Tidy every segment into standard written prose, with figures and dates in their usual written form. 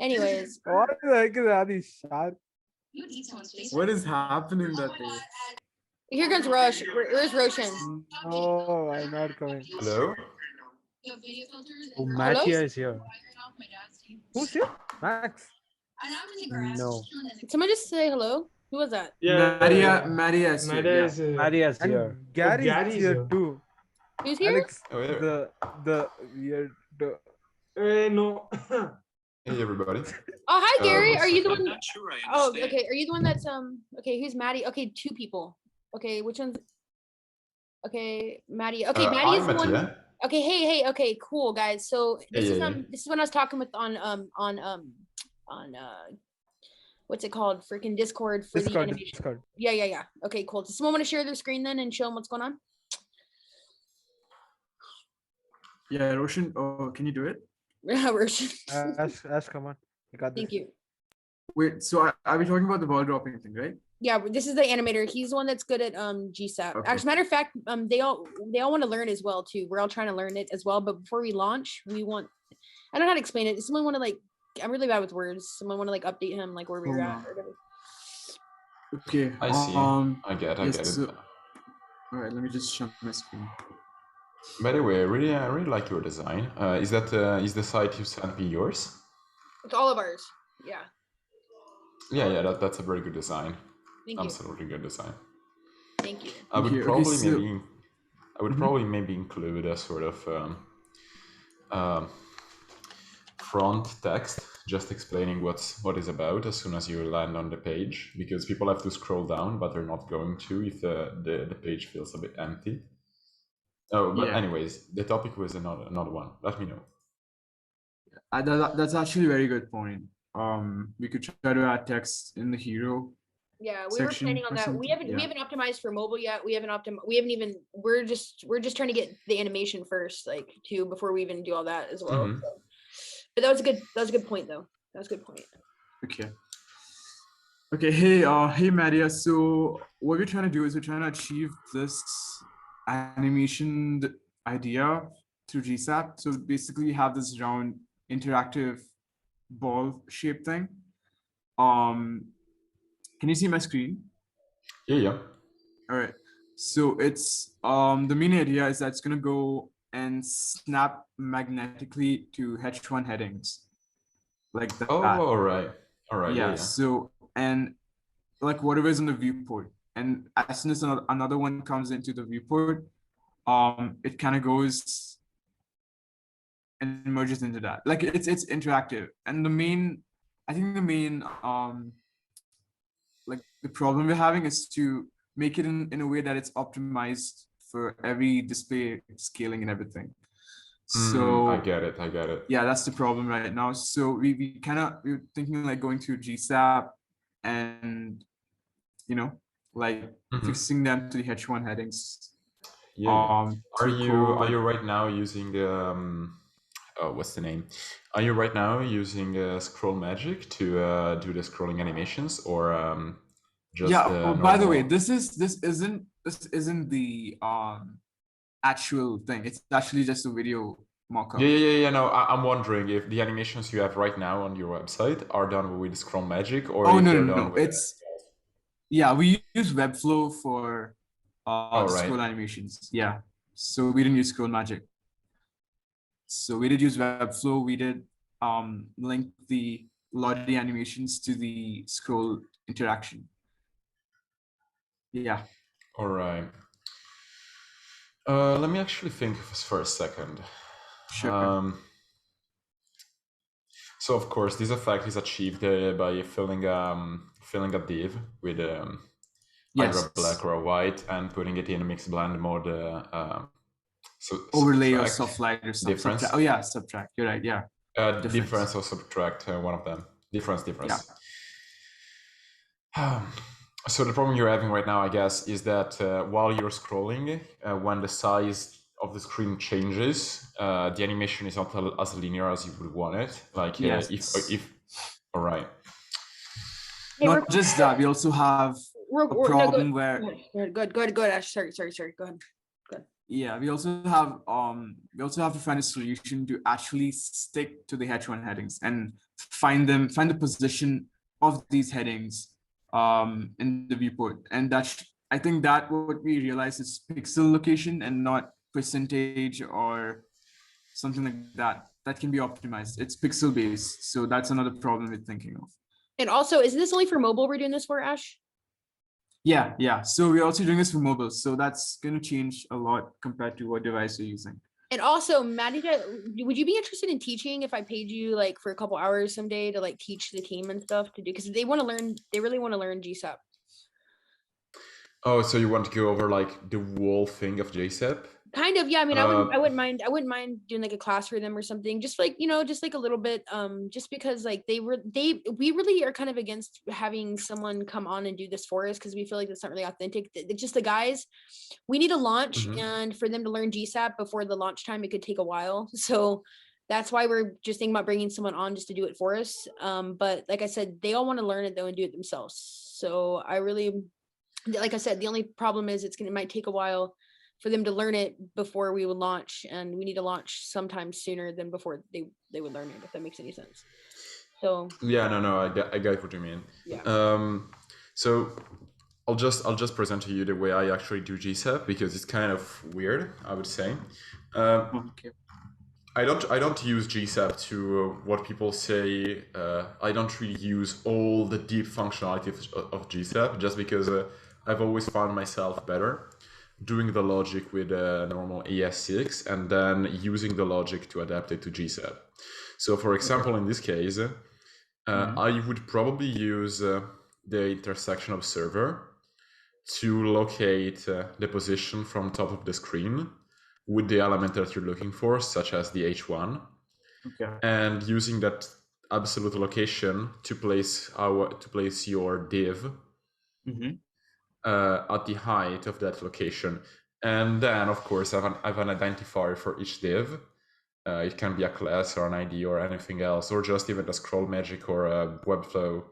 Anyways, What the heck is that? These shark? What is happening that day? here comes Rosh. Where's Roshan? No, I'm not coming. Hello? Oh, Mattia is here. Who's here? Max. No. Did someone just say hello? Who was that? Maria is here. Maria Yeah. is Maria is and here. Gary Gary's is here here. too. Who's here? Alex, Oh, yeah. the weird. No. Hey, everybody. Oh, hi Gary. one Are you the second. one? Oh, okay. Are you the one that's okay? Who's Maddie? Okay, two people. Okay, which one's? Okay, Maddie. Okay, Maddie is I'm the one. Mattia. Okay, hey, okay, cool, guys. So this is yeah. this is when I was talking with on what's it called? Freaking Discord for the animation. Discord. Yeah. Okay, cool. Does someone want to share their screen then and show them what's going on? Yeah, Roshan. Oh, can you do it? Roshan. Ask, come on. You got this. Thank you. Wait. So are we talking about the ball dropping thing, right? Yeah, this is the animator. He's the one that's good at GSAP. Okay. As a matter of fact, they all want to learn as well too. We're all trying to learn it as well. But before we launch, I don't know how to explain it. Does someone want to like? I'm really bad with words. Someone want to like update him like where we're at or whatever. Okay. I see. I get it. So, all right. Let me just share my screen. By the way, I really like your design. Is the site you sent me yours? It's all of ours. Yeah. Yeah, that's a very good design. Thank you. Absolutely good design. Thank you. I would Okay, probably so- maybe, I would probably maybe include a sort of front text, just explaining what is about as soon as you land on the page, because people have to scroll down, but they're not going to if the page feels a bit empty. Oh, but Yeah. anyways, the topic was another one. Let me know. That's actually a very good point. We could try to add text in the hero. Yeah, we Section were planning on or that. We something, haven't optimized for mobile yet. We haven't even we're just trying to get the animation first, like too, before we even do all that as well. Mhm. So. But that was a good point though. That was a good point. Okay. Hey, Maria. So what we're trying to do is we're trying to achieve this animation idea through GSAP. So basically, we have this round interactive ball shape thing. Can you see my screen? Yeah. All right. So it's the main idea is that it's gonna go and snap magnetically to H1 headings, like that. Oh, all right. Yeah. So and like whatever is in the viewport, and as soon as another one comes into the viewport, it kind of goes and merges into that. Like it's interactive, and I think the main like the problem we're having is to make it in a way that it's optimized for every display scaling and everything. So I get it. yeah, that's the problem right now. So we're thinking like going to GSAP and like fixing them to the H1 headings. Yeah. Are to you right now using what's the name? Are you right now using Scroll Magic to do the scrolling animations, or just by the way, this isn't the actual thing. It's actually just a video mock-up. Yeah. No, I'm wondering if the animations you have right now on your website are done with Scroll Magic, or no. We use Webflow for scroll animations. Yeah, so we didn't use Scroll Magic. So we did use Webflow. We did link the Lottie animations to the scroll interaction. Yeah. All right. Let me actually think of this for a second. Sure. So of course, this effect is achieved by filling a div with either a black or a white and putting it in a mixed blend mode. So overlay or soft light or something. Difference. Oh yeah, subtract. You're right. Yeah. Difference or subtract, one of them. Difference. Yeah. So the problem you're having right now, I guess, is that while you're scrolling, when the size of the screen changes, the animation is not as linear as you would want it. Like if all right. Not just that, we also have a problem where. Good, Ash. Sorry. Go ahead. Yeah, we also have to find a solution to actually stick to the H1 headings and find the position of these headings in the viewport. And I think that what we realize is pixel location and not percentage or something like that. That can be optimized. It's pixel based. So that's another problem we're thinking of. And also, is this only for mobile we're doing this for, Ash? Yeah. So we're also doing this for mobile. So that's going to change a lot compared to what device you're using. And also, Maddie, would you be interested in teaching if I paid you like for a couple hours someday to like teach the team and stuff to do? Because they want to learn, they really want to learn GSAP. Oh, so you want to go over like the whole thing of JSEP? Kind of, yeah. I mean, I wouldn't mind doing like a class for them or something. Just like, just like a little bit. Just because like we really are kind of against having someone come on and do this for us because we feel like it's not really authentic. Just the guys, we need a launch, and for them to learn GSAP before the launch time, it could take a while. So that's why we're just thinking about bringing someone on just to do it for us. But like I said, they all want to learn it though and do it themselves. So I really, like I said, the only problem is it might take a while for them to learn it before we would launch, and we need to launch sometime sooner than before they would learn it, if that makes any sense. So yeah, no, I get what you mean. Yeah. So I'll just present to you the way I actually do GSAP because it's kind of weird, I would say. Okay. I don't use GSAP to what people say. I don't really use all the deep functionality of GSAP just because I've always found myself better doing the logic with a normal ES6 and then using the logic to adapt it to GSAP. So for example, in this case, I would probably use the intersection observer to locate the position from top of the screen with the element that you're looking for, such as the H1. Okay. And using that absolute location to place your div at the height of that location. And then, of course, I have an identifier for each div. It can be a class or an ID or anything else, or just even a scroll magic or a Webflow.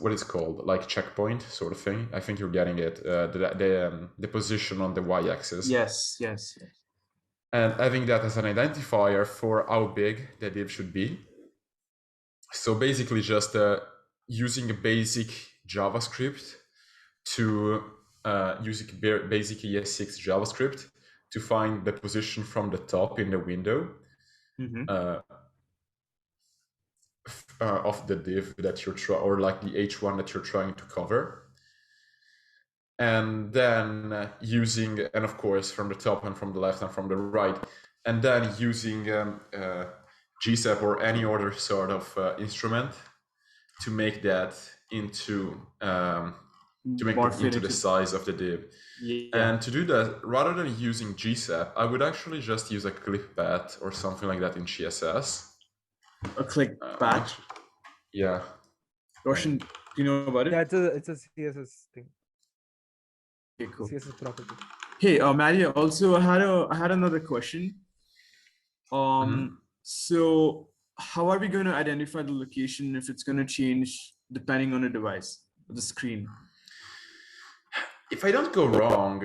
What is called, like checkpoint sort of thing. I think you're getting it. The position on the y-axis. Yes. And having that as an identifier for how big the div should be. So basically, just using a basic JavaScript to using basic ES6 JavaScript to find the position from the top in the window of the div that you're or like the H1 that you're trying to cover. And then using, and of course, from the top and from the left and from the right, and then using GSAP or any other sort of instrument to make that into the size of the div. Yeah. And to do that, rather than using GSAP, I would actually just use a clickpath or something like that in CSS. A clickpath? Yeah. Roshan, do you know about it? Yeah, it's a CSS thing. Okay, cool. CSS property. Hey, Maria, also I had another question. So how are we going to identify the location if it's going to change depending on the device, the screen? If I don't go wrong,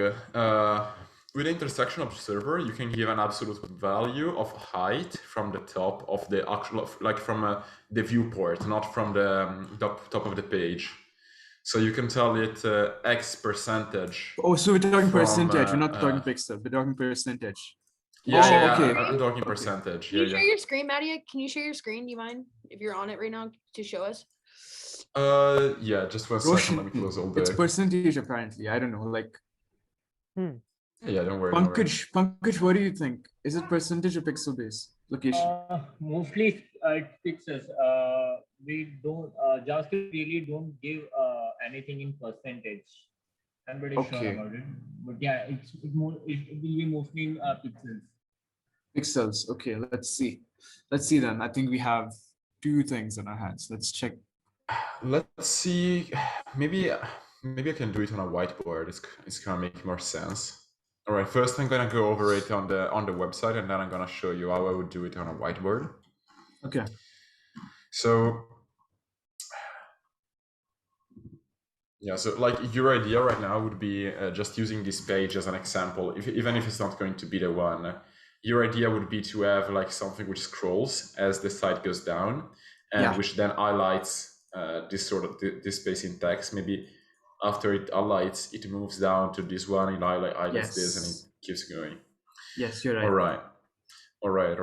with the intersection observer, you can give an absolute value of height from the top of the actual, like from the viewport, not from the top of the page. So you can tell it X percentage. Oh, so we're talking percentage. We're not talking pixel. We're talking percentage. Yeah, okay. I'm talking percentage. Can you share your screen, Maddie? Can you share your screen? Do you mind if you're on it right now to show us? Yeah, just 1 second. Let me close all the. It's percentage apparently. I don't know, like. Yeah, don't worry. Pankaj, what do you think? Is it percentage or pixel based location? Mostly it's pixels. We don't JavaScript really don't give anything in percentage. I'm pretty sure about it, but yeah, it will be mostly in pixels. Pixels. Okay, let's see then. I think we have 2 things on our hands. Let's check. Let's see. Maybe I can do it on a whiteboard. It's gonna make more sense. All right. First, I'm gonna go over it on the website, and then I'm gonna show you how I would do it on a whiteboard. Okay. So Yeah, so like your idea right now would be just using this page as an example, even if it's not going to be the one. Your idea would be to have like something which scrolls as the site goes down, and which then highlights this sort of this space in text. Maybe after it highlights, it moves down to this one, it highlights this, and it keeps going. Yes, you're right. All right.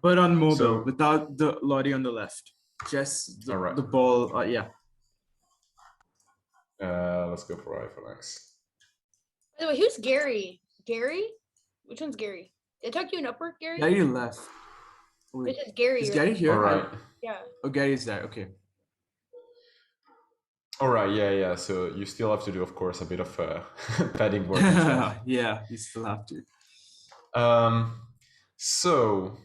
But on mobile, without the Lottie on the left, just the ball. Let's go for iPhone X. By the way, who's Gary? Gary? Which one's Gary? Did I talk to you in Upwork, Gary? Gary left. It says Gary. Is Gary here? All right. Yeah. Oh, Gary's there. Okay. All right. Yeah. So you still have to do, of course, a bit of padding work. Yeah, you still have to. So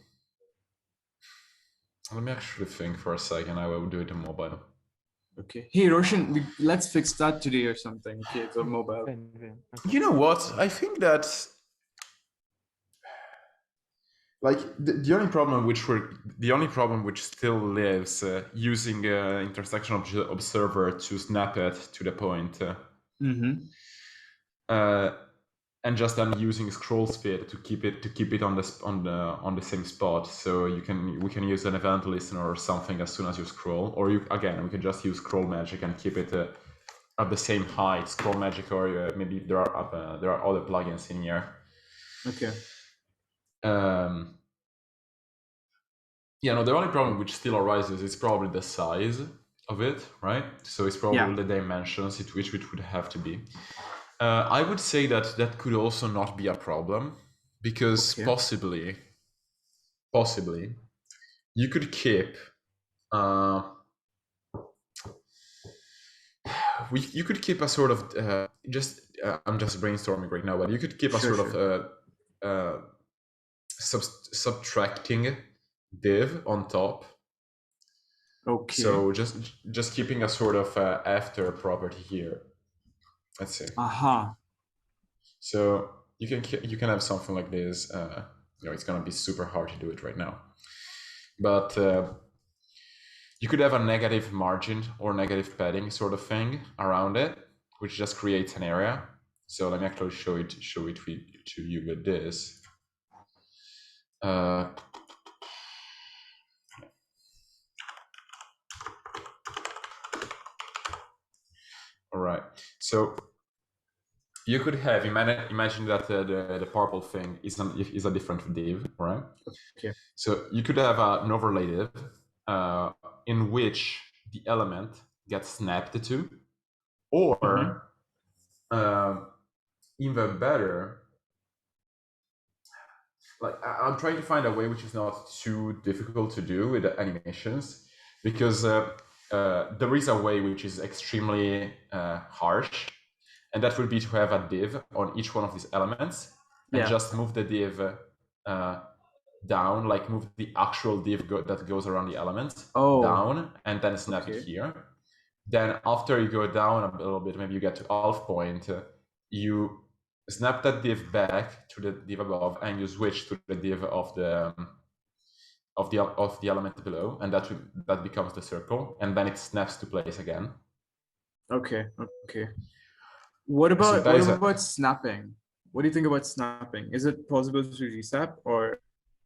let me actually think for a second. I will do it on mobile. Okay. Hey, Roshan, let's fix that today or something. Okay, it's on mobile. You know what? I think that like the only problem which still lives using intersection observer to snap it to the point. And just then using scroll speed to keep it on the same spot. So we can use an event listener or something as soon as you scroll, or we can just use scroll magic and keep it at the same height. Scroll magic, or maybe there are other plugins in here. Okay. Yeah, no, the only problem which still arises is probably the size of it, right? So it's probably the dimensions at which it would have to be. I would say that could also not be a problem, because possibly you could keep you could keep a sort of I'm just brainstorming right now, but you could keep a sort of subtracting div on top. Okay. So just keeping a sort of after property here. Let's see. So you can have something like this. It's gonna be super hard to do it right now, but you could have a negative margin or negative padding sort of thing around it, which just creates an area. So let me actually show it to you with this. All right. So you could have imagine that the purple thing is a different div, right? Okay. So you could have an overlay div in which the element gets snapped to, or even better, like I'm trying to find a way which is not too difficult to do with the animations, because there is a way which is extremely harsh, and that would be to have a div on each one of these elements and just move the div down, like move the actual div that goes around the elements down, and then snap it here. Then after you go down a little bit, maybe you get to half point, you snap that div back to the div above, and you switch to the div of the element below, and that becomes the circle, and then it snaps to place again. Okay. What about snapping? What do you think about snapping? Is it possible to GSAP or?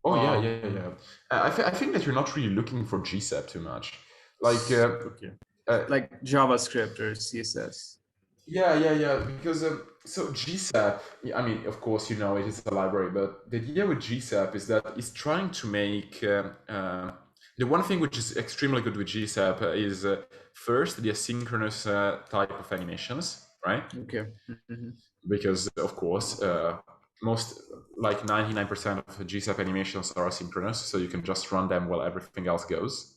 Yeah. I think that you're not really looking for GSAP too much, like like JavaScript or CSS. Yeah. Because so GSAP, I mean, of course, it is a library, but the idea with GSAP is that it's trying to make the one thing which is extremely good with GSAP is first the asynchronous type of animations, right? Okay. Because of course, most, like 99% of GSAP animations are asynchronous, so you can just run them while everything else goes.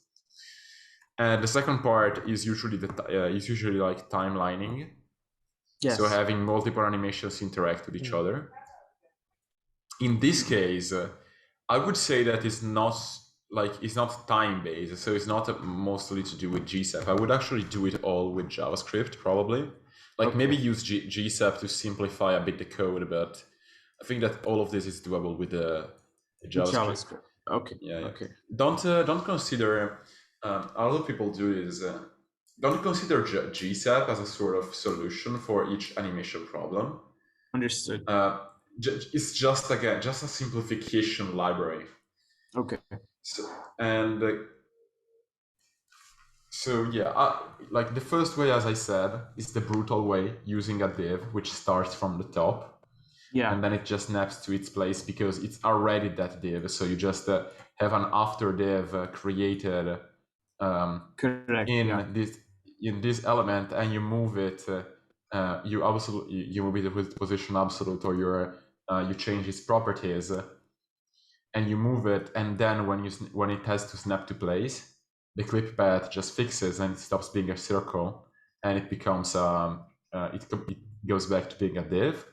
And the second part is usually like timelining. Yes. So having multiple animations interact with each other. In this case, I would say that it's not time-based, so it's not mostly to do with GSAP. I would actually do it all with JavaScript, probably. Maybe use GSAP to simplify a bit the code, but I think that all of this is doable with the JavaScript. Okay. Yeah. Okay. Don't consider. A lot of people do is don't consider GSAP as a sort of solution for each animation problem. Understood. It's just again just a simplification library. Okay. So, and so yeah, like the first way, as I said, is the brutal way, using a div which starts from the top. Yeah. And then it just snaps to its place because it's already that div. So you just have an after div created correct in this element, and you move it. You move it with position absolute, or you change its properties, and you move it. And then when it has to snap to place, the clip path just fixes and it stops being a circle, and it becomes it goes back to being a div.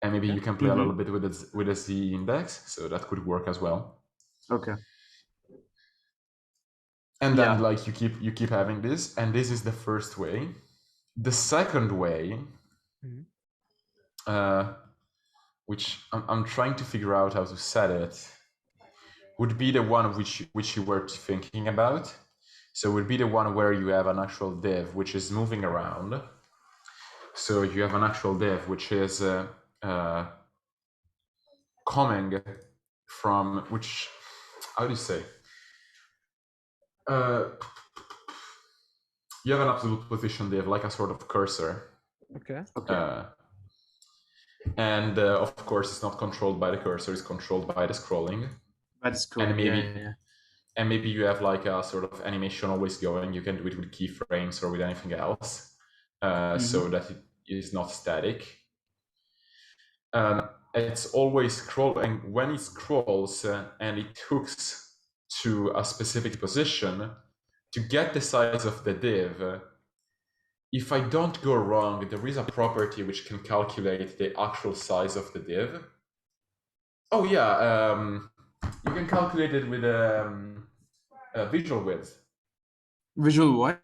And maybe you can play a little bit with a Z index, so that could work as well. Okay. And then like you keep having this, and this is the first way. The second way, which I'm trying to figure out how to set it, would be the one which you were thinking about. So it would be the one where you have an actual div which is moving around. So you have an actual div which is coming from which, how do you say? You have an absolute position div, like a sort of cursor. Okay. And of course, it's not controlled by the cursor; it's controlled by the scrolling. That's cool. And maybe you have like a sort of animation always going. You can do it with keyframes or with anything else, so that it is not static. It's always scrolling. When it scrolls and it hooks to a specific position, to get the size of the div, if I don't go wrong, there is a property which can calculate the actual size of the div. Oh yeah, you can calculate it with visual width. Visual what?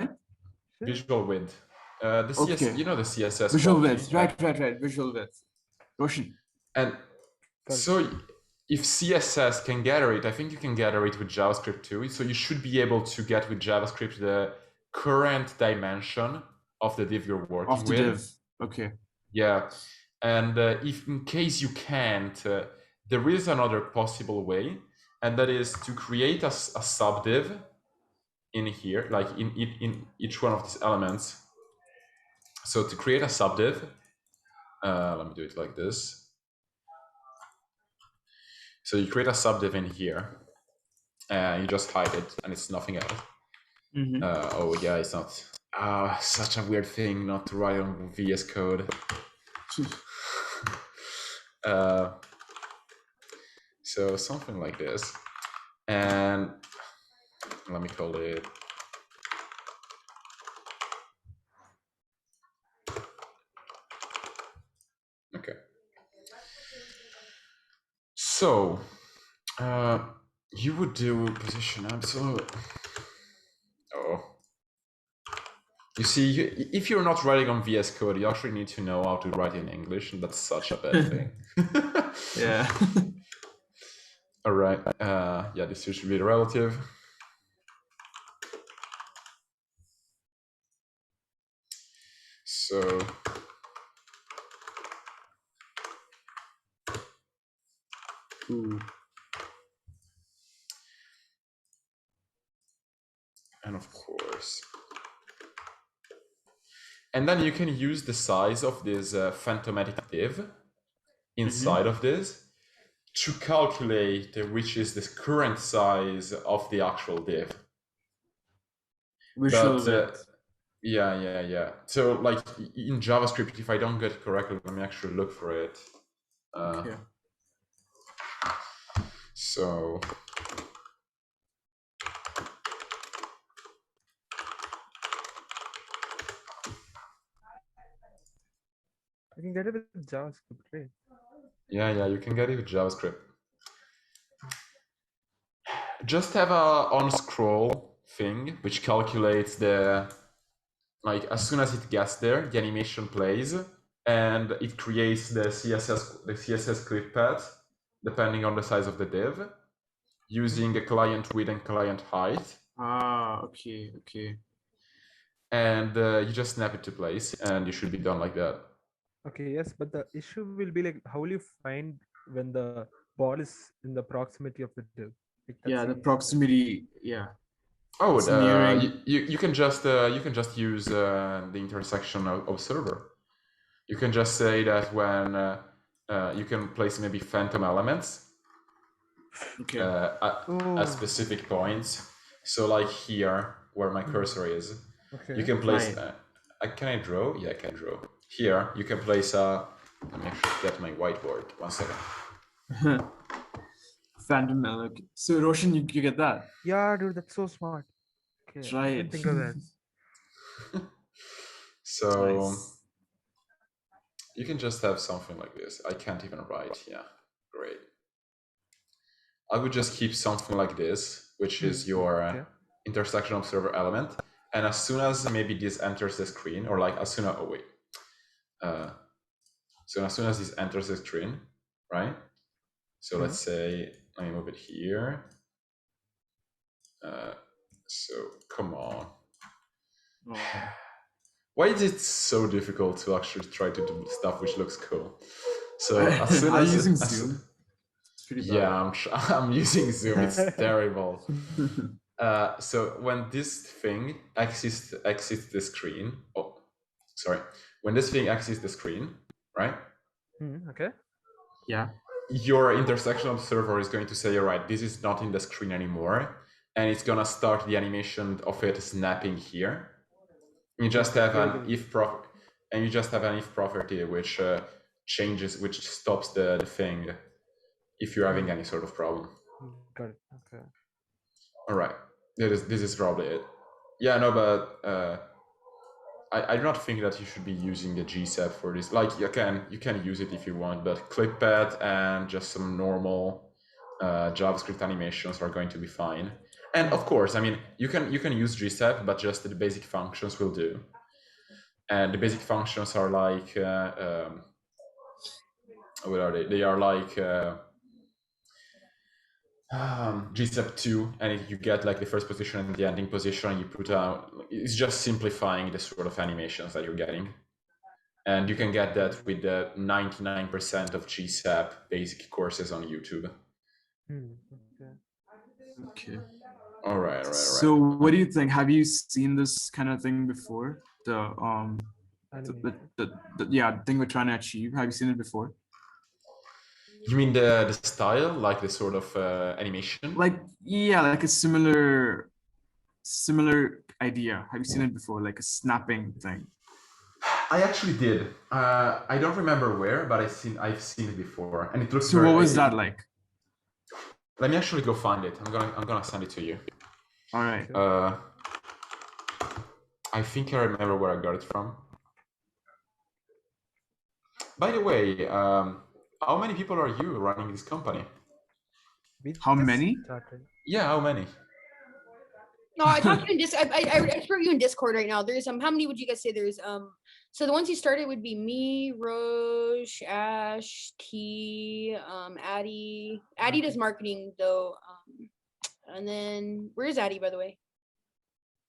Visual width. The CSS, you know the CSS. Visual width, right. Visual width. Roshan. And so if CSS can gather it, I think you can gather it with JavaScript too. So you should be able to get with JavaScript the current dimension of the div you're working with. Div. Okay. Yeah. And if in case you can't, there is another possible way, and that is to create a subdiv in here, like in each one of these elements. So to create a subdiv, let me do it like this. So you create a subdiv in here, and you just hide it, and it's nothing else. Oh yeah, it's not. Such a weird thing not to write on VS Code. So something like this, and let me call it. Okay. So you would do position absolute. Oh. You see, if you're not writing on VS Code, you actually need to know how to write in English, and that's such a bad thing. Yeah. All right. Yeah, this should be the relative. So. And of course. And then you can use the size of this phantomatic div inside of this to calculate which is the current size of the actual div. Yeah. So like in JavaScript, if I don't get it correctly, let me actually look for it. Okay. So. I can get it with JavaScript, right? Yeah, you can get it with JavaScript. Just have a on scroll thing which calculates the, like, as soon as it gets there, the animation plays and it creates the CSS clip path depending on the size of the div using a client width and client height. Okay. and you just snap it to place, and you should be done like that. Okay, yes, but the issue will be like, how will you find when the ball is in the proximity of the div? Like, Yeah, the easy. proximity. Yeah. Oh, It's nearing. you can just use the intersection observer. You can just say that when you can place maybe phantom elements Okay. at specific points. So like here, where my cursor is, Okay. you can place. Right. Can I draw? Yeah, I can draw. Here, you can place a. Let me actually get my whiteboard. 1 second. Phantom Malik. So Roshan, you get that? Yeah, dude, that's so smart. Okay, Try I it. didn't think of that. So Nice. you can just have something like this. I can't even write. Yeah, great. I would just keep something like this, which is your intersection observer element. And as soon as maybe this enters the screen, or like as soon as, so as soon as this enters the screen, right? So let's say, let me move it here. So come on. Oh. Why is it so difficult to actually try to do stuff which looks cool? So as soon Are as you using Zoom? It's pretty bad. Yeah, I'm using Zoom. It's terrible. So when this thing exits the screen, when this thing exits the screen, right? Okay. Yeah. Your intersection observer is going to say, all right, this is not in the screen anymore, and it's gonna start the animation of it snapping here. You just have an if property which changes, which stops the thing if you're having any sort of problem. Got it. Okay. All right, this is probably it. Yeah, no, but I do not think that you should be using the GSAP for this. Like you can use it if you want, but ClipPad and just some normal JavaScript animations are going to be fine. And of course, I mean, you can use GSAP, but just the basic functions will do. And the basic functions are like what are they? They are like GSAP2, and you get like the first position and the ending position, and you put out. It's just simplifying the sort of animations that you're getting, and you can get that with the 99% of GSAP basic courses on YouTube. Okay. All right. So what do you think? Have you seen this kind of thing before? The thing we're trying to achieve. Have you seen it before? You mean the style, like the sort of animation? Like a similar idea. Have you seen it before? Like a snapping thing. I actually did. I don't remember where, but I've seen it before, and it looks. So what was that like? Let me actually go find it. I'm gonna send it to you. All right. I think I remember where I got it from. By the way, how many people are you running this company? How many? Yeah, how many? No, I talked to you in Discord. I wrote you in Discord right now. There's how many would you guys say there's so the ones you started would be me, Roche, Ash, T, Addy. Addy does marketing though. And then where's Addy, by the way?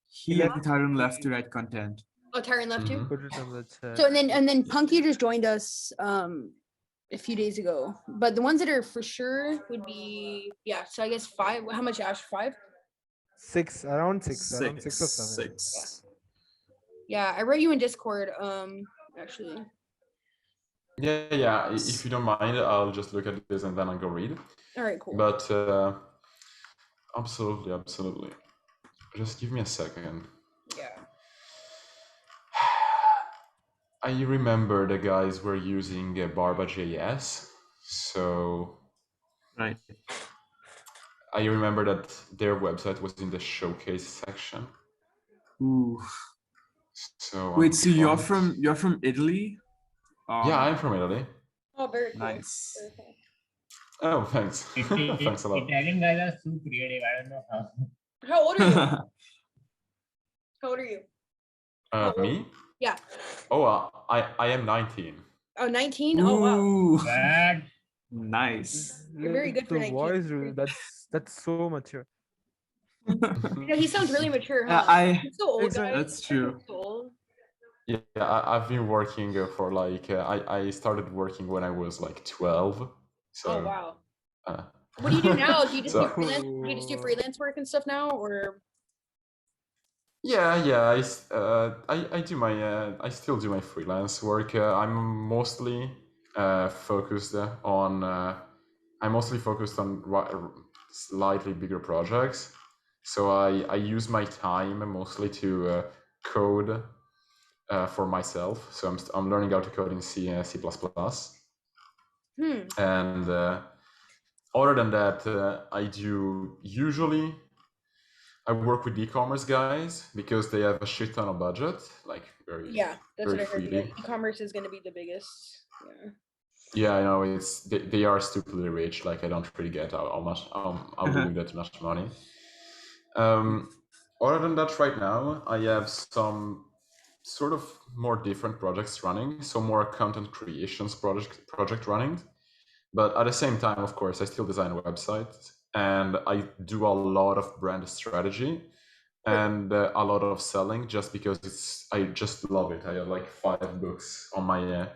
He at Tyron left to write content. Oh, Tyron left too. Put it on the chat. So and then Punky just joined us a few days ago. But the ones that are for sure would be so I guess 5. How much, Ash? 5? 6, around 6 or 7. Yeah, I wrote you in Discord. Actually. Yeah. If you don't mind, I'll just look at this and then I'll go read. All right, cool. But absolutely. Just give me a second. Yeah. I remember the guys were using Barba.js, so right. I remember that their website was in the showcase section. Ooh. So wait, so you're from Italy? Yeah, I'm from Italy. Oh, very cool. Nice. Very cool. Oh, thanks. Thanks a lot. Italian guys are so creative. I don't know how. How old are you? How old are you? Me? Yeah. Oh, I am 19. Oh, 19? Oh, wow. Nice. You're very good for 19. Voice, that's so mature. You know, he sounds really mature, huh? He's so old, guys. That's true. So old. Yeah, I've been working for like I started working when I was like 12. So Oh wow. What do you do now? Do you just so- do freelance? Do you just do freelance work and stuff now, or? yeah, I do my I still do my freelance work. I'm mostly focused on slightly bigger projects. So I use my time mostly to code for myself. So I'm learning how to code in C and C++. And other than that, I work with e-commerce guys because they have a shit ton of budget, like very Yeah, that's very what I heard. freely. E-commerce is going to be the biggest. Yeah. Yeah, I know they are stupidly rich. Like I don't really get how much how they do that much money. Other than that, right now I have some sort of more different projects running, so more content creations project running. But at the same time, of course, I still design websites and I do a lot of brand strategy and a lot of selling just because I just love it. I have like 5 books on my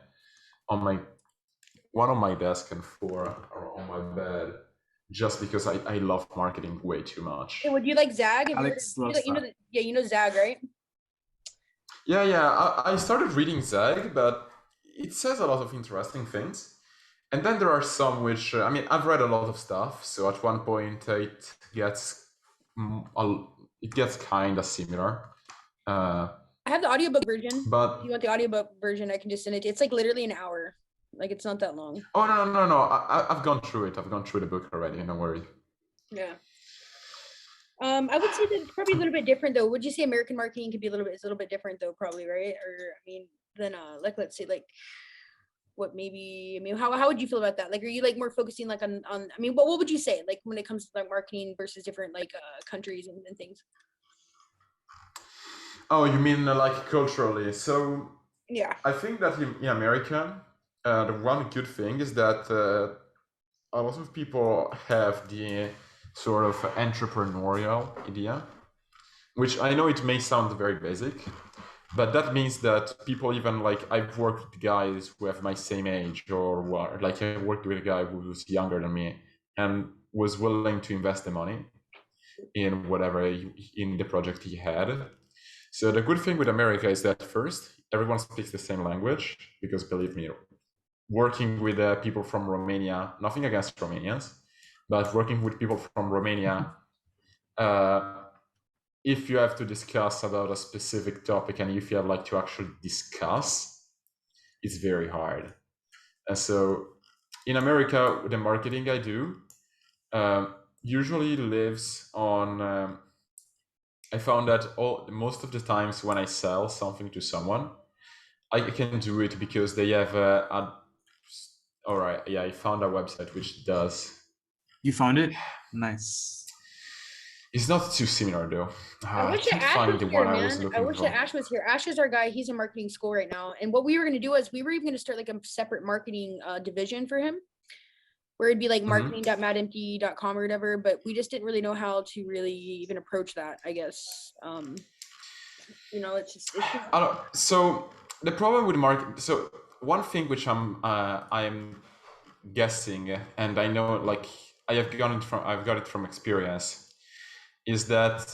one on my desk and 4 are on my bed just because I love marketing way too much. Hey, would you like Zag? Alex loves that. You know Zag, right? Yeah. I started reading Zag, but it says a lot of interesting things. And then there are some which, I mean, I've read a lot of stuff. So at one point it gets kind of similar. I have the audiobook version. But if you want the audiobook version, I can just send it. It's like literally an hour. Like it's not that long. Oh, no. I've gone through it. I've gone through the book already. Don't worry. Yeah. I would say that it's probably a little bit different though. Would you say American marketing could be a little bit different though, probably, right? Or I mean, than like let's say like what maybe I mean how would you feel about that? Like are you like more focusing like on I mean what would you say like when it comes to like marketing versus different like countries and things? Oh, you mean like culturally? So yeah, I think that in America, the one good thing is that a lot of people have the sort of entrepreneurial idea, which I know it may sound very basic, but that means that people even like I've worked with guys who have my same age or like I worked with a guy who was younger than me and was willing to invest the money in whatever in the project he had. So the good thing with America is that first, everyone speaks the same language because believe me, working with people from Romania, nothing against Romanians, but working with people from Romania, if you have to discuss about a specific topic and if you have like to actually discuss, it's very hard. And so in America, the marketing I do usually lives on, I found that most of the times when I sell something to someone, I can do it because they have all right, yeah, I found a website which does. You found it? Nice. It's not too similar though. I wish that Ash was here, man. I wish that Ash was here. Ash is our guy. He's in marketing school right now. And what we were going to do is we were even going to start like a separate marketing division for him, where it'd be like marketing.madempty.com or whatever. But we just didn't really know how to really even approach that, I guess. You know, it's just. So the problem with marketing. So one thing which I'm guessing, and I know like I've got it from experience, is that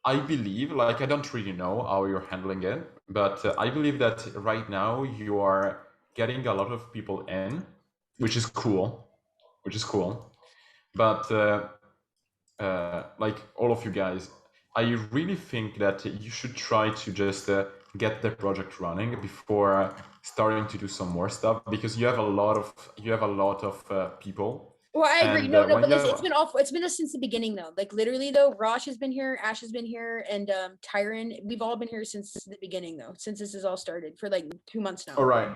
I believe, like I don't really know how you're handling it, but I believe that right now you are getting a lot of people in, which is cool. But like all of you guys, I really think that you should try to just get the project running before starting to do some more stuff, because you have a lot of people. Well, I agree. No, but listen, it's been awful. It's been since the beginning, though. Like literally, though, Rosh has been here, Ash has been here, and Tyron. We've all been here since the beginning, though. Since this has all started for like 2 months now. All right.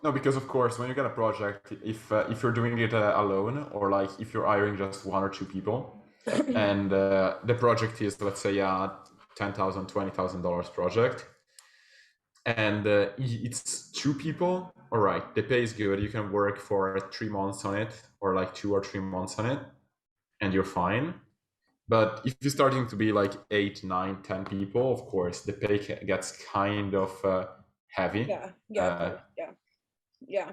No, because of course, when you get a project, if you're doing it alone, or like if you're hiring just 1 or 2 people, and the project is, let's say, a $10,000, $20,000 project, and it's 2 people, all right, the pay is good, you can work for 3 months on it, or like 2 or 3 months on it, and you're fine. But if you're starting to be like 8, 9, 10 people, of course, the pay gets kind of heavy. Yeah.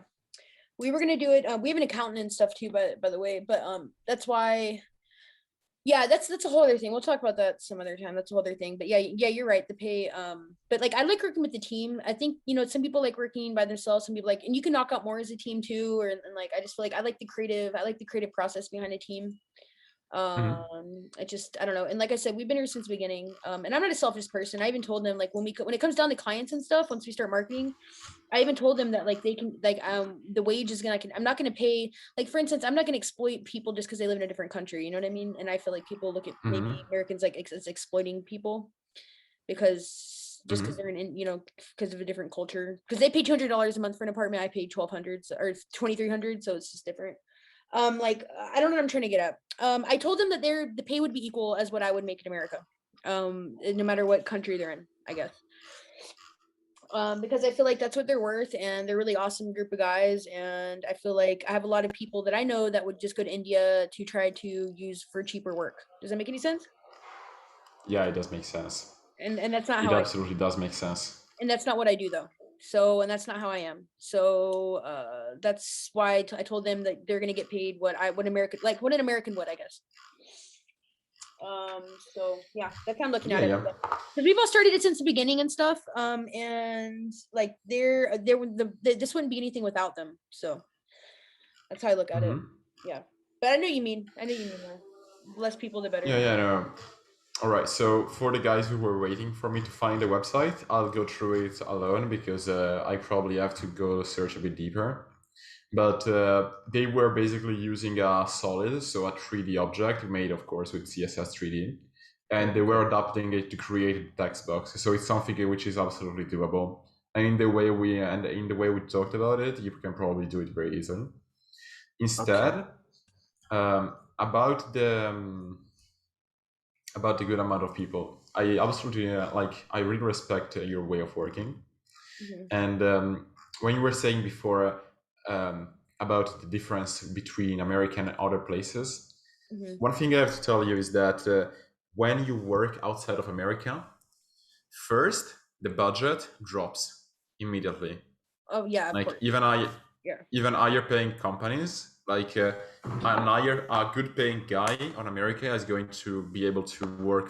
We were gonna do it. We have an accountant and stuff too, by the way. But that's why. Yeah, that's a whole other thing. We'll talk about that some other time. That's a whole other thing. But yeah, you're right. The pay. But like I like working with the team. I think some people like working by themselves. Some people like, and you can knock out more as a team too. And like I just feel like I like the creative process behind a team. I don't know. And like I said, we've been here since the beginning. And I'm not a selfish person. I even told them like when it comes down to clients and stuff, once we start marketing, I even told them that like they can like the wage is I'm not gonna pay, like for instance, I'm not gonna exploit people just because they live in a different country. You know what I mean? And I feel like people look at maybe Americans like as exploiting people because just because they're in because of a different culture. Because they pay $200 a month for an apartment, I pay $1,200 or $2,300, so it's just different. Like I don't know what I'm trying to get at. I told them that the pay would be equal as what I would make in America, no matter what country they're in, I guess. Because I feel like that's what they're worth, and they're a really awesome group of guys. And I feel like I have a lot of people that I know that would just go to India to try to use for cheaper work. Does that make any sense? Yeah, it does make sense. And that's not how it absolutely does make sense. And that's not what I do though. So, and that's not how I am. So, that's why I told them that they're going to get paid what an American would, I guess. So yeah, that's how I'm looking at it. Because we've all started it since the beginning and stuff. And like this wouldn't be anything without them. So that's how I look at it. Yeah. But I know you mean. The less people, the better. Yeah, no. All right, so for the guys who were waiting for me to find the website, I'll go through it alone because I probably have to go search a bit deeper. But they were basically using a solid, so a 3D object made, of course, with CSS 3D, and they were adapting it to create a text box. So it's something which is absolutely doable. And in the way we talked about it, you can probably do it very easily. Instead, about the good amount of people, I absolutely I really respect your way of working. And when you were saying before about the difference between America and other places, one thing I have to tell you is that when you work outside of America, first the budget drops immediately. Oh yeah, like even higher paying companies, like a good paying guy on America is going to be able to work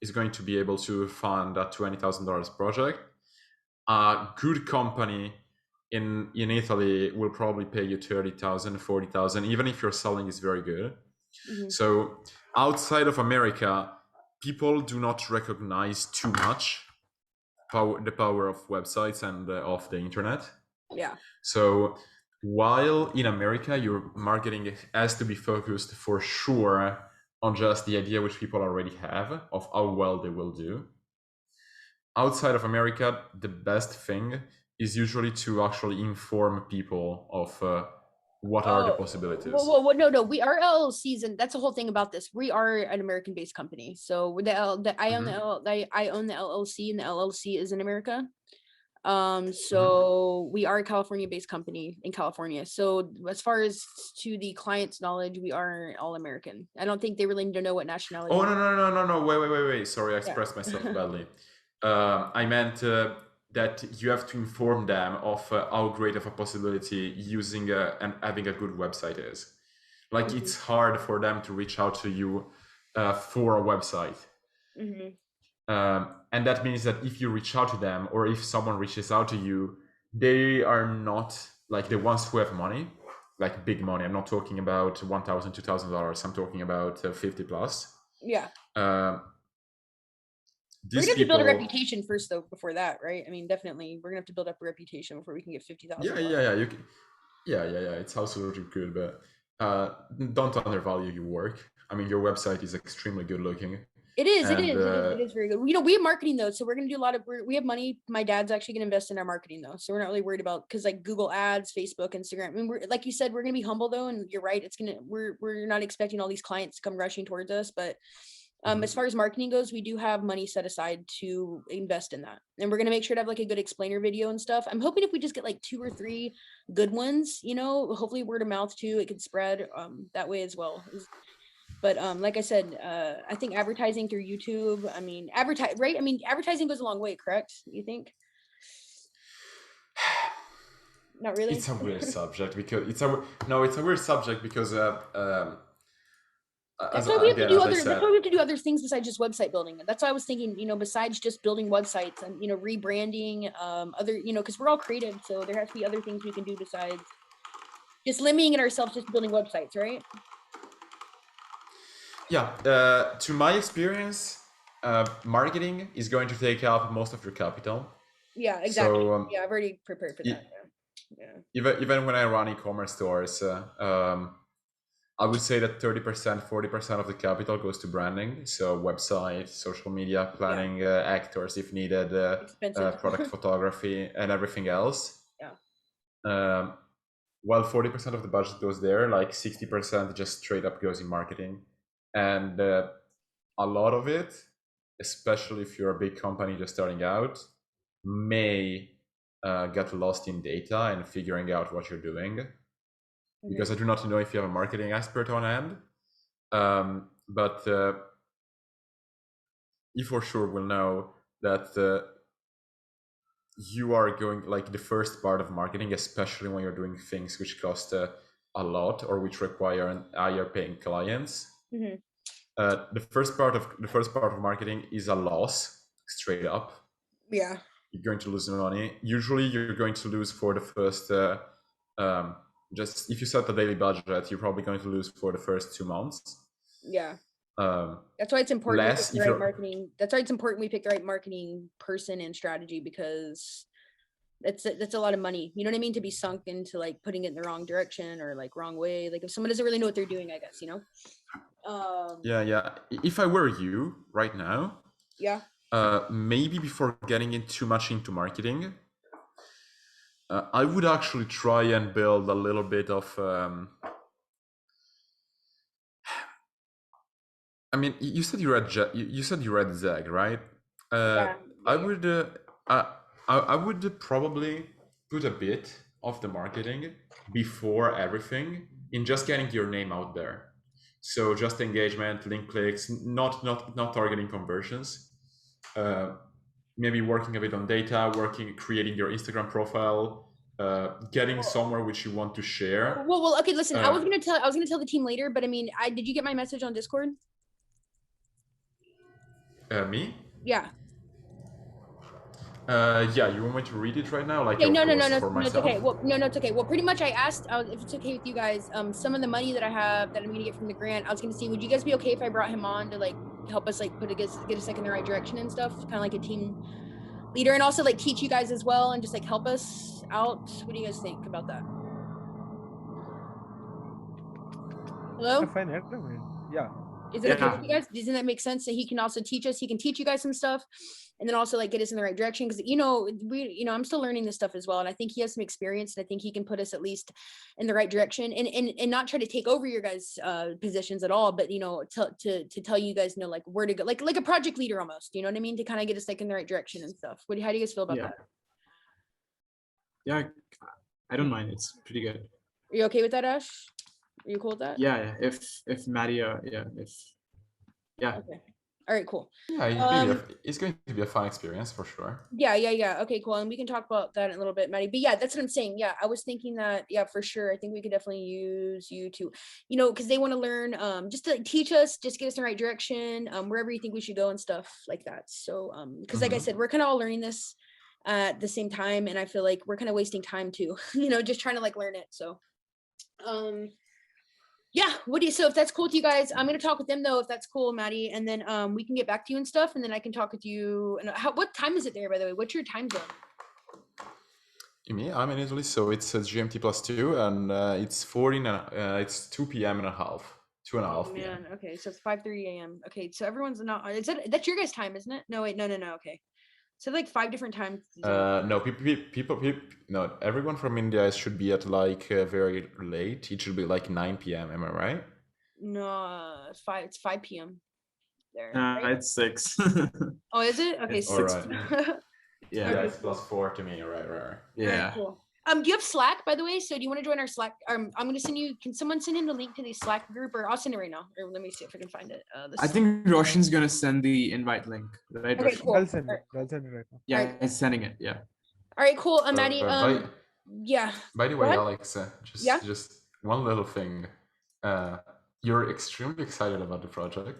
is going to be able to fund a $20,000 project. A good company in Italy will probably pay you 30,000, 40,000, even if your selling is very good. So outside of America, people do not recognize too much the power of websites and of the internet. Yeah. So while in America, your marketing has to be focused for sure on just the idea which people already have of how well they will do. Outside of America, the best thing is usually to actually inform people of what are the possibilities. Well, no, we are LLCs, and that's the whole thing about this. We are an American-based company, so I own the LLC, and the LLC is in America. So we are a California-based company in California. So as far as to the client's knowledge, we are all American. I don't think they really need to know what nationality. Oh no! Wait! Sorry, I expressed myself badly. I meant that you have to inform them of how great of a possibility using and having a good website is. Like it's hard for them to reach out to you for a website. And that means that if you reach out to them, or if someone reaches out to you, they are not like the ones who have money, like big money. I'm not talking about $1,000, $2,000. I'm talking about 50 plus. Yeah. We're gonna have to build a reputation first, though. Before that, right? I mean, definitely, we're gonna have to build up a reputation before we can get 50,000. Yeah. You can. Yeah. It's absolutely good, but don't undervalue your work. I mean, your website is extremely good looking. It is very good. We have marketing though, so we're gonna do a lot of. We have money. My dad's actually gonna invest in our marketing though, so we're not really worried about because like Google Ads, Facebook, Instagram. I mean, like you said, we're gonna be humble though, and you're right. We're not expecting all these clients to come rushing towards us, but. As far as marketing goes, we do have money set aside to invest in that. And we're going to make sure to have like a good explainer video and stuff. I'm hoping if we just get like 2 or 3 good ones, hopefully word of mouth too, it could spread that way as well. But like I said, I think advertising through YouTube, I mean, right? I mean, advertising goes a long way, correct? You think? Not really. It's a weird subject because it's a weird subject because that's why we have to do other. That's why we have to do other things besides just website building. That's why I was thinking, you know, besides just building websites and, you know, rebranding, other, you know, because we're all creative, so there has to be other things we can do besides just limiting it ourselves just building websites, right? Yeah. To my experience, marketing is going to take up most of your capital. Yeah, exactly. So, yeah, I've already prepared for that. Yeah. Even when I run e-commerce stores, I would say that 30%, 40% of the capital goes to branding. So website, social media, planning, actors if needed, product photography, and everything else. Yeah. While 40% of the budget goes there, like 60% just straight up goes in marketing. And a lot of it, especially if you're a big company just starting out, may get lost in data and figuring out what you're doing. Because I do not know if you have a marketing expert on hand, but you for sure will know that you are going, like, the first part of marketing, especially when you're doing things which cost a lot or which require higher paying clients. The first part of marketing is a loss, straight up. Yeah, you're going to lose money. Usually, you're going to lose for the first. Just if you set a daily budget, you're probably going to lose for the first 2 months. Yeah. That's why it's important we pick the right marketing. That's why it's important we pick the right marketing person and strategy, because that's a lot of money. You know what I mean? To be sunk into like putting it in the wrong direction or like wrong way. Like if someone doesn't really know what they're doing, I guess, you know? Yeah. If I were you right now, maybe before getting in too much into marketing, I would actually try and build a little bit of. I mean, you said you read Zeg, right? I would probably put a bit of the marketing before everything in just getting your name out there. So just engagement, link clicks, not targeting conversions. Maybe working a bit on data, creating your Instagram profile, getting somewhere which you want to share. Well, okay, listen, I was gonna tell the team later, but I mean, did you get my message on Discord? Me? Yeah. Yeah, you want me to read it right now? Like, okay, no, it's okay. Well, no, it's okay. Well, pretty much I asked if it's okay with you guys, some of the money that I have that I'm gonna get from the grant, I was gonna see, would you guys be okay if I brought him on to like help us like get us like in the right direction and stuff, kind of like a team leader, and also like teach you guys as well and just like help us out? What do you guys think about that? Hello? Fine, yeah. Is it okay with you guys? Doesn't that make sense? That he can also teach us, he can teach you guys some stuff and then also like get us in the right direction, because I'm still learning this stuff as well, and I think he has some experience, and I think he can put us at least in the right direction, and not try to take over your guys' positions at all, but to tell you guys like where to go, like a project leader almost, you know what I mean, to kind of get us like in the right direction and stuff. How do you guys feel about that? Yeah, I don't mind. It's pretty good. Are you okay with that, Ash? Are you cool with that? Yeah. If Maddie, Okay. All right, cool. Yeah, it's going to be a fun experience for sure. Yeah. Okay, cool. And we can talk about that in a little bit, Maddie. But yeah, that's what I'm saying. Yeah, I was thinking that, yeah, for sure. I think we could definitely use you to, because they want to learn, just to like, teach us, just get us in the right direction, wherever you think we should go and stuff like that. So, because like I said, we're kind of all learning this at the same time, and I feel like we're kind of wasting time too, just trying to like learn it. So, yeah, so if that's cool with you guys, I'm gonna talk with them though, if that's cool, Maddie, and then we can get back to you and stuff, and then I can talk with you. And what time is it there, by the way? What's your time zone? Me, I'm in Italy, so it's GMT +2, and it's 2 p.m. and a half, 2.5 p.m. Okay, so it's 5:30 a.m. Okay, so everyone's not. That's your guys' time, isn't it? No, wait, no. Okay. So like 5 different times. No, people, no, everyone from India should be at like very late. It should be like 9 p.m. Am I right? No, it's 5 p.m. there. Right? It's 6. Oh, is it? Okay, 6. Right. Yeah, it's +4 to me. Right. Yeah. Cool. Do you have Slack, by the way? So do you want to join our Slack? I'm going to send you. Can someone send in the link to the Slack group, or I'll send it right now. Or let me see if I can find it. I think Roshan's gonna send the invite link, right? Okay, Roshan? cool. I'll send it. I'll send it right now. Yeah, Alright. it's sending it. Yeah. All right, cool. Maddie. Yeah. By the Go way, ahead. Alex, Yeah? just one little thing. You're extremely excited about the project.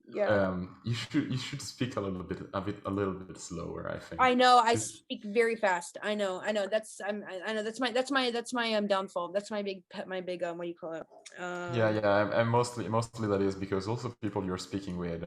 Yeah. You should speak a little bit slower, I think. I know. I Just- speak very fast. I know. I know. I know. That's my downfall. That's my big what do you call it? Yeah, and mostly that is because also people you're speaking with,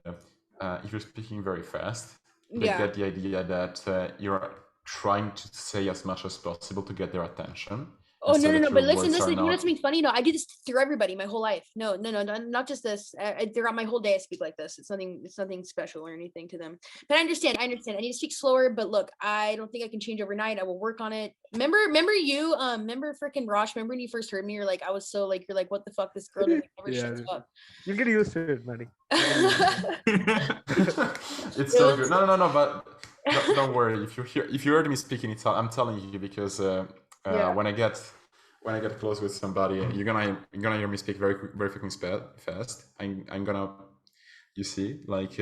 if you're speaking very fast, they Yeah. get the idea that you're trying to say as much as possible to get their attention. Oh, and so no. that But your listen, words are you know not- what's something funny? No, I do this through everybody my whole life. No, not just this. Throughout my whole day, I speak like this. It's nothing special or anything to them. But I understand. I need to speak slower. But look, I don't think I can change overnight. I will work on it. Remember you? Remember freaking Rosh? Remember when you first heard me? You're like, I was so like, you're like, what the fuck? This girl that never shuts up. You'll get used to it, Maddie. It's so good. No, but don't worry. If you heard me speaking, I'm telling you because Yeah. when I get close with somebody, you're gonna hear me speak very freaking fast. I'm gonna, you see, like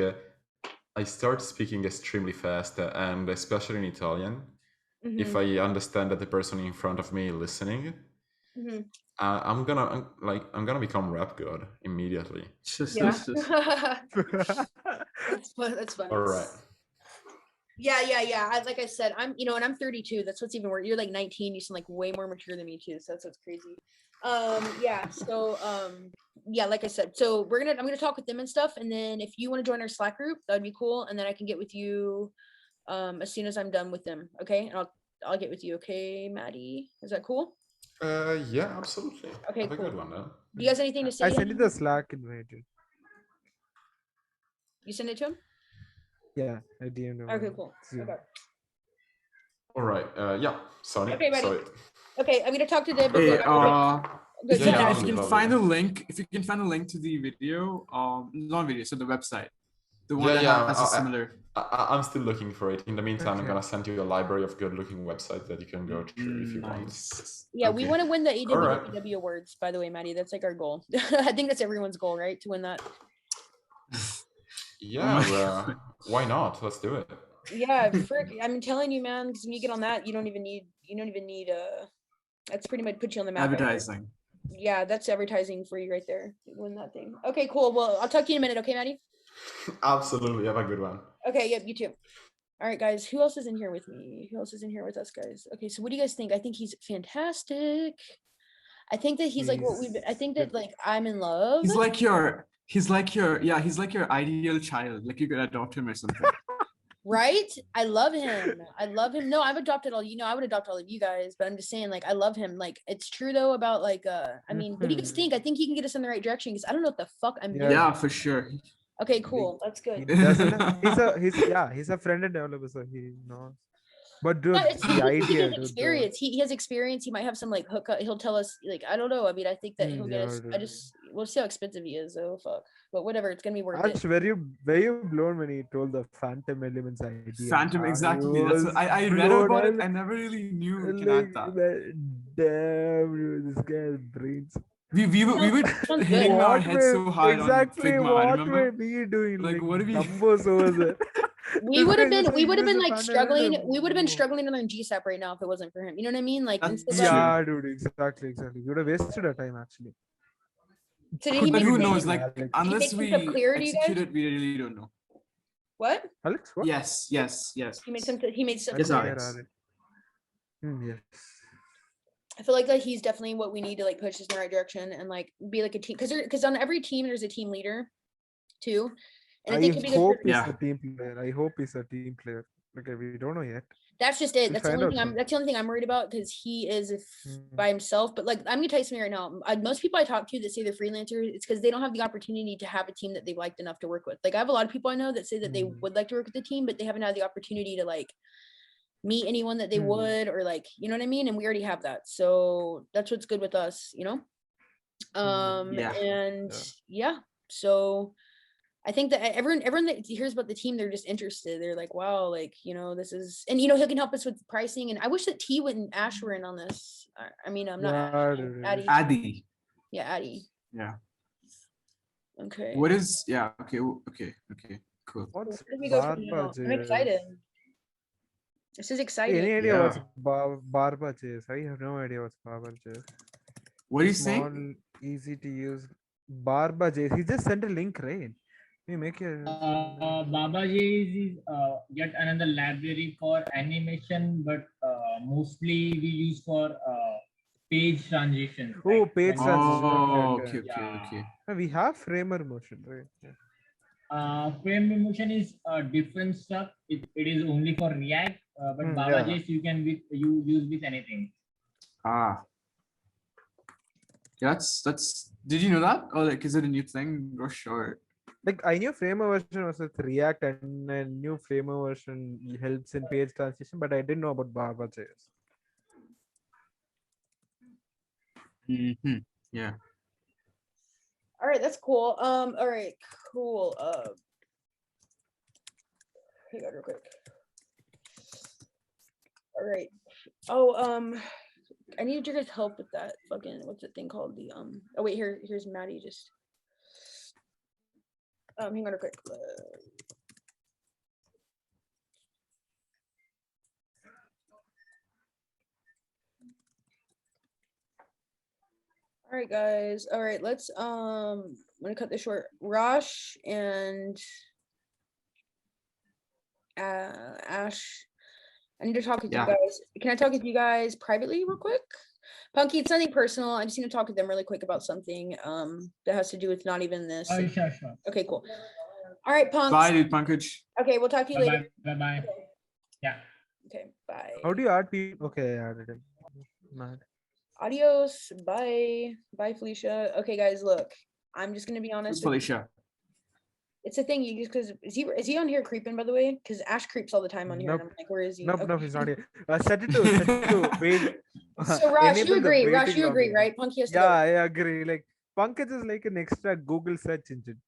I start speaking extremely fast, and especially in Italian. If Mhm. I understand that the person in front of me is listening, Mhm. I'm gonna become rap god immediately. Yeah. That's funny. All right. Yeah. Like I said, I'm, and I'm 32. That's what's even worse. You're like 19. You sound like way more mature than me too. So that's what's crazy. Yeah. So, yeah, like I said, so I'm gonna talk with them and stuff. And then if you want to join our Slack group, that'd be cool. And then I can get with you, as soon as I'm done with them. Okay. And I'll get with you. Okay, Maddie, is that cool? Yeah, absolutely. Okay, Have a cool. good one, then. Do you guys have anything to say? I sent you the Slack invite. You send it to him? Yeah, I DM'd him. Okay, cool. Zoom. Okay. All right. Yeah. Sorry. Okay, buddy. Sorry. Okay, I'm gonna talk to Deb. Hey, Good, Yeah, yeah. if you can lovely. find the link, to the video, not video, so the website, the one that has a similar. I'm still looking for it. In the meantime, I'm Okay. gonna send you a library of good-looking websites that you can go through if you want. Nice. Yeah, we Okay. want to win the Alright. AWW awards, by the way, Maddie. That's like our goal. I think that's everyone's goal, right? To win that. Yeah. Why not? Let's do it. Yeah, frick. I'm telling you, man, because when you get on that, you don't even need that's pretty much put you on the map. right there. Advertising. Yeah, that's advertising for you right there. Win that thing. Okay, cool. Well, I'll talk to you in a minute, okay, Maddie? Absolutely. Have a good one. Okay, yep, you too. All right, guys. Who else is in here with me? Who else is in here with us, guys? Okay, so what do you guys think? I think he's fantastic. I think that he's like what we've. I think that like I'm in love. He's like your ideal child. Like you could adopt him or something. Right? I love him. No, I've adopted I would adopt all of you guys, but I'm just saying, like, I love him. Like, it's true though about like, I mean, what do you guys think? I think he can get us in the right direction because I don't know what the fuck I'm doing. Yeah, for sure. Okay, cool. That's He good. doesn't. He's a friend and developer, so he knows. But dude, No, it's the he idea, has dude. experience. He has experience. He might have some like hookup. He'll tell us like I don't know. I mean, I think that he'll get us. Yeah, dude. We'll see how expensive he is. So fuck. But whatever, it's gonna be worth Alex, it. were you blown when he told the Phantom Elements idea? Phantom, exactly. That's what, I read about it. I never really knew we can add that. Damn, dude, this guy has brains. We would Sounds hitting good. our heads so hard exactly on Figma, what remember? were we doing? Like, what do we- numbers over there? We This would have guy just been. We like would have been uses a like Phantom struggling. Element. We would have been struggling to learn GSAP right now if it wasn't for him. You know what I mean? Like That's instead of, Yeah, dude, exactly. We would have wasted our time actually. so did he But make who some- knows? Like, Alex. unless some we stuff clear to you guys? execute it, we really don't know. What? Alex, what? Yes. He made some. He made stuff. Yes, clear. Alex. Yes. I feel like he's definitely what we need to like push us in the right direction and like be like a team because on every team there's a team leader too, and I think it'd be good hope for, he's Yeah. a team player. I hope he's a team player. Okay, we don't know yet. that's just it. We'll That's the find only out thing I'm. soon. That's the only thing I'm worried about because he is Mm. by himself. But like I'm gonna tell you something right now. Most people I talk to that say they're freelancers, it's because they don't have the opportunity to have a team that they liked enough to work with. Like I have a lot of people I know that say that they Mm. would like to work with the team, but they haven't had the opportunity to like meet anyone that they Mm. would or like you know what I mean. And we already have that, so that's what's good with us, you know. Yeah. And yeah, so I think that everyone that hears about the team, they're just interested. They're like, wow, like, you know, this is, and you know, he can help us with pricing. And I wish that T and Ash were in on this. I mean, I'm not Ash, Addy. Addy. Yeah, Addy. Yeah. Okay. What is, yeah, okay, cool. What's Where did we go from now? Barba I'm excited. J's? This is exciting. Any idea Yeah. what's Barba J's? I have no idea what's Barba J's. What are you Small, saying? easy to use. Barba J's. He just sent a link, right? Can you make it? Baba JS is yet another library for animation, but mostly we use for page transition. Oh, page transition. Oh, Okay, okay, Yeah. okay. We have Framer motion, right? Yeah. Frame motion is different stuff. It is only for React, but Baba yeah. JS you can you use with anything. Ah. Yeah, that's, did you know that? Or like, is it a new thing? Rush or? Like I knew Framer version was with React, and I knew Framer version helps in page transition, but I didn't know about Barba J's. Mm-hmm. Yeah. All right, that's cool. All right, cool. Hang on real quick. All right. Oh, I need your guys' help with that fucking, what's that thing called? The oh wait, here's Maddie just hang on real quick. All right, guys. All right, let's I'm gonna cut this short. Rosh and Ash, I need to talk with Yeah. you guys. Can I talk with you guys privately real quick? Punky, it's nothing personal. I just need to talk with them really quick about something that has to do with not even this. Oh, sure. Okay, cool. All right, Punks. Bye, dude, Pankaj. Okay, we'll talk to you later. Bye. Yeah. Okay, bye. How do you add people? Okay, I added him. Mad. Adios. Bye. Bye, Felicia. Okay, guys, look. I'm just gonna be honest. with you. Felicia. It's a thing. You just because is he on here creeping, by the way? Because Ash creeps all the time on here, and I'm like, where is he? Nope, Okay. no, he's not here. Set it to wait. So Rosh, Enable you the agree? Rosh, waiting you agree, login. right? Punky has to Yeah, go. I agree. Like Pankaj is like an extra Google search engine.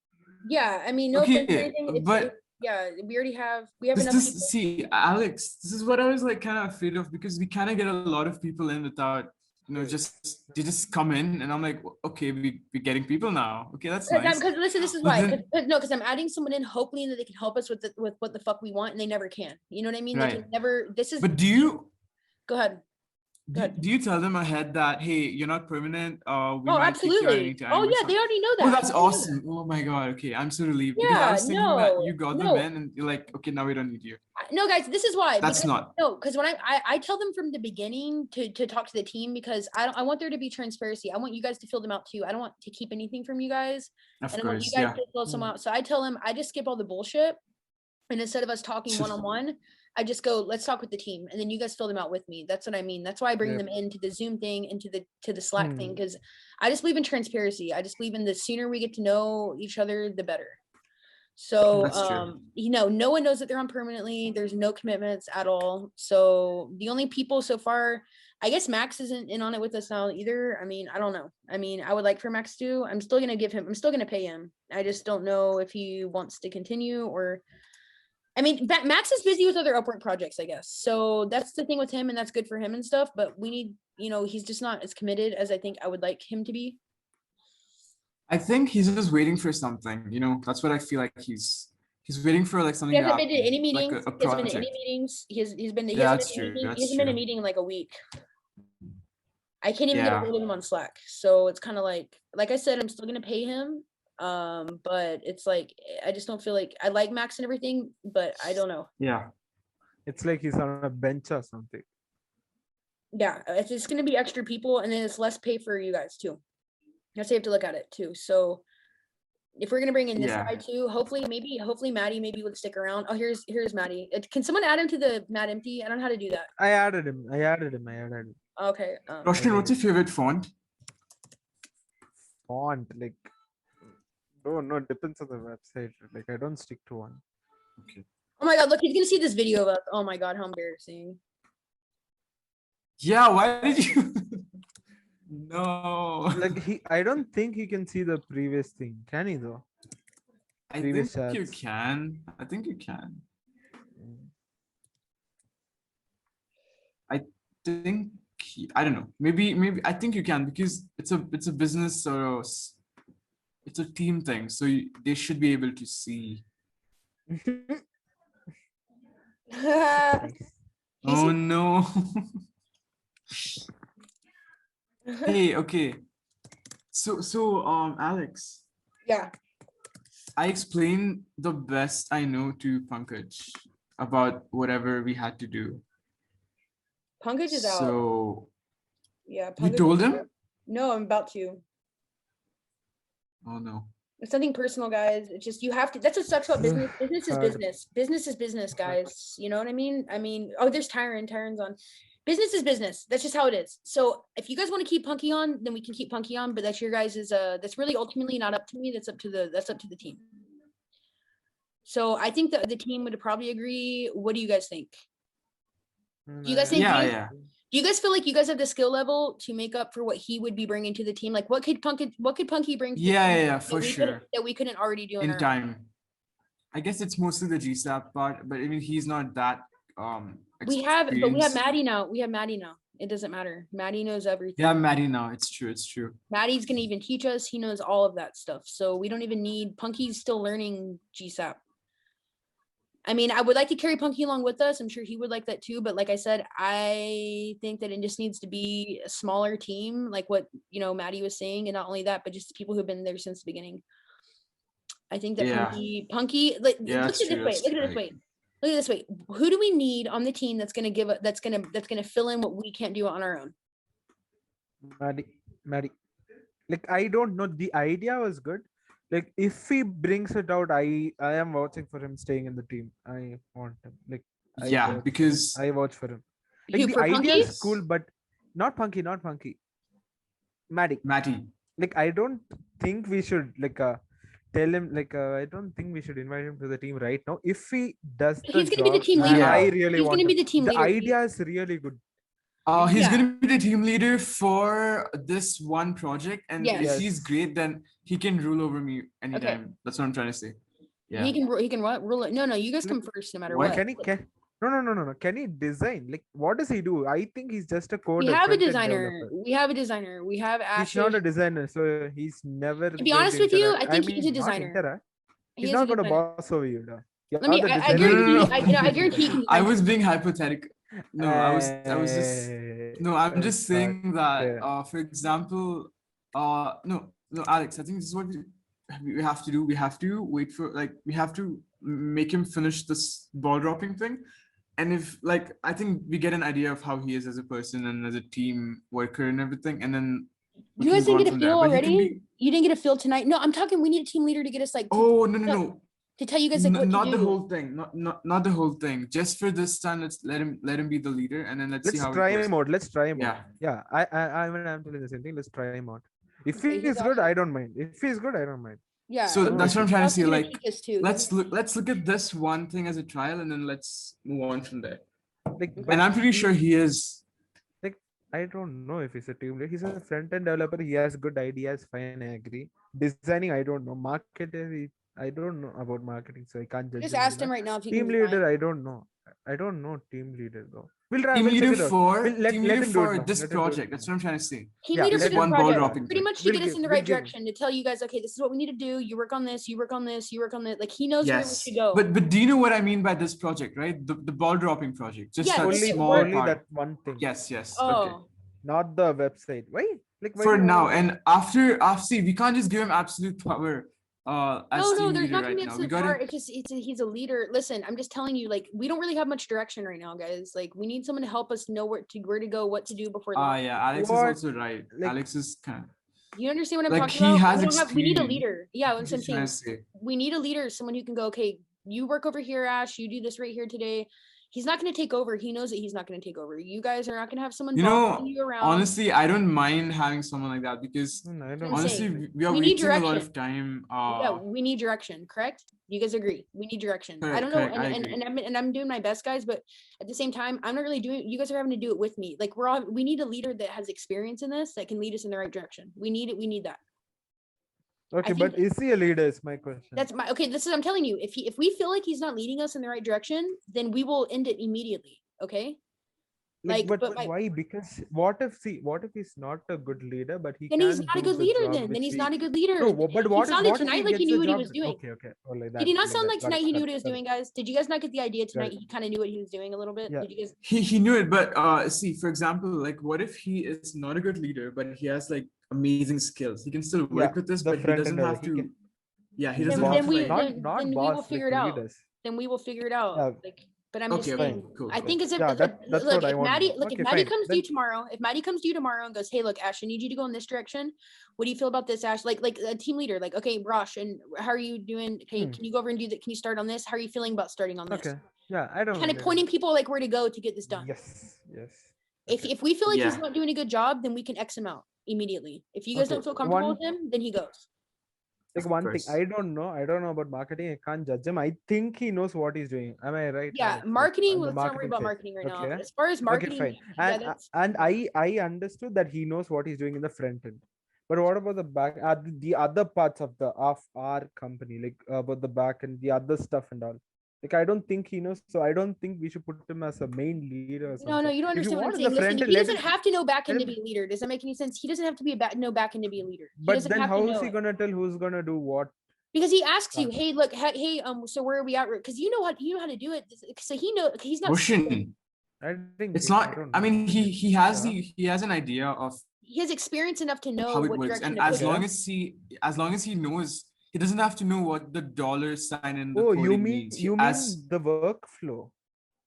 Yeah, I mean, no Okay, offense or anything. but yeah, we have enough people. see, Alex, this is what I was like kind of afraid of, because we kind of get a lot of people in without, you know, they just come in, and I'm like, okay, we're getting people now. Okay, that's nice. Because listen, this is But why. then- Because I'm adding someone in, hoping that they can help us with what the fuck we want, and they never can. You know what I mean? They Right. can never. This is. But do you Go ahead. Go ahead. do you tell them ahead that, hey, you're not permanent? We Oh, might kick you out absolutely. anytime Oh or yeah, something? they already know that. Oh, that's They know that. awesome. Oh my god. Okay, I'm so relieved, because I Yeah, was thinking that no, you got them no. in, and you're like, okay, now we don't need you. No, guys, this is why. That's not. No, because when I tell them from the beginning to talk to the team, because I want there to be transparency. I want you guys to fill them out too. I don't want to keep anything from you guys, Of and I want course, you guys yeah. to fill some out. So I tell them, I just skip all the bullshit, and instead of us talking one-on-one, I just go, let's talk with the team, and then you guys fill them out with me. That's what I mean. That's why I bring Yep. them into the Zoom thing, into the Slack thing, because I just believe in transparency. I just believe in the sooner we get to know each other, the better. So, That's true. you know, no one knows that they're on permanently. There's no commitments at all. So the only people so far, I guess Max isn't in on it with us now either. I mean, I don't know. I mean, I would like for Max to. I'm still going to pay him. I just don't know if he wants to continue or. I mean, Max is busy with other Upwork projects, I guess. So that's the thing with him, and that's good for him and stuff. But we need, you know, he's just not as committed as I think I would like him to be. I think he's just waiting for something, you know. That's what I feel like he's waiting for, like something He to hasn't been to happen, any meetings. like a He hasn't been to project. any meetings. He's been. He Yeah, hasn't that's been to true, any meeting. that's He hasn't been to a true. meeting in like a week. I can't even get a Yeah. hold of him on Slack. So it's kind of like I said, I'm still gonna pay him. But it's like I just don't feel like I like Max and everything, but I don't know. Yeah. It's like he's on a bench or something. Yeah, it's just gonna be extra people, and then it's less pay for you guys too. That's how you have to look at it too. So if we're gonna bring in this Yeah. guy too, hopefully Maddie maybe would stick around. Oh, here's Maddie. Can someone add him to the Mad Empty? I don't know how to do that. I added him. Okay. Roshan, what's your favorite font? Font, like, no, depends on the website. Like, I don't stick to one. Oh my god, look, he's gonna see this video of us. Oh my god, how embarrassing. Yeah, why did you? No. Like I don't think he can see the previous thing. Can he though? I previous think you chats. can. I think you can. I think I don't know. Maybe I think you can because it's a business or it's a team thing. So they should be able to see. Oh no. Hey, okay. So Alex. Yeah. I explained the best I know to Pankaj about whatever we had to do. Pankaj is out. So Yeah. you Pankaj told is him? out. No, I'm about to. Oh no. It's nothing personal, guys. It's just you have to. That's what sucks about business. Business is Hard. business. Business is business, guys. You know what I mean? Oh, there's Tyron. Tyron's on. Business is business. That's just how it is. So if you guys want to keep Punky on, then we can keep Punky on. But that's your guys' that's really ultimately not up to me. That's up to the team. So I think the team would probably agree. What do you guys think? Do you guys think? Yeah. Do you guys feel like you guys have the skill level to make up for what he would be bringing to the team? Like what could Punky bring to the team Yeah, for sure. that we couldn't already do In time. I guess it's mostly the GSAP part, but I mean he's not that we have experienced. Maddie now. We have Maddie now. It doesn't matter. Maddie knows everything. Yeah, Maddie now. It's true. Maddie's gonna even teach us. He knows all of that stuff. So we don't even need Punky's still learning GSAP. I mean, I would like to carry Punky along with us. I'm sure he would like that too. But like I said, I think that it just needs to be a smaller team, like what Maddie was saying, and not only that, but just people who've been there since the beginning. I think that Punky. Look at it this way. Who do we need on the team that's gonna fill in what we can't do on our own? Maddie. Like I don't know. The idea was good. Like if he brings it out, I am watching for him staying in the team. I want him. Like because I watch for him. Like the idea is cool, but not Punky. Maddie. Like I don't think we should tell him I don't think we should invite him to the team right now. If he does, he's gonna be the team leader. I really want. He's gonna be the team leader. The idea is really good. He's going to be the team leader for this one project, and if he's great, then he can rule over me anytime. Okay. That's what I'm trying to say. Yeah. He can rule it. No, you guys come first no matter what. No. Can he design? Like, what does he do? I think he's just a coder. We have a designer. We have Ash. He's not a designer, so he's never. To be honest with you, I think he's a designer. He's not going to boss over you. I guarantee. I was being hypothetical. No, I'm just saying that for example, no, Alex, I think this is what we have to do. We have to wait for we have to make him finish this ball dropping thing. And if I think we get an idea of how he is as a person and as a team worker and everything, and then you guys didn't get a feel already? You didn't get a feel tonight? No, I'm talking we need a team leader to get us no. To tell you guys what to do. Not the whole thing. Not the whole thing. Just for this time, let's let him be the leader, and then let's see how try him out. Let's try him out. Yeah. I'm telling the same thing. Let's try him out. If he is good, I don't mind. If he's good, I don't mind. Yeah. So that's what I'm trying to say. Let's look at this one thing as a trial, and then let's move on from there. And I'm pretty sure he is. I don't know if he's a team leader. He's a front-end developer. He has good ideas. Fine, I agree. Designing, I don't know. Marketing, I don't know about marketing, so I can't judge. Just ask him right now if he team leader. I don't know. Team leader though. We'll try. Team leader for this project. That's what I'm trying to say. Team leader for one ball dropping. Pretty much to get us in the right direction, to tell you guys, okay, this is what we need to do. You work on this. You work on this. You work on that. Like he knows where we should go. But do you know what I mean by this project, right? The ball dropping project. Just that small part. Only that one thing. Yes. Oh. Okay. Not the website. Why? For now, and after see, we can't just give him absolute power. No, there's not gonna be absolute power. It's just he's a leader. Listen, I'm just telling you, we don't really have much direction right now, guys. We need someone to help us know where to go, what to do before. Yeah, Alex is also right. Alex is kind of. You understand what I'm talking about? We need a leader. Yeah, what I'm saying. We need a leader, someone who can go, okay, you work over here, Ash. You do this right here today. He's not going to take over. He knows that he's not going to take over. You guys are not going to have someone following you around. Honestly, I don't mind having someone like that because honestly, we are wasting a lot of time. Yeah, we need direction, correct? You guys agree? We need direction. Correct, I don't know, and I'm doing my best, guys, but at the same time, I'm not really doing. You guys are having to do it with me. We need a leader that has experience in this that can lead us in the right direction. We need it. We need that. Okay, but is he a leader is my question. That's my, okay, this is, I'm telling you, if we feel like he's not leading us in the right direction, then we will end it immediately. Okay. But why? Because what if he's not a good leader, but he then can he's not a do good the leader. job Then he's we- not a good leader. No, but He what if sounded what if tonight he like he gets knew the what he job? was doing. Okay. Oh, like that. Did he not like sound that. like Got it, tonight he knew got what he it, was got it. doing, guys? Did you guys not get the idea Got tonight? it. He kind of knew what he was doing a little bit. Yeah. Did you guys? He knew it, but see, for example, like what if he is not a good leader, but he has like amazing skills? He can still work with this, the but he front doesn't end, have he to. can- Yeah, he he's doesn't boss, have to like. not then we boss, will figure like it out. leaders. Then we will figure it out. Yeah. Like, but I'm just Okay, saying. cool, I cool. think as if Yeah, look, that's look, what I if want to Maddie, know. look, if Okay, Maddie fine. comes to Then- you tomorrow, if Maddie comes to you tomorrow and goes, hey, look, Ash, I need you to go in this direction. What do you feel about this, Ash? Like a team leader, like, okay, Rosh, and how are you doing? Okay, can you go over and do that? Can you start on this? How are you feeling about starting on this? Okay. Yeah, I don't Kind of mind. pointing people like where to go to get this done. Yes. If we feel like he's Yeah. not doing a good job, then we can X him out immediately. If you guys Okay, don't feel comfortable one- with him, then he goes. Like Of one thing, course. I don't know about marketing. I can't judge him. I think he knows what he's doing. Am I right? Yeah, Like, marketing. on the Let's not worry about side. marketing right now. Okay. As far as marketing, Okay, fine. yeah, And that's I understood that he knows what he's doing in the front end. But what about the back? The other parts of our company, like about the back and the other stuff and all. Like I don't think he knows. So I don't think we should put him as a main leader or something. no, you don't If you understand what I'm want in saying. the Listen, front end, he let doesn't him- have to know back end to let him- be a leader. Does that make any sense? He doesn't have to be know back end to be a leader. He But doesn't then have how to is know he it. gonna tell who's gonna do what? Because he asks you, hey, look, hey, so where are we at? Because you know how to do it. So he knows. He's not. Ocean. I think It's not. don't I know. mean, he has Yeah. he has an idea of He has experience enough to know how it what works, direction and to as push long it. as he knows, he doesn't have to know what the dollar sign in the Oh, coding you mean means. the workflow?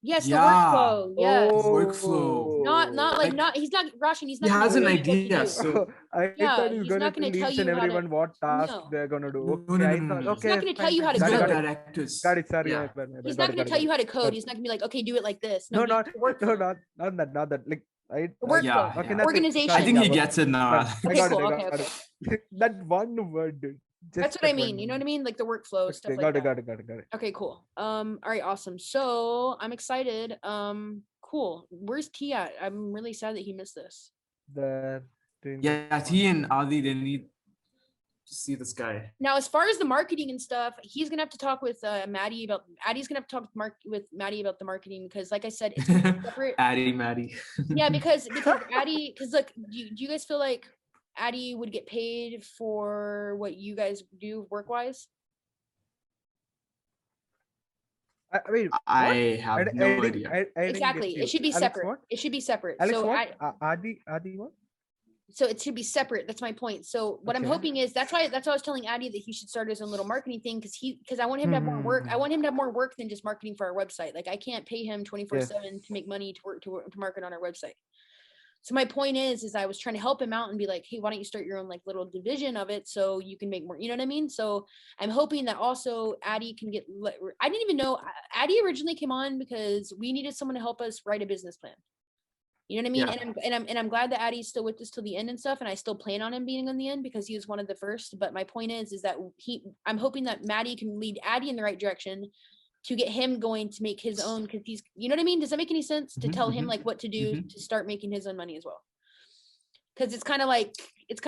Yes, the Yeah. workflow. Yes. Workflow. Not like Like, not. He's not rushing. He's he not. gonna has an tell you what to idea, do. so I Yeah, thought he's he's gonna not gonna tell tell each and you how to- everyone what task No. they're gonna do. No, Okay, no, I no, thought no. He's not gonna tell you how to he's got got it, got it. directors. Got it. Sorry, Yeah. He's not gonna tell you how to code. Got it. He's not gonna be like, okay, do it like this. No, he's not the workflow. not that. Like The workflow. Yeah, Okay, yeah. nothing. Organization. I think he Yeah, gets it now. I Okay, got cool. it. Okay, I got it. That one word, dude. Just That's what I that mean. one You know what I word. mean? Like the workflow stuff Okay, like got that. it. Okay, cool. All right, awesome. So I'm excited. Cool. Where's T at? I'm really sad that he missed this. Yeah, T and Adi, they need to see this guy. Now, as far as the marketing and stuff, he's gonna have to talk with Maddie about. Addie's gonna have to talk with Maddie about the marketing because, like I said, it's gonna be separate. Maddie. Yeah, because Addie, because look, do you guys feel like Addie would get paid for what you guys do work wise? I mean, I have no idea. Exactly. It should be separate. What? It should be separate. Alex, so what? Adi, what? So it should be separate. That's my point. So what I'm Okay. hoping is that's why I was telling Addie that he should start his own little marketing thing because I want him to have more work. I want him to have more work than just marketing for our website. Like I can't pay him 24/7 to make money to market on our website. So my point is I was trying to help him out and be like, hey, why don't you start your own like little division of it so you can make more, you know what I mean? So I'm hoping that also Addie can get, I didn't even know, Addie originally came on because we needed someone to help us write a business plan. You know what I mean? Yeah. And I'm glad that Addie's still with us till the end and stuff. And I still plan on him being on the end because he was one of the first. But my point is that I'm hoping that Maddie can lead Addie in the right direction to get him going to make his own, because he's, you know what I mean? Does that make any sense to tell him like what to do to start making his own money as well? Because it's kind of like it's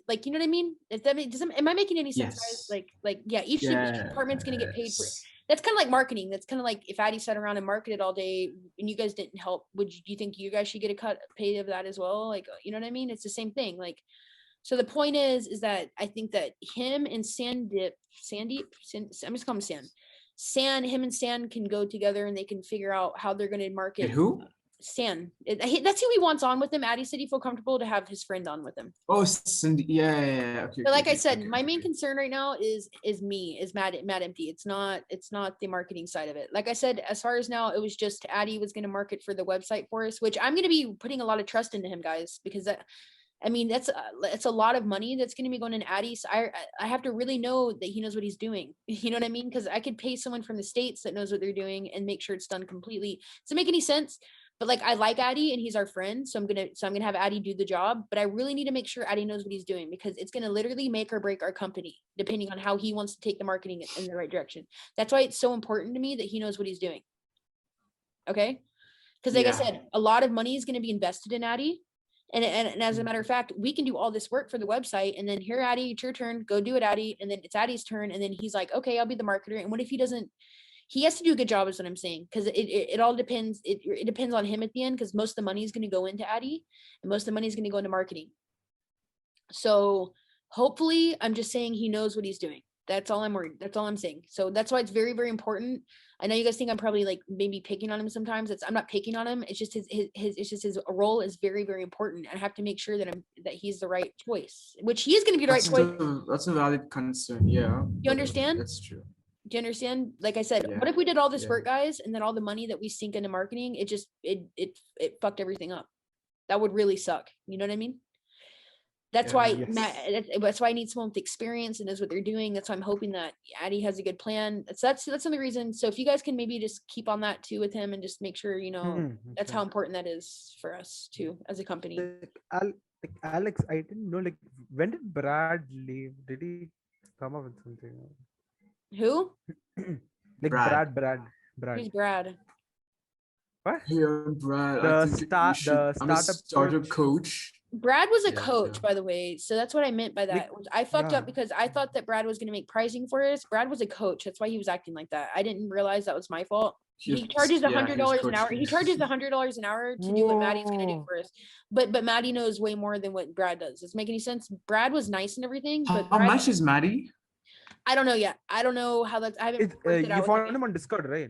like, you know what I mean? If that am I making any sense, guys? Like yeah, each department's gonna get paid for it. That's kind of like marketing. That's kind of like if Addie sat around and marketed all day and you guys didn't help, do you think you guys should get a pay of that as well? Like, you know what I mean? It's the same thing. Like, so the point is that I think that him and Sandeep, I'm just calling him San. Him and San can go together and they can figure out how they're going to market. And who? San. That's who he wants on with him. Addie said he feel comfortable to have his friend on with him. Oh, Cindy. Yeah. Okay. But like I said, my main concern right now is Mad Empty. It's not the marketing side of it. Like I said, as far as now, it was just Addie was going to market for the website for us, which I'm going to be putting a lot of trust into him, guys, because I mean, that's a lot of money that's going to be going in Addie. So I have to really know that he knows what he's doing. You know what I mean? Because I could pay someone from the States that knows what they're doing and make sure it's done completely. Does it make any sense? But like, I like Addie and he's our friend. So I'm going to have Addie do the job, but I really need to make sure Addie knows what he's doing because it's going to literally make or break our company, depending on how he wants to take the marketing in the right direction. That's why it's so important to me that he knows what he's doing. Okay. Because like I said, a lot of money is going to be invested in Addie. And as a matter of fact, we can do all this work for the website, and then here, Addy, it's your turn. Go do it, Addy. And then it's Addy's turn, and then he's like, okay, I'll be the marketer. And what if he doesn't? He has to do a good job, is what I'm saying, because it all depends. It depends on him at the end, because most of the money is going to go into Addy, and most of the money is going to go into marketing. So hopefully, I'm just saying he knows what he's doing. That's all I'm worried. That's all I'm saying. So that's why it's very, very important. I know you guys think I'm probably like maybe picking on him sometimes. I'm not picking on him. It's just his role is very, very important. I have to make sure that he's the right choice, which he is going to be the right choice. That's a valid concern. Yeah. You understand? That's true. Do you understand? Like I said, what if we did all this work, guys, and then all the money that we sink into marketing, it fucked everything up? That would really suck. You know what I mean? That's why that's why I need someone with experience and knows what they're doing. That's why I'm hoping that Addy has a good plan. That's the reason. So if you guys can maybe just keep on that too with him and just make sure, that's how important that is for us too as a company. Alex, I didn't know, like, when did Brad leave? Did he come up with something? Who? Like Brad. Who's Brad? What? Yeah, Brad. The startup coach. Brad was a coach, by the way. So that's what I meant by that. I fucked up because I thought that Brad was going to make pricing for us. Brad was a coach. That's why he was acting like that. I didn't realize that was my fault. He charges $100 an hour. He charges $100 an hour to do what Maddie's going to do for us. But Maddie knows way more than what Brad does. Does it make any sense? Brad was nice and everything. But how much is Maddie? I don't know yet. I don't know how that's. I haven't. You found him on Discord, right?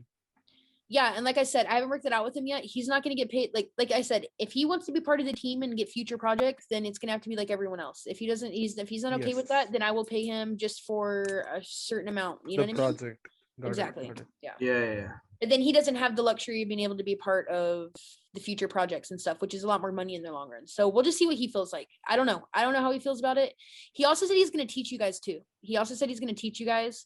Yeah, and like I said, I haven't worked it out with him yet. He's not going to get paid. Like I said, if he wants to be part of the team and get future projects, then it's going to have to be like everyone else. If he doesn't, if he's not okay with that, then I will pay him just for a certain amount. You know what I mean? Project. Exactly. Yeah. Yeah. But then he doesn't have the luxury of being able to be part of the future projects and stuff, which is a lot more money in the long run. So we'll just see what he feels like. I don't know how he feels about it. He also said he's going to teach you guys too. He also said he's going to teach you guys,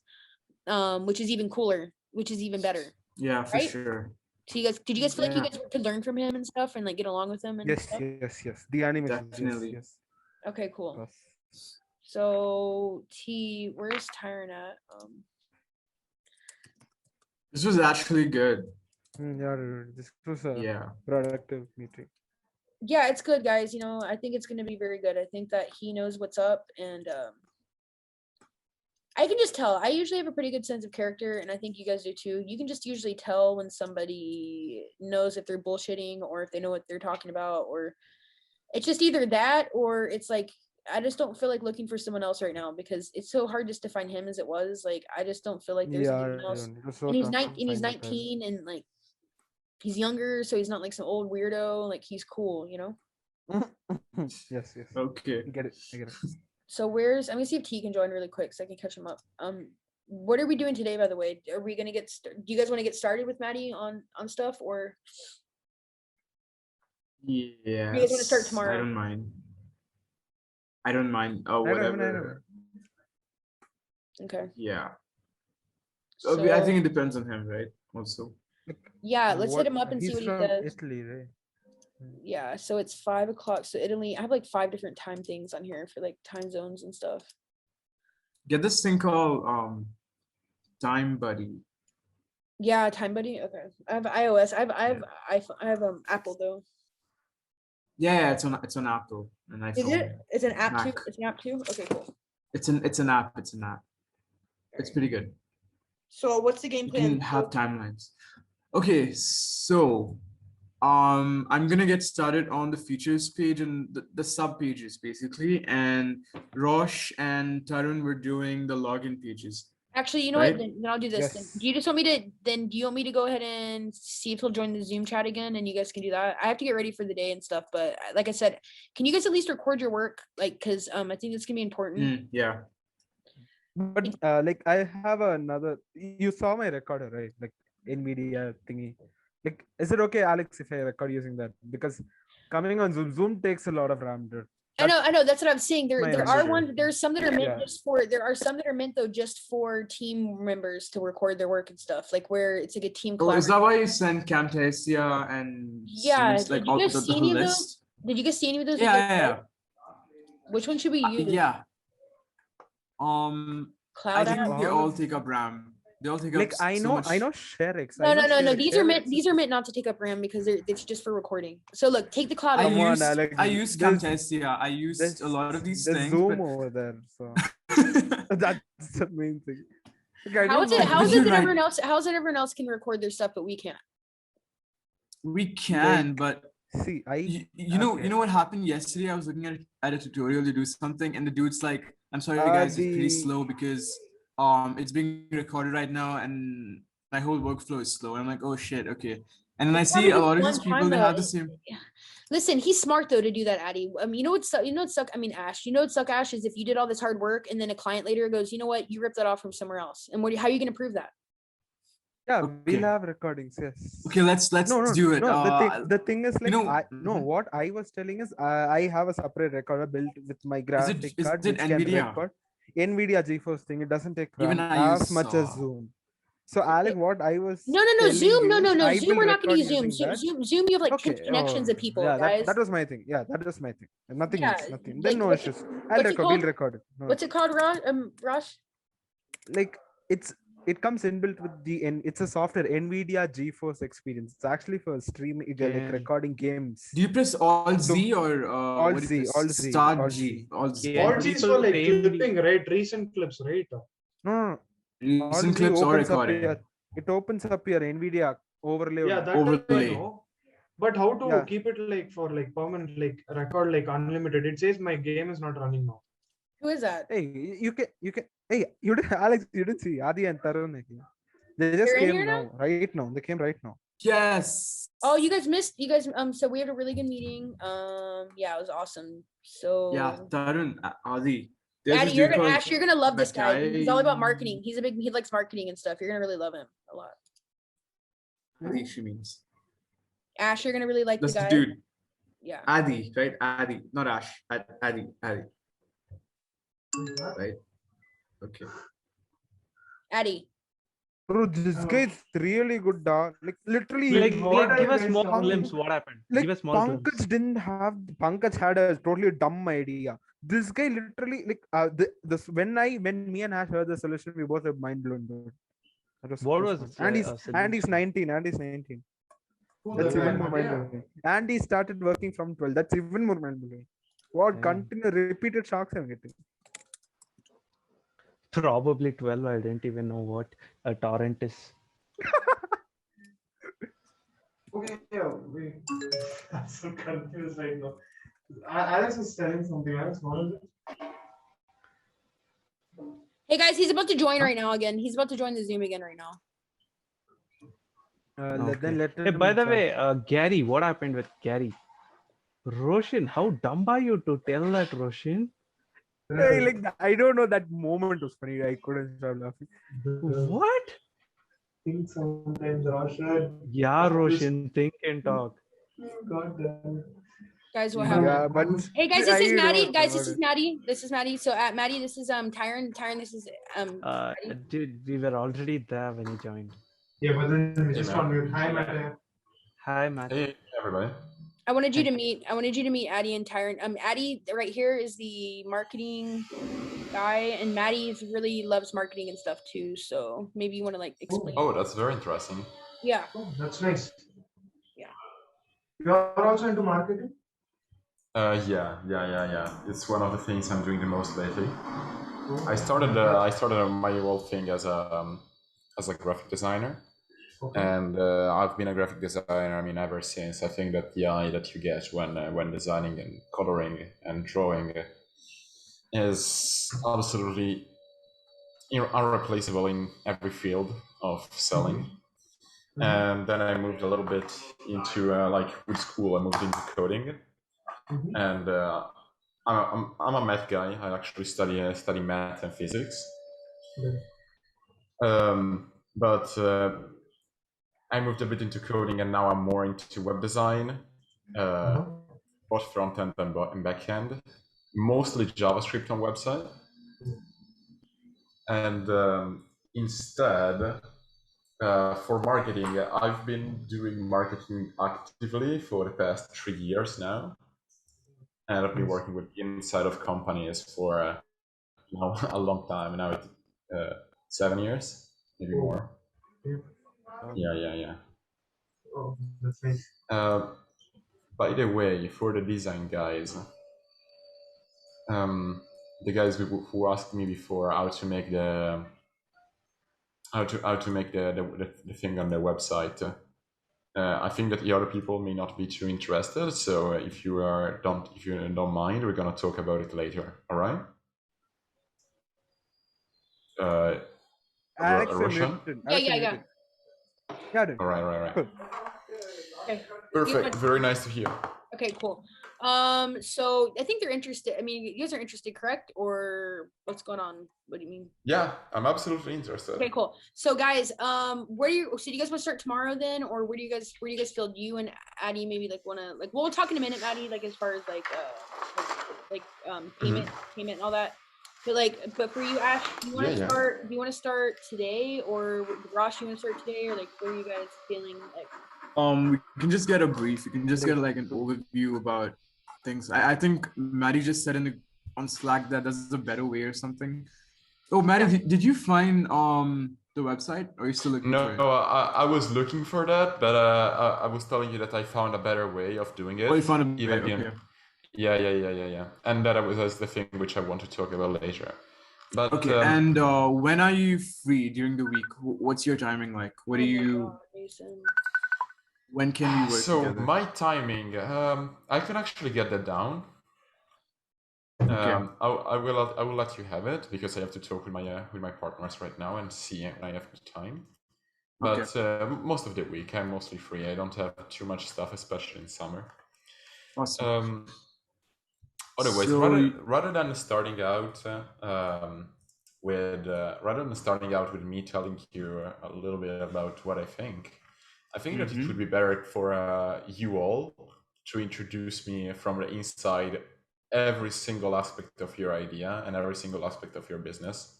which is even cooler, which is even better. Yeah, for sure. So did you guys feel like you guys could learn from him and stuff and like get along with him? And yes. The animation. Definitely. Yes. Okay, cool. Yes. So where's Tyron at? This was actually good. Yeah, this was a productive meeting. Yeah, it's good, guys. I think it's going to be very good. I think that he knows what's up, and I can just tell. I usually have a pretty good sense of character, and I think you guys do too. You can just usually tell when somebody knows if they're bullshitting or if they know what they're talking about, or it's just either that or it's like, I just don't feel like looking for someone else right now because it's so hard just to find him as it was. Like, I just don't feel like there's anyone else. And he's 19 and like, he's younger, so he's not like some old weirdo. Like, he's cool, Yes. Okay. I get it. So I'm gonna see if T can join really quick so I can catch him up. What are we doing today, by the way? Are we gonna do you guys want to get started with Maddie on stuff, or yeah, you guys want to start tomorrow? I don't mind. Oh, whatever. Okay. Yeah. So I think it depends on him, right? Also. Yeah, let's hit him up and see what he says. Italy, right? Yeah, so it's 5 o'clock. So Italy, I have like 5 different time things on here for like time zones and stuff. Get this thing called Time Buddy. Yeah, Time Buddy. Okay, I have iOS. I have Apple though. Yeah, it's on Apple and iPhone. Is it? It's an app too. It's an app too. Okay, cool. It's an app. It's pretty good. So what's the game plan? You can have timelines. Okay, so I'm gonna get started on the features page and the sub pages basically, and Rosh and Tarun were doing the login pages. Actually, you know what? Then I'll do this. Yes. Do you just want me to? Then do you want me to go ahead and see if he'll join the Zoom chat again, and you guys can do that? I have to get ready for the day and stuff, but like I said, can you guys at least record your work? Like, because I think it's gonna be important. Yeah. But like I have another. You saw my recorder, right? Like NVIDIA thingy. Like, is it okay, Alex, if I record using that? Because coming on Zoom takes a lot of RAM. I know. That's what I'm saying. There's some that are meant there are some that are meant though just for team members to record their work and stuff, like where it's like a team. Oh, is that why you sent Camtasia and did you guys see any of those? Did you guys see any of those? Yeah. Which one should we use? Cloud. I think they all take up RAM. They all take like up I so know much. ShareX. No. These are meant not to take up RAM because it's just for recording. So look, take the cloud. I used Camtasia. I used a lot of these things. Zoom over there, so that's the main thing. Like, How is it that everyone else can record their stuff but we can't? We can, but see, you know what happened yesterday? I was looking at a tutorial to do something, and the dude's like, "I'm sorry, guys, it's pretty slow because it's being recorded right now, and my whole workflow is slow." And I'm like, "Oh shit, okay." And then I see a lot of these people they have the same. Listen, he's smart though to do that, Addy. You know what's suck? I mean, Ash. You know what's suck, Ash, is if you did all this hard work and then a client later goes, you know what, you ripped that off from somewhere else, and how are you going to prove that? Yeah, we'll have recordings. Yes. Okay, let's do it. No, the thing is, like, what I was telling is, I have a separate recorder built with my graphic card. Is it NVIDIA? NVIDIA GeForce thing. It doesn't take even as much as Zoom. So, Alec, what I was no, Zoom, no, Zoom. We're not going to use Zoom. Zoom, you have like 10 connections of people, yeah, guys. That was my thing. Yeah, that was my thing. Nothing else. Nothing. Then no issues. We'll record it. What's it called, Rosh? Like it comes inbuilt with it's a software, NVIDIA GeForce Experience. It's actually for streaming, like recording games. Do you press Alt Z or Alt Z? Start G. Alt Z is for like clipping, right? Recent clips, right? No. Recent clips or recording. It opens up your NVIDIA overlay. Yeah, that overlay. I know. But how to keep it like for like permanent, like record like unlimited? It says my game is not running now. Who is that? Hey, you can. Hey, you did, Alex. You didn't see Adi and Tarun. They just came now. Right now. They came right now. Yes. Oh, you guys missed. So we had a really good meeting. Yeah, it was awesome. So yeah, Tarun, Adi. Addy, you're gonna love this guy. He's all about marketing. He likes marketing and stuff. You're gonna really love him a lot. I think she means Ash, you're gonna really like the guy. Dude. Yeah. Adi, right? Adi, not Ash. Adi. Right? Okay. Addy. Bro, this guy is really good, dog. Like literally, give us small glimpse. What happened? Like give us small Pankaj had a totally dumb idea. This guy literally, like, when me and Ash heard the solution, we both were mind blown, dude. What was it? And he's 19. That's even more mind blowing. And he started working from 12. That's even more mind blowing. What repeated shocks I'm getting. Probably 12. I didn't even know what a torrent is. Okay, wait. I'm so confused right now. Alex is telling something. Alex, what is it? Hey guys, he's about to join right now again. He's about to join the Zoom again right now. Hey, by the way, Gary, what happened with Gary? Roshan, how dumb are you to tell that, Roshan? Hey, like, I don't know, that moment was funny. I couldn't stop laughing. What? Think sometimes, Roshan. Yeah, Roshan, think and talk. God damn. Guys, what happened? Yeah, but hey guys, this is Maddie. Guys, this is Maddie. This is Maddie. So at Maddie, this is Tyron. Tyron, this is Dude, we were already there when you joined. Yeah, but then we just on mute. Hi, Matt. Hi, Matt. Hey, everybody. I wanted you to meet Addy and Tyron. Addy right here is the marketing guy, and Maddie really loves marketing and stuff too. So maybe you want to like explain. Oh, that's very interesting. Yeah. Oh, that's nice. Yeah. You're also into marketing? Yeah. It's one of the things I'm doing the most lately. I started my whole thing as a graphic designer. Okay. And I've been a graphic designer, ever since. I think that the eye that you get when designing and coloring and drawing is absolutely irreplaceable in every field of selling. Mm-hmm. And then I moved a little bit into with school. I moved into coding, mm-hmm. And I'm a math guy. I actually study math and physics. Mm-hmm. But I moved a bit into coding, and now I'm more into web design, both front end and back end, mostly JavaScript on website. And instead, for marketing, I've been doing marketing actively for the past 3 years now, and I've been working with inside of companies for a long time now. 7 years. maybe more. Yeah. Oh, that's nice. By the way, for the design guys, the guys who asked me before how to make the thing on the website. I think that the other people may not be too interested. So if you don't mind, we're gonna talk about it later. All right. Alex, Roshan? Yeah. All right. Cool. Okay. Perfect. Very nice to hear. Okay, cool. So I think they're interested. I mean, you guys are interested, correct? Or what's going on? What do you mean? Yeah, I'm absolutely interested. Okay, cool. So guys, so do you guys want to start tomorrow then, or where do you guys feel? Do you and Addie maybe like want to we'll talk in a minute, Addie, like as far as payment and all that. But for you, Ash, do you want to start? Do you want to start today, or Rosh, you want to start today, or like where are you guys feeling like? We can just get a brief. You can just get like an overview about things. I think Maddie just said on Slack that there's a better way or something. Oh, Maddie, did you find the website? Or are you still looking for it? No, I was looking for that, but I was telling you that I found a better way of doing it. Oh, you found a better, okay. Yeah. And that's the thing which I want to talk about later. But okay, and when are you free during the week? What's your timing like? What do you? When can we work together? My timing, I can actually get that down. Okay. I will let you have it because I have to talk with my partners right now and see when I have the time. But most of the week I'm mostly free. I don't have too much stuff, especially in summer. Awesome. Otherwise, rather than starting out with me telling you a little bit about what I think that it would be better for you all to introduce me from the inside, every single aspect of your idea and every single aspect of your business.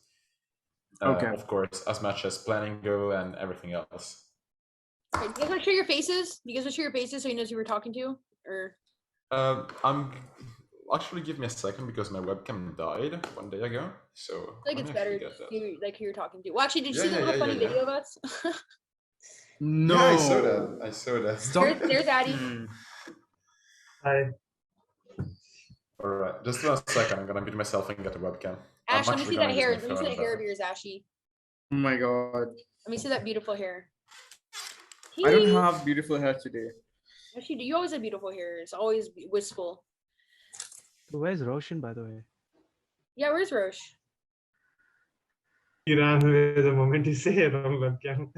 Of course, as much as planning go and everything else. Okay, you guys want to show your faces? You guys want to show your faces so he knows who we're talking to? Or actually give me a second because my webcam died 1 day ago. So I think it's better who you're talking to. Well, actually, did you see the little funny video of us? No, yeah, I saw that. There's Addie. Hi. All right, just 1 second. I'm gonna mute myself and get the webcam. Ash, let me see that hair. Let me see that hair of yours, Ashy. Oh my god. Let me see that beautiful hair. I don't have beautiful hair today. Yes, you do. You always have beautiful hair. It's always wistful. Where's Roshan, by the way? Yeah, where's Rosh? He ran away the moment you say it on webcam.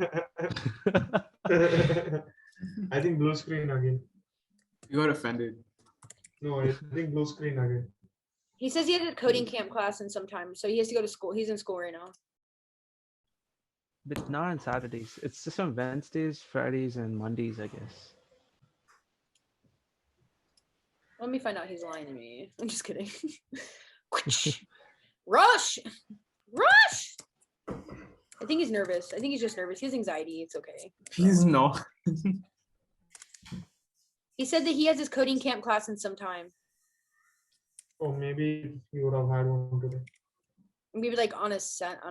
I think blue screen again. You got offended. No, I think blue screen again. He says he has a coding camp class in some time, so he has to go to school. He's in school right now. But not on Saturdays. It's just on Wednesdays, Fridays, and Mondays, I guess. Let me find out he's lying to me. I'm just kidding. Rush! I think he's nervous. I think he's just nervous. He has anxiety. It's okay. He's not. He said that he has his coding camp class in some time. Oh, maybe you would have had one today. Maybe like on a Saturday.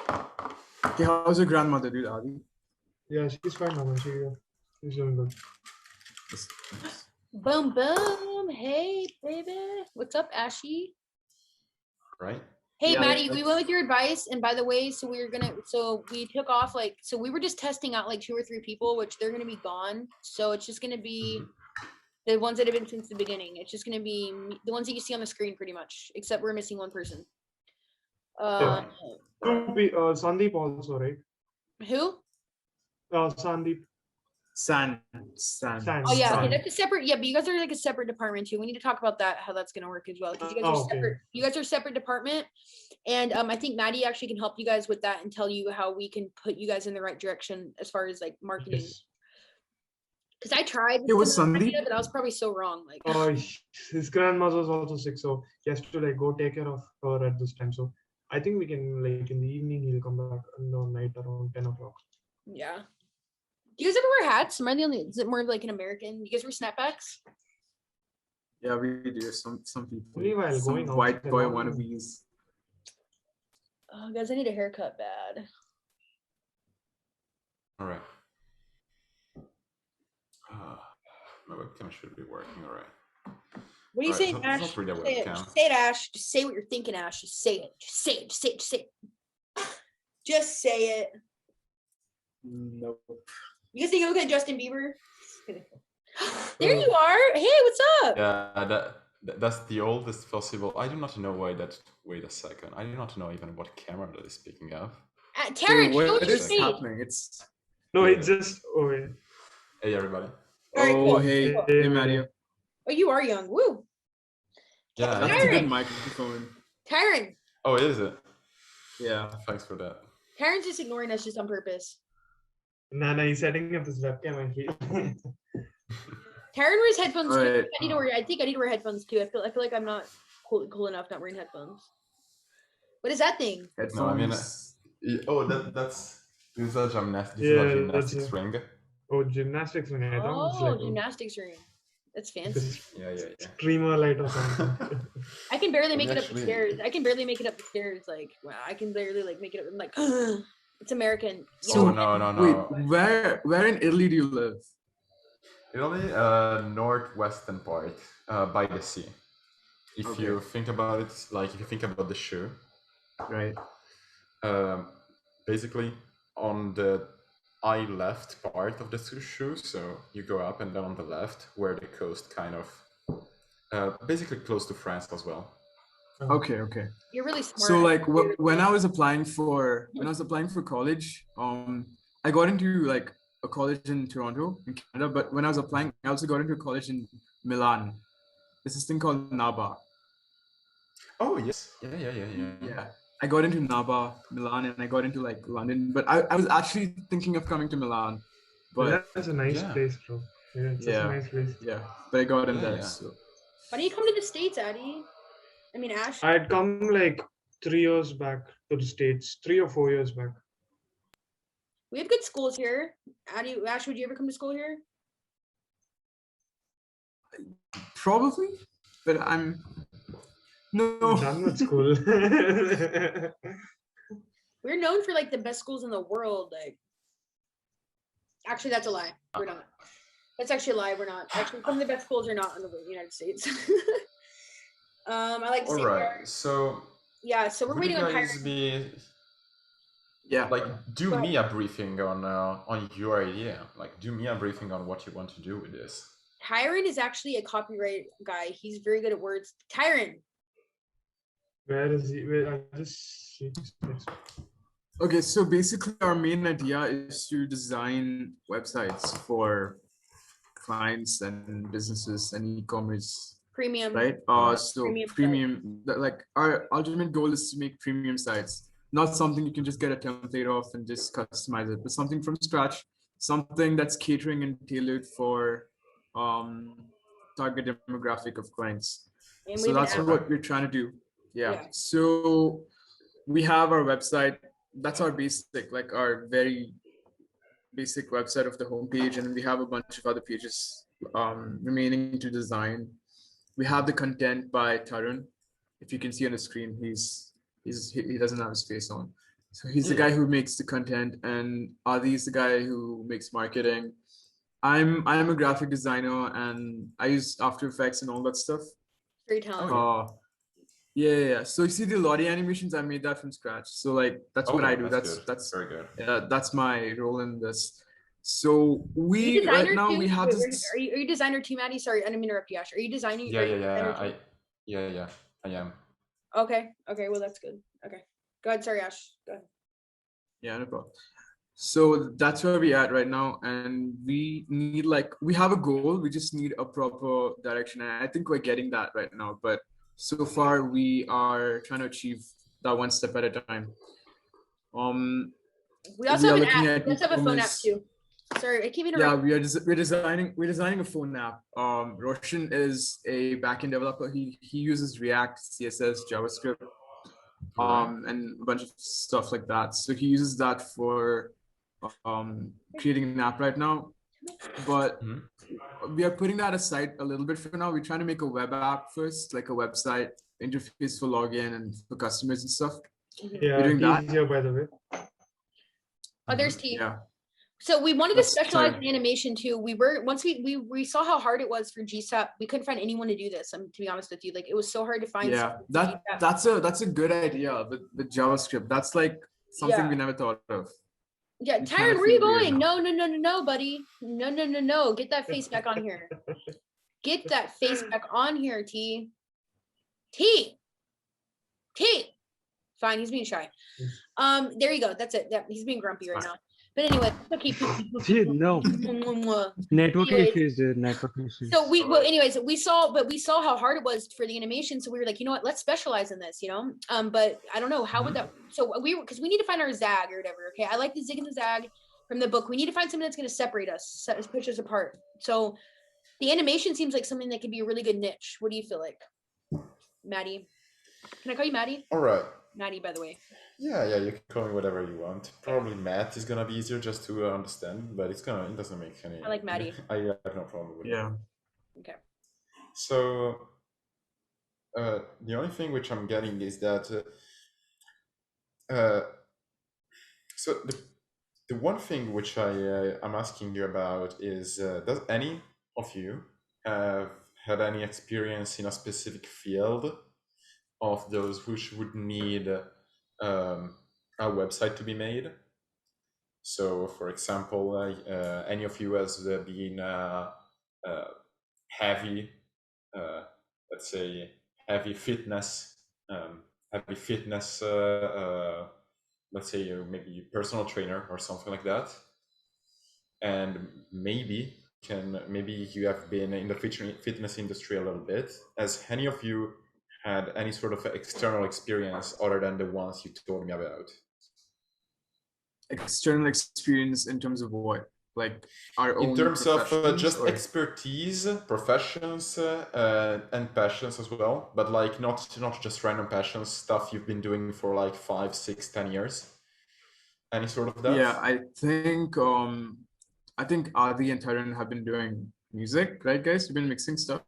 Okay, how's your grandmother, dude, Adi? Yeah, she's fine now. She's doing good. Boom, boom. Hey, baby. What's up, Ashy? Right. Hey, Maddie, we went with your advice. And by the way, we took off we were just testing out like 2 or 3 people, which they're going to be gone. So it's just going to be the ones that have been since the beginning. It's just going to be the ones that you see on the screen pretty much, except we're missing 1 person. Sandeep also, right? Who? Sandeep. San. Oh yeah, okay, that's a separate. Yeah, but you guys are like a separate department too. We need to talk about that, how that's gonna work as well, because you guys are separate. You guys are a separate department, and I think Maddie actually can help you guys with that and tell you how we can put you guys in the right direction as far as like marketing. Because I tried. It was Sandeep, but I was probably so wrong. Like, his grandmother was also sick, so he has to like go take care of her at this time. So I think we can like in the evening he'll come back in the night around 10 o'clock. Yeah. Do you guys ever wear hats? Am I the only? Is it more of like an American? You guys wear snapbacks? Yeah, we do. Some people. Only while some going white boy wannabes. Oh, guys, I need a haircut bad. All right. My webcam should be working. All right. What are you saying, Ash? Just say it, Ash. Just say what you're thinking, Ash. Just say it. Just say it. Just say it. Just say it. Just say it. Nope. You guys think I look like Justin Bieber? There you are. Hey, what's up? Yeah, that's the oldest possible. I do not know why that. Wait a second. I do not know even what camera that is speaking of. Terrence, what is happening? It's no, it's just yeah. Hey everybody. All right, cool. Hey, hey Mario. Oh, you are young. Woo. Yeah, that's a good microphone. Tyron. Oh, is it? Yeah. Thanks for that. Tyron's just ignoring us just on purpose. No, he's setting up his webcam and he. Tyron wears headphones too. Right. I think I need to wear headphones too. I feel like I'm not cool enough not wearing headphones. What is that thing? Headphones. No, I mean, that's a gymnastics ring. Oh, gymnastics ring. I thought Oh, gymnastics ring. That's fancy. Yeah. Streamer light or something. I can barely make it up the stairs. Like, wow, I can barely like make it up. I'm like, it's American. So no. Wait, where in Italy do you live? Italy, northwestern part, by the sea. If you think about it, like if you think about the shoe, right? Basically on the eye left part of the shoe, so you go up and down on the left, where the coast kind of, basically close to France as well. Okay. You're really smart. So like when I was applying for college, I got into like a college in Toronto in Canada, but when I was applying, I also got into a college in Milan. There's this thing called NABA. Oh yes, yeah. I got into NABA, Milan, and I got into like London, but I was actually thinking of coming to Milan. But that's a nice place, bro. Yeah, it's a nice place. Yeah, but I got in there. So. Why don't you come to the States, Addy? I mean, Ash. I'd come like 3 years back to the States, 3 or 4 years back. We have good schools here. Ash, would you ever come to school here? Probably, but I'm done with school. We're known for like the best schools in the world. Like, actually, that's a lie. We're not. That's actually a lie. We're not. Actually, some of the best schools are not in the United States. I like to say. All right. So. Yeah. So we're waiting on Tyron. Like, do me a briefing on your idea. Like, do me a briefing on what you want to do with this. Tyron is actually a copyright guy. He's very good at words. Tyron. Where is he? Wait, I just see. Okay, so basically our main idea is to design websites for clients and businesses and e-commerce. Premium. Right? So premium, like our ultimate goal is to make premium sites. Not something you can just get a template of and just customize it, but something from scratch, something that's catering and tailored for target demographic of clients. So that's what we're trying to do. Yeah. So we have our website. That's our basic, like our very basic website of the homepage, and we have a bunch of other pages remaining to design. We have the content by Tarun. If you can see on the screen, he doesn't have his face on. So he's the guy who makes the content, and Adi is the guy who makes marketing. I'm a graphic designer, and I use After Effects and all that stuff. Very talented. Yeah. So you see the Lottie animations, I made that from scratch. So like that's what I do. That's very good. Yeah, that's my role in this. So we right now we have this. Are you designer too, Maddie? Sorry, I didn't mean to interrupt you, Ash. Are you designing? Yeah. I am. Okay. Well, that's good. Okay. Go ahead. Sorry, Ash. Go ahead. Yeah, no problem. So that's where we're at right now, and we need we have a goal. We just need a proper direction, and I think we're getting that right now. But so far, we are trying to achieve that one step at a time. We also have an app. We also have a phone app too. Sorry, I keep interrupting. Yeah, we're designing a phone app. Roshan is a backend developer. He uses React, CSS, JavaScript, and a bunch of stuff like that. So he uses that for creating an app right now. But we are putting that aside a little bit for now. We're trying to make a web app first, like a website interface for login and for customers and stuff. Yeah, You're doing that? easier, by the way. Oh, there's T. Yeah. So we wanted to specialize in animation too. Once we saw how hard it was for GSAP. We couldn't find anyone to do this. To be honest with you, like it was so hard to find. Yeah, that's a good idea with JavaScript. That's like something we never thought of. Yeah, Tyron, where are you going? No, buddy. No. Get that face back on here. Get that face back on here, T. Fine, he's being shy. There you go. That's it. He's being grumpy right now. But anyway, okay. Dude, no. Network issues, dude. Network issues. So we saw how hard it was for the animation. So we were like, you know what? Let's specialize in this. But I don't know how would that. So because we need to find our zag or whatever. Okay, I like the zig and the zag from the book. We need to find something that's going to separate us, push us apart. So the animation seems like something that could be a really good niche. What do you feel like, Maddie? Can I call you Maddie? All right. Maddie, by the way. Yeah, you can call me whatever you want. Probably Matt is gonna be easier just to understand, but it doesn't make any. I like Maddie. I have no problem with it. Yeah. Okay. So, the only thing which I'm getting is that, so the one thing which I'm asking you about is, does any of you have had any experience in a specific field of those which would need a website to be made? So, for example, any of you has been heavy, let's say, heavy fitness, let's say maybe personal trainer or something like that, and maybe you have been in the fitness industry a little bit. Has any of you had any sort of external experience other than the ones you told me about? External experience in terms of what? Like our own. In terms of just or... expertise, professions, and passions as well, but like not just random passions, stuff you've been doing for like 5, 6, 10 years. Any sort of that? Yeah, I think Adi and Tyron have been doing music, right, guys? You've been mixing stuff.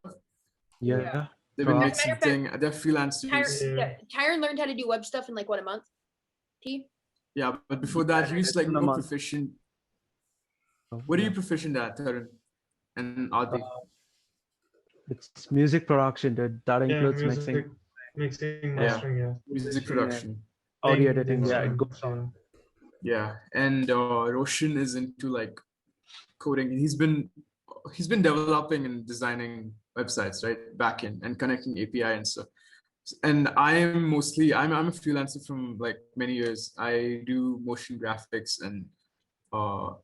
Yeah. They've been mixing thing. They're freelancers. Tyron learned how to do web stuff in like what, a month? T? Yeah, but before that, he was like more proficient. What are you proficient at, Tyron and Adi? It's music production, dude. That includes mixing, mastering, music production, audio editing. Yeah, it goes on. Yeah, and Roshan is into like coding. He's been developing and designing websites, right, backend and connecting API and stuff. And I'm a freelancer from like many years. I do motion graphics and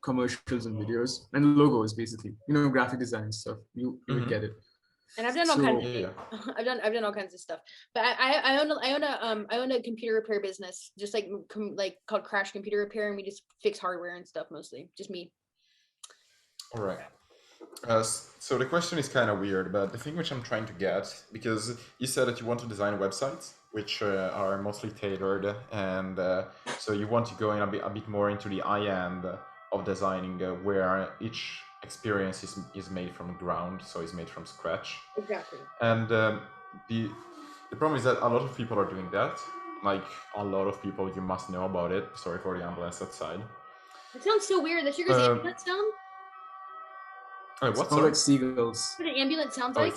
commercials and videos and logos, basically. Graphic design and stuff. You would get it. And I've done all kinds of I've done all kinds of stuff. But I own a computer repair business, just like called Crash Computer Repair, and we just fix hardware and stuff mostly. Just me. All right. So the question is kind of weird, but the thing which I'm trying to get, because you said that you want to design websites which are mostly tailored, and so you want to go in a bit more into the end of designing, where each experience is made from the ground, so it's made from scratch. Exactly. And the problem is that a lot of people are doing that. Like a lot of people, you must know about it. Sorry for the ambulance outside. It sounds so weird. That's your guys' ambulance sound? What's like seagulls? What an ambulance sounds like?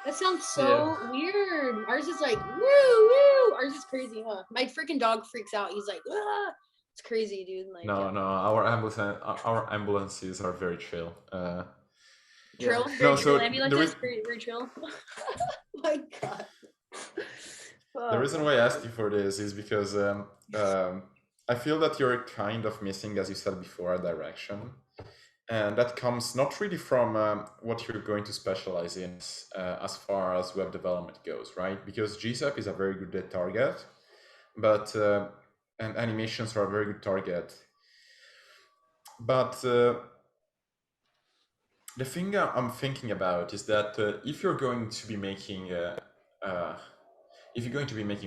That sounds so weird. Ours is like woo woo. Ours is crazy, huh? My freaking dog freaks out. He's like, ah. It's crazy, dude. Like, no, our ambulances are very chill. Chill? Very chill ambulances? Very chill. Oh my god. The reason why I asked you for this is because I feel that you're kind of missing, as you said before, a direction. And that comes not really from what you're going to specialize in as far as web development goes, right? Because GSAP is a very good target, but and animations are a very good target. But the thing I'm thinking about is that if you're going to be making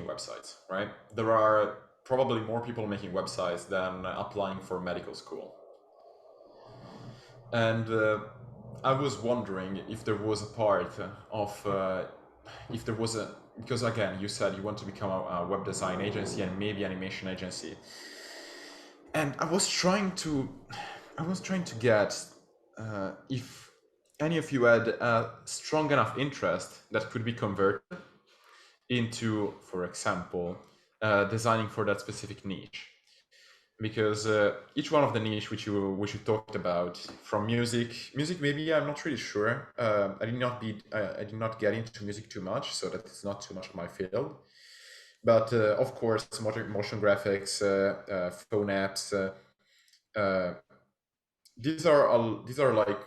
websites, right? There are probably more people making websites than applying for medical school. And I was wondering if there was a part of, if there was because again, you said you want to become a web design agency and maybe animation agency. And I was trying to get if any of you had a strong enough interest that could be converted into, for example, designing for that specific niche. Because each one of the niche which you talked about, from music maybe, I'm not really sure. I did not get into music too much, so that it's not too much of my field. But of course, motion graphics, phone apps, these are like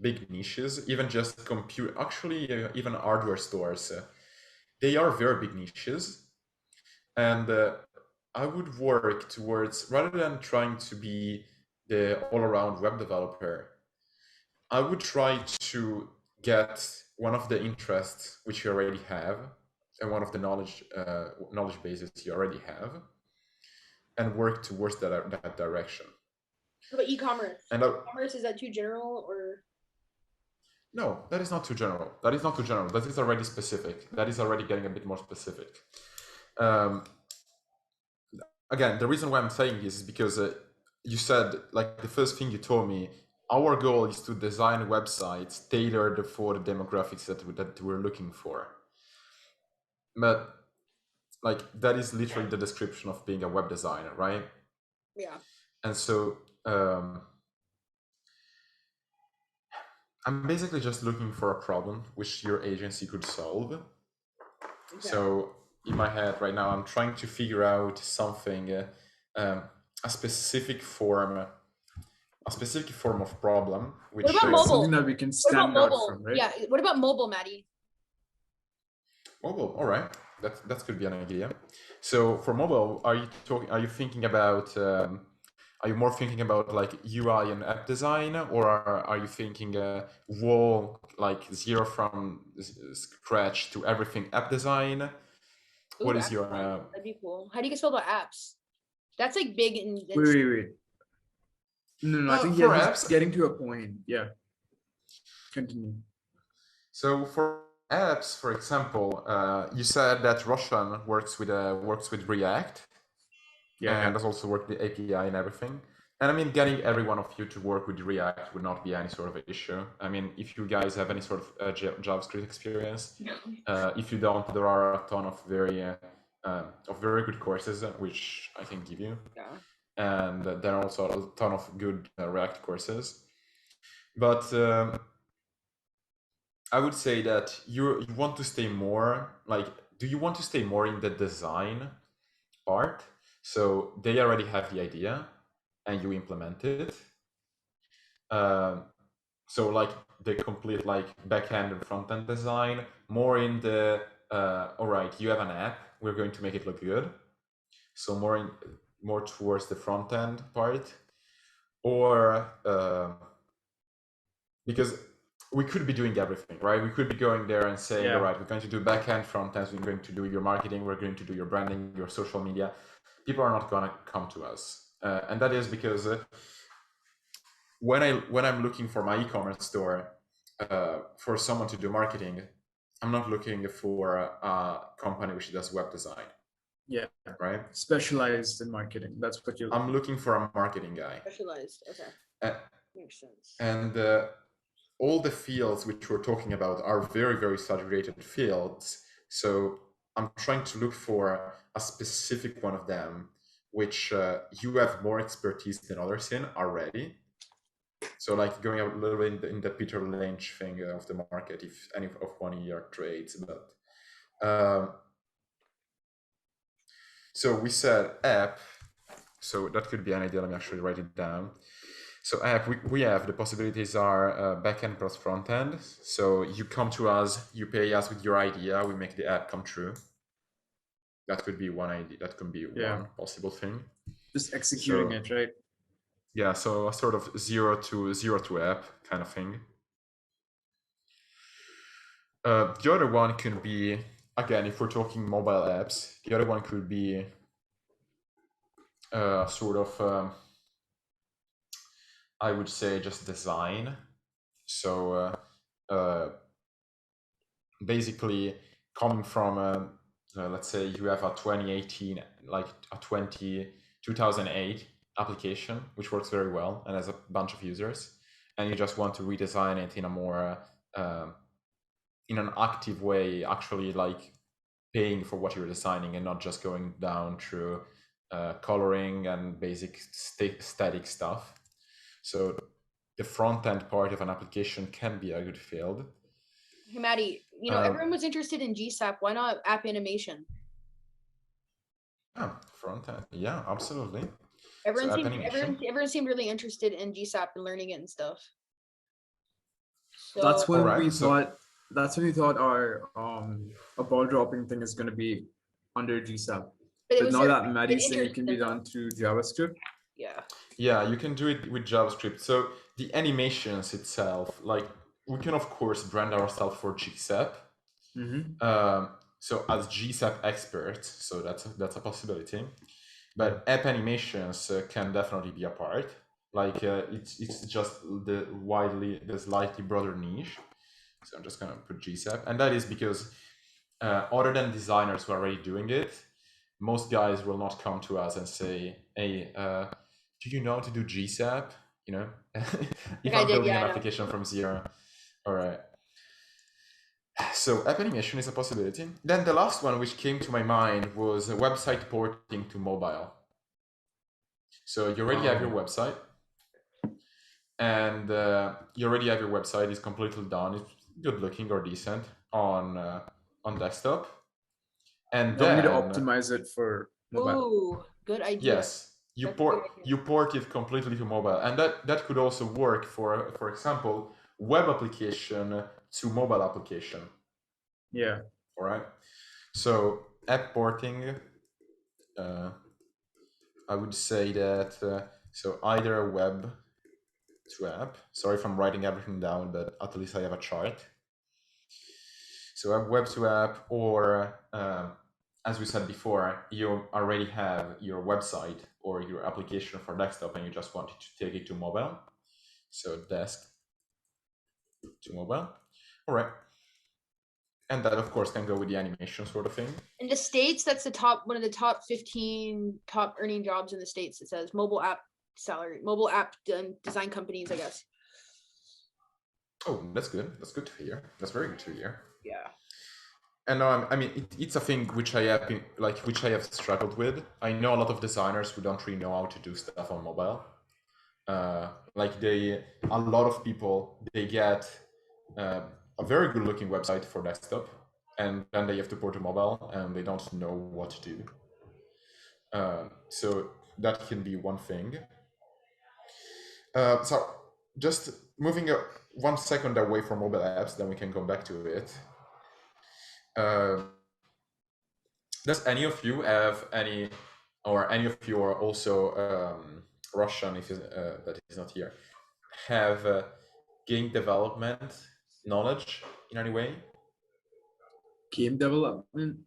big niches. Even just compute, actually, even hardware stores, they are very big niches, and I would work towards, rather than trying to be the all-around web developer, I would try to get one of the interests which you already have and one of the knowledge bases you already have, and work towards that direction. What about e-commerce? And e-commerce, is that too general, or? No, that is not too general. That is already specific. That is already getting a bit more specific. Again, the reason why I'm saying this is because you said, like, the first thing you told me, our goal is to design websites tailored for the demographics that we're looking for. But like, that is literally the description of being a web designer, right? Yeah. And so I'm basically just looking for a problem which your agency could solve. Okay. So in my head right now, I'm trying to figure out something, a specific form of problem, which what about mobile? Something that we can stand out from, right? Yeah. What about mobile, Maddie? Mobile, all right. That could be an idea. So for mobile, are you thinking about? Are you more thinking about like UI and app design, or are you thinking whole, like, zero from scratch to everything app design? Ooh, what is your? That'd be cool. How do you guys feel about apps? That's like big in. Wait. No. I think he's getting to a point. Yeah. Continue. So for apps, for example, you said that Roshan works with React. Yeah, and does also work the API and everything. And I mean, getting every one of you to work with React would not be any sort of issue. I mean, if you guys have any sort of JavaScript experience, if you don't, there are a ton of very good courses which I can give you. Yeah. And there are also a ton of good React courses. But I would say that you want to stay more, like, do you want to stay more in the design part? So they already have the idea and you implement it. So like the complete, like, back-end and front-end design, more in the, all right, you have an app, we're going to make it look good. So more towards the front-end part, or because we could be doing everything, right? We could be going there and saying, all right, we're going to do back-end, front-end, we're going to do your marketing, we're going to do your branding, your social media. People are not going to come to us, and that is because when I'm looking for my e-commerce store for someone to do marketing, I'm not looking for a company which does web design. Yeah. Right. Specialized in marketing. That's what you're. I'm looking for a marketing guy. Specialized. Okay. Makes sense. And all the fields which we're talking about are very, very saturated fields. So I'm trying to look for a specific one of them, which you have more expertise than others in already. So like going a little bit in the Peter Lynch thing of the market, if any of one of your trades, but so we said app, so that could be an idea. Let me actually write it down. So app, we have the possibilities are backend plus frontend. So you come to us, you pay us with your idea, we make the app come true. That could be one idea. That could be one possible thing. Just executing it, right? Yeah, so a sort of zero to app kind of thing. The other one could be, again, if we're talking mobile apps, the other one could be sort of, I would say, just design. So basically coming from let's say you have a 2018, like a 2008 application, which works very well and has a bunch of users, and you just want to redesign it in a more in an active way, actually like paying for what you're designing and not just going down through coloring and basic static stuff. So the front end part of an application can be a good field. Hey, Maddie, everyone was interested in GSAP. Why not app animation? Yeah, front end. Yeah, absolutely. Everyone seemed really interested in GSAP and learning it and stuff. So, that's when we thought our a ball dropping thing is going to be under GSAP. But now that Maddie's saying it can be done through JavaScript. Yeah, you can do it with JavaScript. So the animations itself, like we can of course brand ourselves for GSAP. So as GSAP experts, so that's a possibility. But app animations can definitely be a part. Like it's just the slightly broader niche. So I'm just gonna put GSAP, and that is because other than designers who are already doing it, most guys will not come to us and say, "Hey, do you know how to do GSAP?" You know, if I'm building an application from zero. All right. So app animation is a possibility. Then the last one which came to my mind was website porting to mobile. So you already have your website, and you already have your website. It's completely done. It's good looking or decent on desktop. And then need to optimize it for mobile. Ooh, good idea. Yes, you port it completely to mobile, and that could also work for example, web application to mobile application. Yeah. All right. So app porting, I would say that so either a web to app. Sorry if I'm writing everything down, but at least I have a chart. So a web to app, or as we said before, you already have your website or your application for desktop and you just wanted to take it to mobile. So desk to mobile. All right. And that of course can go with the animation sort of thing. In the States, that's one of the top 15 top earning jobs in the States. It says mobile app design companies, I guess. Oh, that's good. That's good to hear. That's very good to hear. Yeah. And I mean, it's a thing which I have struggled with. I know a lot of designers who don't really know how to do stuff on mobile. A lot of people, they get a very good looking website for desktop, and then they have to port to mobile and they don't know what to do. So that can be one thing. So just moving 1 second away from mobile apps, then we can go back to it. Does any of you have any of you are also Russian, if that is not here, have game development knowledge in any way? Game development?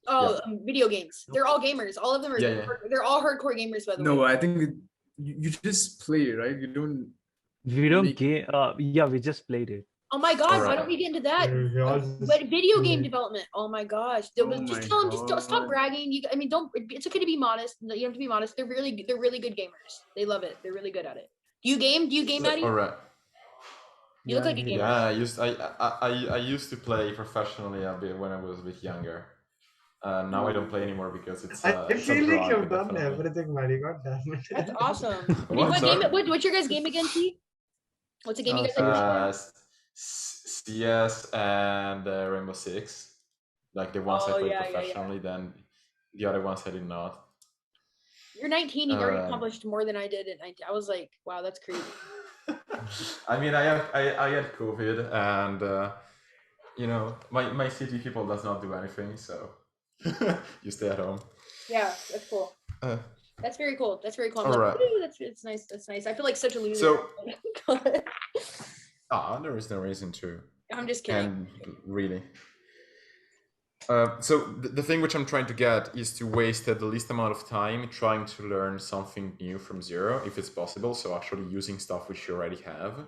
Oh, yeah. Video games. They're all gamers. All of them are. Yeah. They're all hardcore gamers, by the way. No, I think you just play, right? You don't. We don't game. Yeah, we just played it. Oh my God! Right. Why don't we get into that? But video game development. Oh my gosh! Just tell them. Just stop bragging. Don't. It's okay to be modest. You have to be modest. They're really good gamers. They love it. They're really good at it. Do you game, Maddie? All right. You look like a gamer. Yeah, I used to play professionally a bit when I was a bit younger. Now I don't play anymore because it's. I feel like you've done everything, Maddie. God damn it. That's awesome. What's your guys' game again, T? What's the game you guys like? CS and Rainbow Six. Like the ones I played professionally, then the other ones I did not. You're 19. You've already accomplished more than I did at 19. I was like, wow, that's crazy. I mean, I had COVID, and my city people does not do anything, so you stay at home. Yeah, that's cool. That's very cool. That's very cool. All right. It's nice. That's nice. I feel like such a loser. So, there is no reason to. I'm just kidding. And really. So the thing which I'm trying to get is to waste the least amount of time trying to learn something new from zero, if it's possible. So actually using stuff which you already have.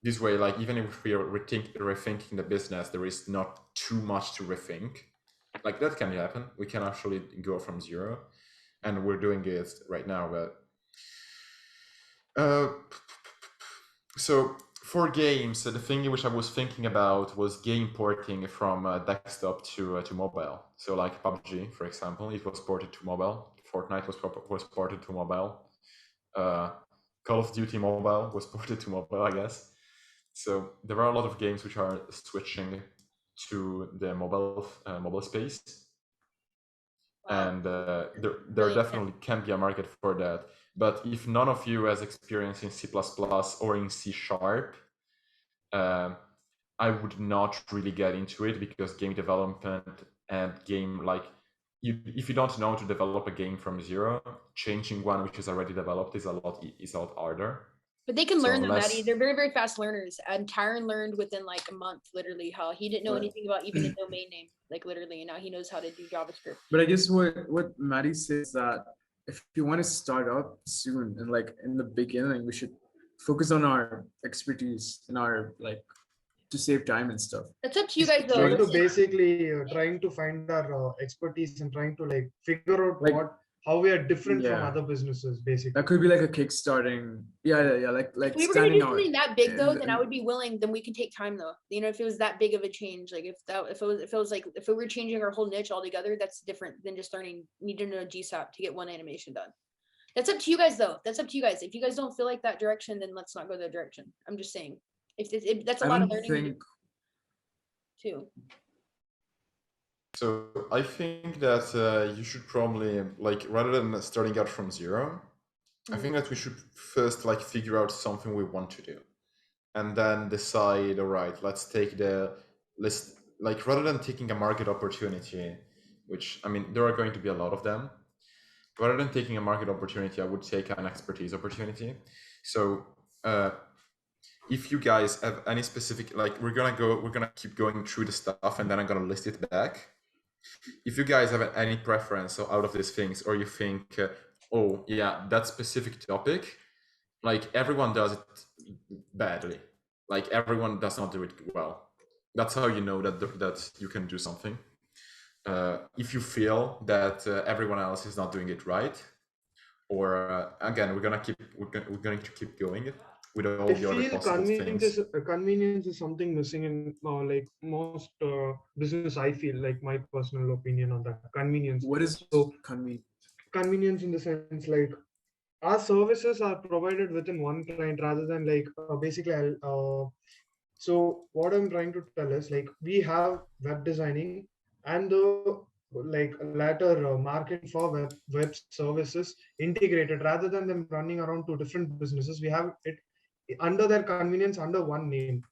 this way, like even if we are rethinking the business, there is not too much to rethink. Like that can happen. We can actually go from zero, and we're doing it right now. But so for games, the thing which I was thinking about was game porting from desktop to mobile. So like PUBG, for example, it was ported to mobile. Fortnite was ported to mobile. Call of Duty Mobile was ported to mobile, I guess. So there are a lot of games which are switching to the mobile space, and there definitely can be a market for that. But if none of you has experience in C++ or in C#, I would not really get into it, because game development and game, like, if you don't know how to develop a game from zero, changing one which is already developed is a lot harder. But they can learn them, Maddie. They're very, very fast learners. And Tyron learned within like a month, literally, how he didn't know anything about even a domain name, like literally, and now he knows how to do JavaScript. But I guess what Maddie says that if you want to start up soon and like in the beginning, we should focus on our expertise and our like to save time and stuff. That's up to you guys though. Trying to basically trying to find our expertise and trying to like figure out like, how we are different from other businesses, basically. That could be like a kickstarting. Yeah. Like if we were gonna do something that big though, then I would be willing. Then we can take time though. You know, if it was that big of a change, like if we were changing our whole niche altogether, that's different than just need to know GSAP to get one animation done. That's up to you guys though. That's up to you guys. If you guys don't feel like that direction, then let's not go that direction. I'm just saying. If that's a lot of learning too. So I think that you should probably, like, rather than starting out from zero, I think that we should first like figure out something we want to do, and then decide, all right, let's take the list, like rather than taking a market opportunity, which I mean, there are going to be a lot of them. Rather than taking a market opportunity, I would take an expertise opportunity. So if you guys have any specific, like we're gonna keep going through the stuff, and then I'm gonna list it back. If you guys have any preference out of these things, or you think, oh yeah, that specific topic, like everyone does it badly, like everyone does not do it well. That's how you know that you can do something. If you feel that everyone else is not doing it right, or again, we're going to keep going with all the other possible things. Convenience is something missing in like most business. I feel like my personal opinion on that convenience. What is so convenient? Convenience in the sense like our services are provided within one client rather than like basically. So what I'm trying to tell is like we have web designing and the like latter market for web services integrated rather than them running around to different businesses. We have it under their convenience under one name.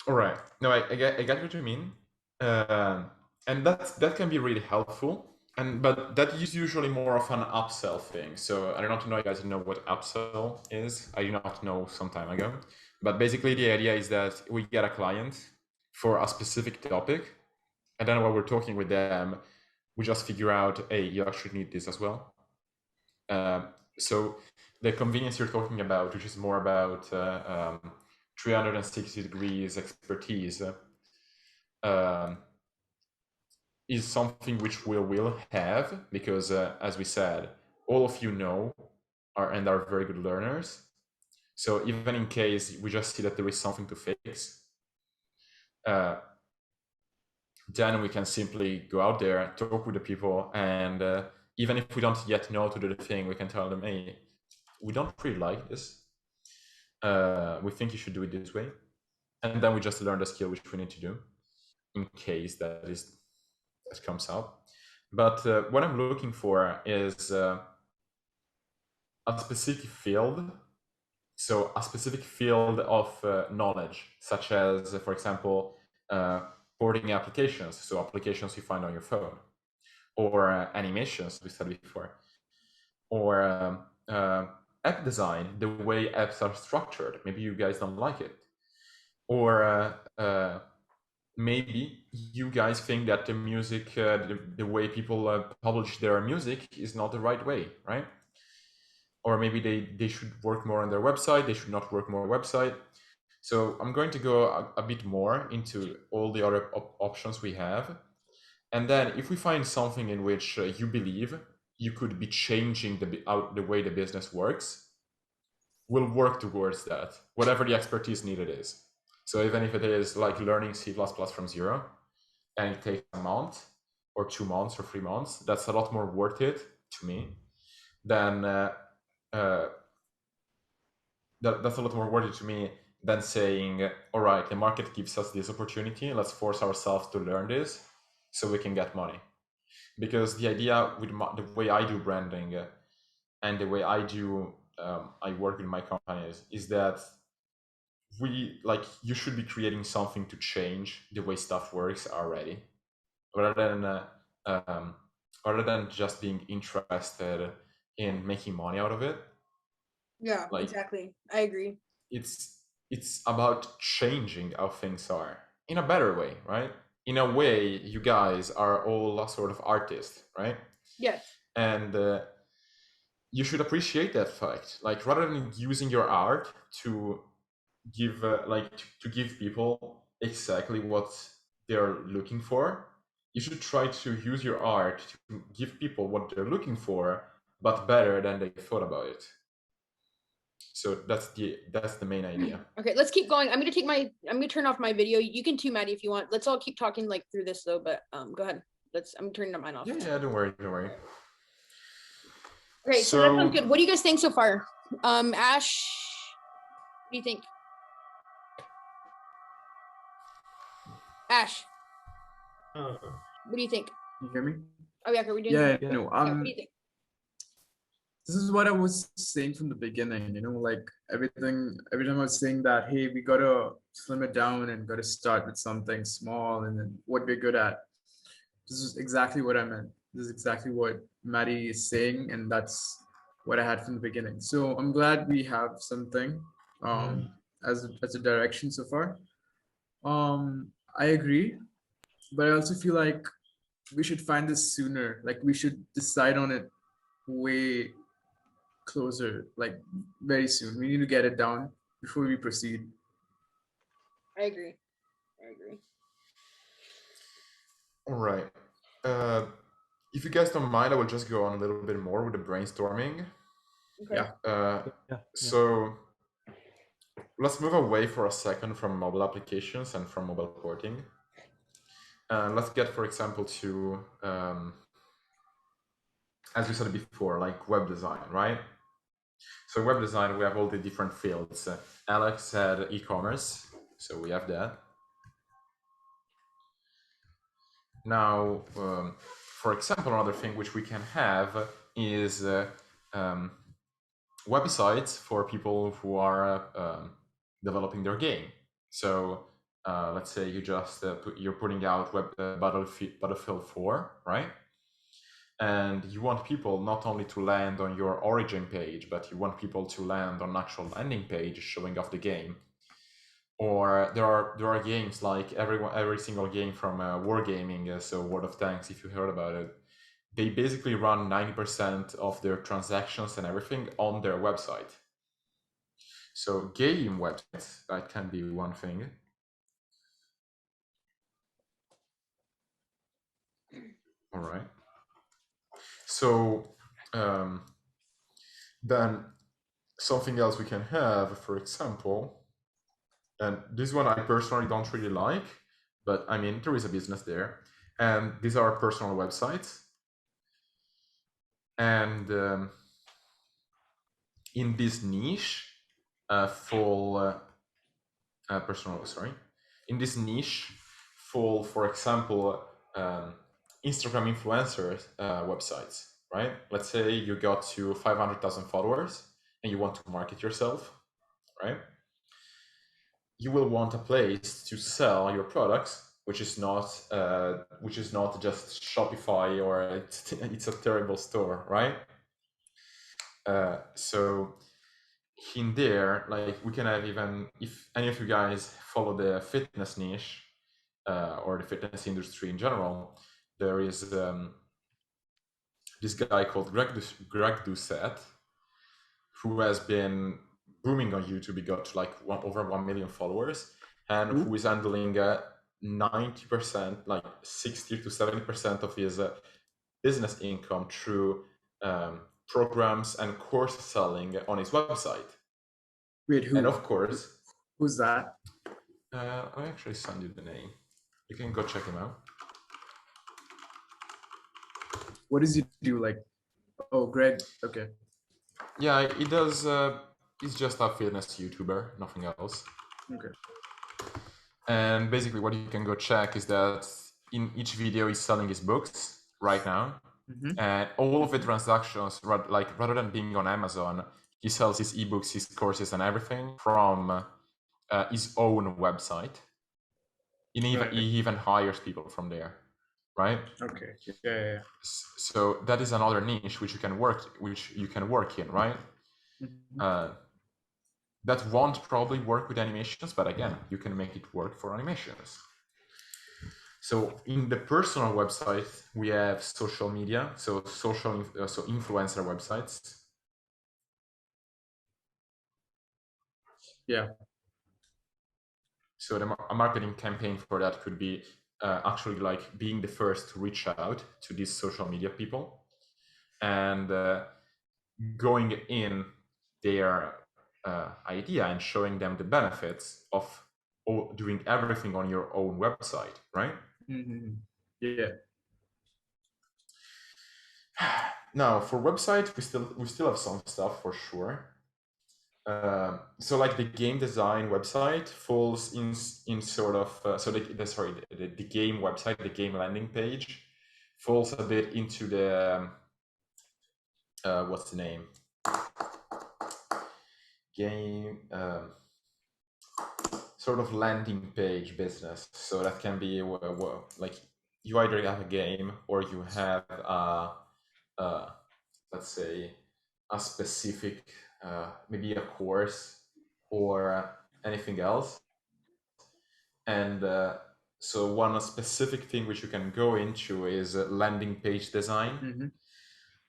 All right. No, I get what you mean, and that can be really helpful. But that is usually more of an upsell thing. So I don't know if you guys know what upsell is. I do not know some time ago. But basically the idea is that we get a client for a specific topic, and then while we're talking with them, we just figure out, hey, you actually need this as well. So the convenience you're talking about, which is more about 360 degrees expertise, is something which we will have, because as we said, all of you know and are very good learners. So even in case we just see that there is something to fix, then we can simply go out there, talk with the people, and even if we don't yet know to do the thing, we can tell them, hey, we don't really like this. We think you should do it this way. And then we just learn the skill which we need to do in case that comes out. But what I'm looking for is a specific field. So a specific field of knowledge, such as, for example, porting applications. So applications you find on your phone, or animations we said before, or app design, the way apps are structured. Maybe you guys don't like it, or maybe you guys think that the music, the way people publish their music is not the right way, right? or maybe they should work more on their website, they should not work more on website. So I'm going to go a bit more into all the other options we have. And then if we find something in which you believe you could be changing the way the business works, we'll work towards that, whatever the expertise needed is. So even if it is like learning C++ from zero, and it takes a month or 2 months or 3 months, that's a lot more worth it to me than that's a lot more worth it to me than saying, all right, the market gives us this opportunity, let's force ourselves to learn this so we can get money. Because the idea with the way I do branding and the way I do I work with my companies is that you should be creating something to change the way stuff works already, rather than just being interested in making money out of it. Yeah, exactly. I agree. It's about changing how things are in a better way, right? In a way, you guys are all a sort of artists, right? Yes. And you should appreciate that fact. Like, rather than using your art to give to give people exactly what they're looking for, you should try to use your art to give people what they're looking for, but better than they thought about it. So that's the main idea. Okay, let's keep going. I'm gonna turn off my video. You can too, Maddie, if you want. Let's all keep talking like through this though, but go ahead. I'm turning mine off. Yeah, don't worry. Okay, so that sounds good. What do you guys think so far? Ash, what do you think? Ash, what do you think? You hear me? Oh yeah, okay, we're doing. Yeah, what do you think? This is what I was saying from the beginning, like every time I was saying that, hey, we gotta slim it down and gotta start with something small and then what we're good at. This is exactly what I meant. This is exactly what Maddie is saying, and that's what I had from the beginning. So I'm glad we have something as a direction so far. I agree, but I also feel like we should find this sooner. Like we should decide on it way closer, like very soon. We need to get it down before we proceed. I agree. All right. If you guys don't mind, I will just go on a little bit more with the brainstorming. Okay. So let's move away for a second from mobile applications and from mobile porting. Let's get, for example, to, as you said before, like web design, right? So web design, we have all the different fields. Alex said e-commerce, so we have that. Now, for example, another thing which we can have is websites for people who are developing their game. So let's say you just you're putting out Battlefield 4, right? And you want people not only to land on your origin page, but you want people to land on an actual landing page showing off the game. Or there are games like every single game from Wargaming, so World of Tanks, if you heard about it, they basically run 90% of their transactions and everything on their website. So game websites, that can be one thing. All right. So then something else we can have, for example, and this one I personally don't really like, but I mean, there is a business there. And these are personal websites. And in this niche, in this niche, for example, Instagram influencers websites, right? Let's say you got to 500,000 followers and you want to market yourself, right? You will want a place to sell your products, which is not just Shopify or it's a terrible store, right? So in there, like we can have, even if any of you guys follow the fitness niche or the fitness industry in general, there is this guy called Greg Doucette, who has been booming on YouTube. He got to like over 1 million followers, and who is handling 90%, like 60 to 70% of his business income through programs and course selling on his website. Wait, who? And of course, who's that? I'll actually send you the name. You can go check him out. What does he do? Like, oh, Greg. Okay. Yeah, he does. He's just a fitness YouTuber, nothing else. Okay. And basically, what you can go check is that in each video, he's selling his books right now, and all of the transactions, rather than being on Amazon, he sells his ebooks, his courses, and everything from his own website. He even hires people from there, right? Okay. Yeah. So that is another niche which you can work in, right? That won't probably work with animations, but again, you can make it work for animations. So in the personal website, we have social media, so influencer websites. Yeah. So a marketing campaign for that could be actually like being the first to reach out to these social media people and going in their idea and showing them the benefits of doing everything on your own website, right? Yeah. Now for website, we still have some stuff for sure. So like the game design website falls in sort of the game website, the game landing page falls a bit into the what's the name, game sort of landing page business. So that can be like you either have a game or you have let's say a specific maybe a course or anything else. And so one specific thing which you can go into is landing page design,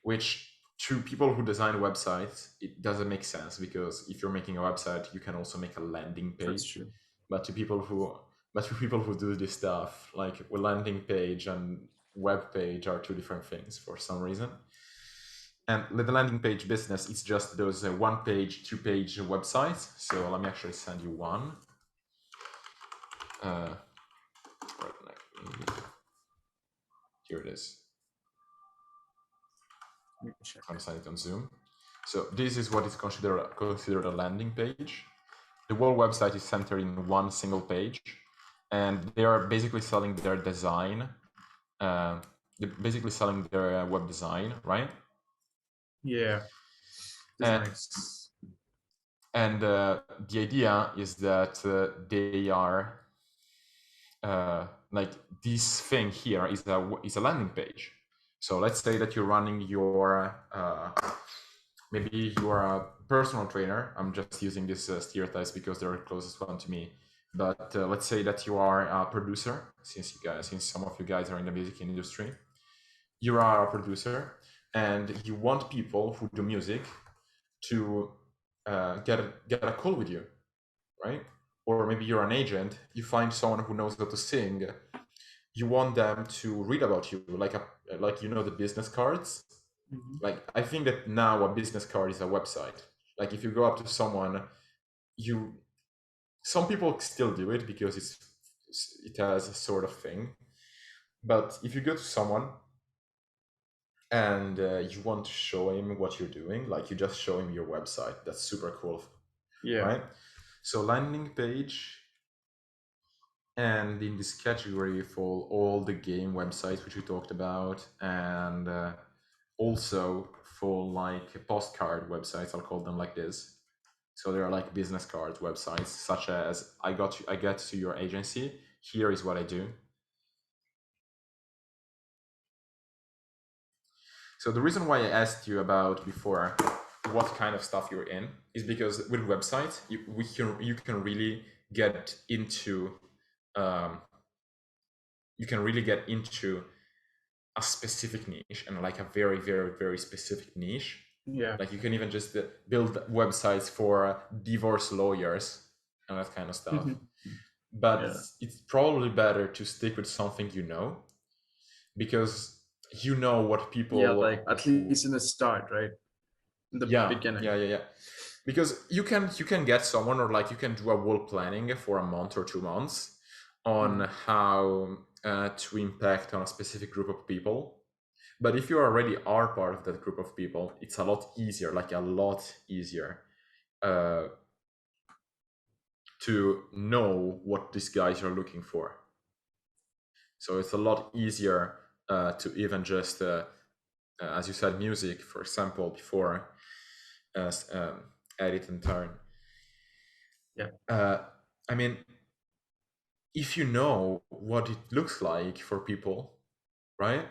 which to people who design websites, it doesn't make sense, because if you're making a website, you can also make a landing page. That's true. But to people who do this stuff, like a landing page and web page are two different things for some reason. And the landing page business, it's just those 1 page, 2 page websites. So let me actually send you one. Here it is. I'm going to send it on Zoom. So this is what is considered a landing page. The whole website is centered in one single page, and they are basically selling their design. They're basically selling their web design, right? Yeah. Nice. And the idea is that they are like this thing here is a landing page. So let's say that you're running your maybe you are a personal trainer. I'm just using this stereotypes because they're the closest one to me. But let's say that you are a producer, since some of you guys are in the music industry. You are a producer, and you want people who do music to get a call with you, right? Or maybe you're an agent. You find someone who knows how to sing. You want them to read about you, like the business cards. Like I think that now a business card is a website. Like if you go up to someone, some people still do it because it has a sort of thing. But if you go to someone and you want to show him what you're doing, like you just show him your website. That's super cool. Yeah. Right. So landing page. And in this category for all the game websites which we talked about, and also for like postcard websites, I'll call them like this. So there are like business cards websites, such as I get to your agency. Here is what I do. So the reason why I asked you about before what kind of stuff you're in is because with websites you can really get into a specific niche, and like a very, very, very specific niche. Yeah. Like you can even just build websites for divorce lawyers and that kind of stuff. But it's probably better to stick with something you know, because you know what people... Yeah, like at least in the start, right? In the beginning. Yeah. Because you can get someone, or like you can do a whole planning for a month or 2 months on how to impact on a specific group of people. But if you already are part of that group of people, it's a lot easier, to know what these guys are looking for. So it's a lot easier to even just, as you said, music, for example, before, edit and turn. Yeah. I mean, if you know what it looks like for people, right?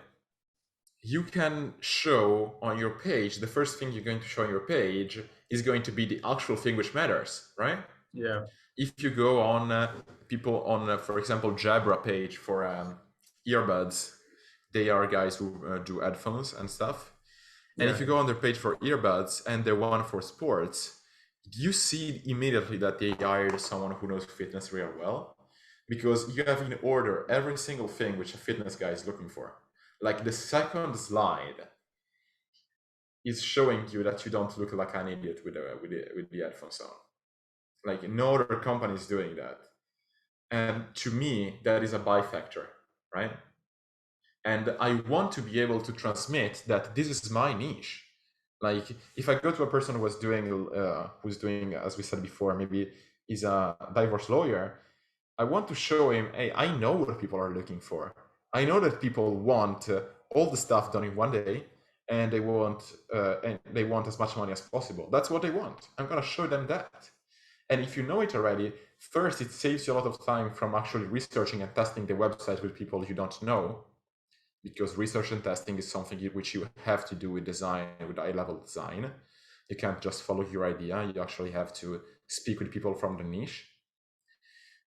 You can show on your page, the first thing you're going to show on your page is going to be the actual thing which matters, right? Yeah. If you go on people on, for example, Jabra page for earbuds, they are guys who do headphones and stuff. And if you go on their page for earbuds and the one for sports, you see immediately that they hired someone who knows fitness real well, because you have in order every single thing which a fitness guy is looking for. Like the second slide is showing you that you don't look like an idiot with the headphones on. Like no other company is doing that. And to me, that is a buy factor, right? And I want to be able to transmit that this is my niche. Like if I go to a person who's doing, as we said before, maybe is a divorce lawyer, I want to show him, hey, I know what people are looking for. I know that people want all the stuff done in one day, and they want as much money as possible. That's what they want. I'm gonna show them that. And if you know it already, first, it saves you a lot of time from actually researching and testing the website with people you don't know, because research and testing is something which you have to do with design, with high-level design. You can't just follow your idea. You actually have to speak with people from the niche.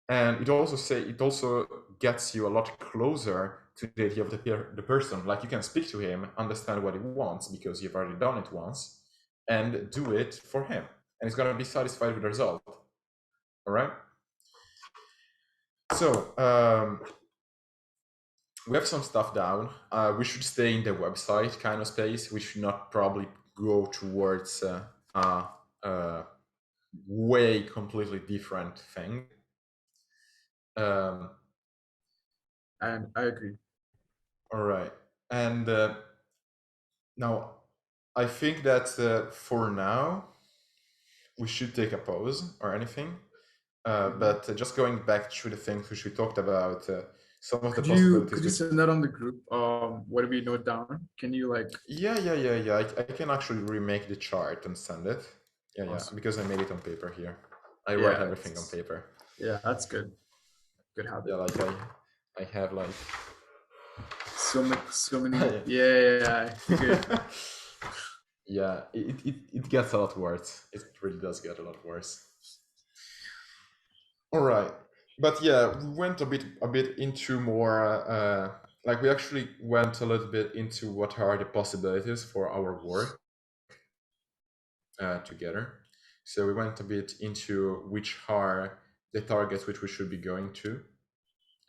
And it also gets you a lot closer to the idea of the person. Like you can speak to him, understand what he wants because you've already done it once, and do it for him. And he's going to be satisfied with the result. All right? So we have some stuff down. We should stay in the website kind of space. We should not probably go towards way completely different thing. And I agree. All right. And now I think that for now we should take a pause or anything. But just going back to the things which we talked about, some of the possibilities. Could you send that on the group? What do we note down? Can you like? Yeah. I can actually remake the chart and send it. Yeah, awesome. Because I made it on paper here. I write everything on paper. Yeah, that's good. Good habit. Yeah, like I have like so many. Yeah. Good. Yeah, it gets a lot worse. It really does get a lot worse. All right, but yeah, we went a bit into more. Like we actually went a little bit into what are the possibilities for our work together. So we went a bit into which are the targets which we should be going to,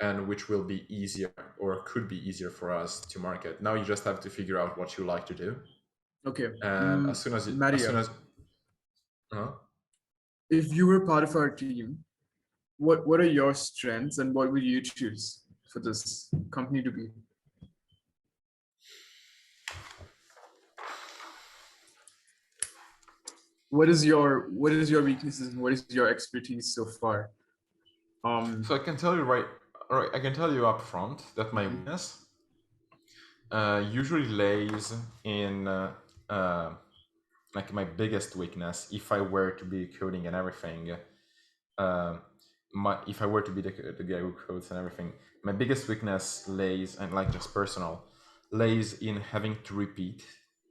and which will be easier or could be easier for us to market. Now you just have to figure out what you like to do. Okay. And as soon as if you were part of our team, what are your strengths and what would you choose for this company to be? What is your weaknesses and what is your expertise so far? So I can tell you I can tell you up front that my weakness usually lays in like my biggest weakness. If I were to be coding and everything, if I were to be the guy who codes and everything, my biggest weakness lays, and like just personal, lays in having to repeat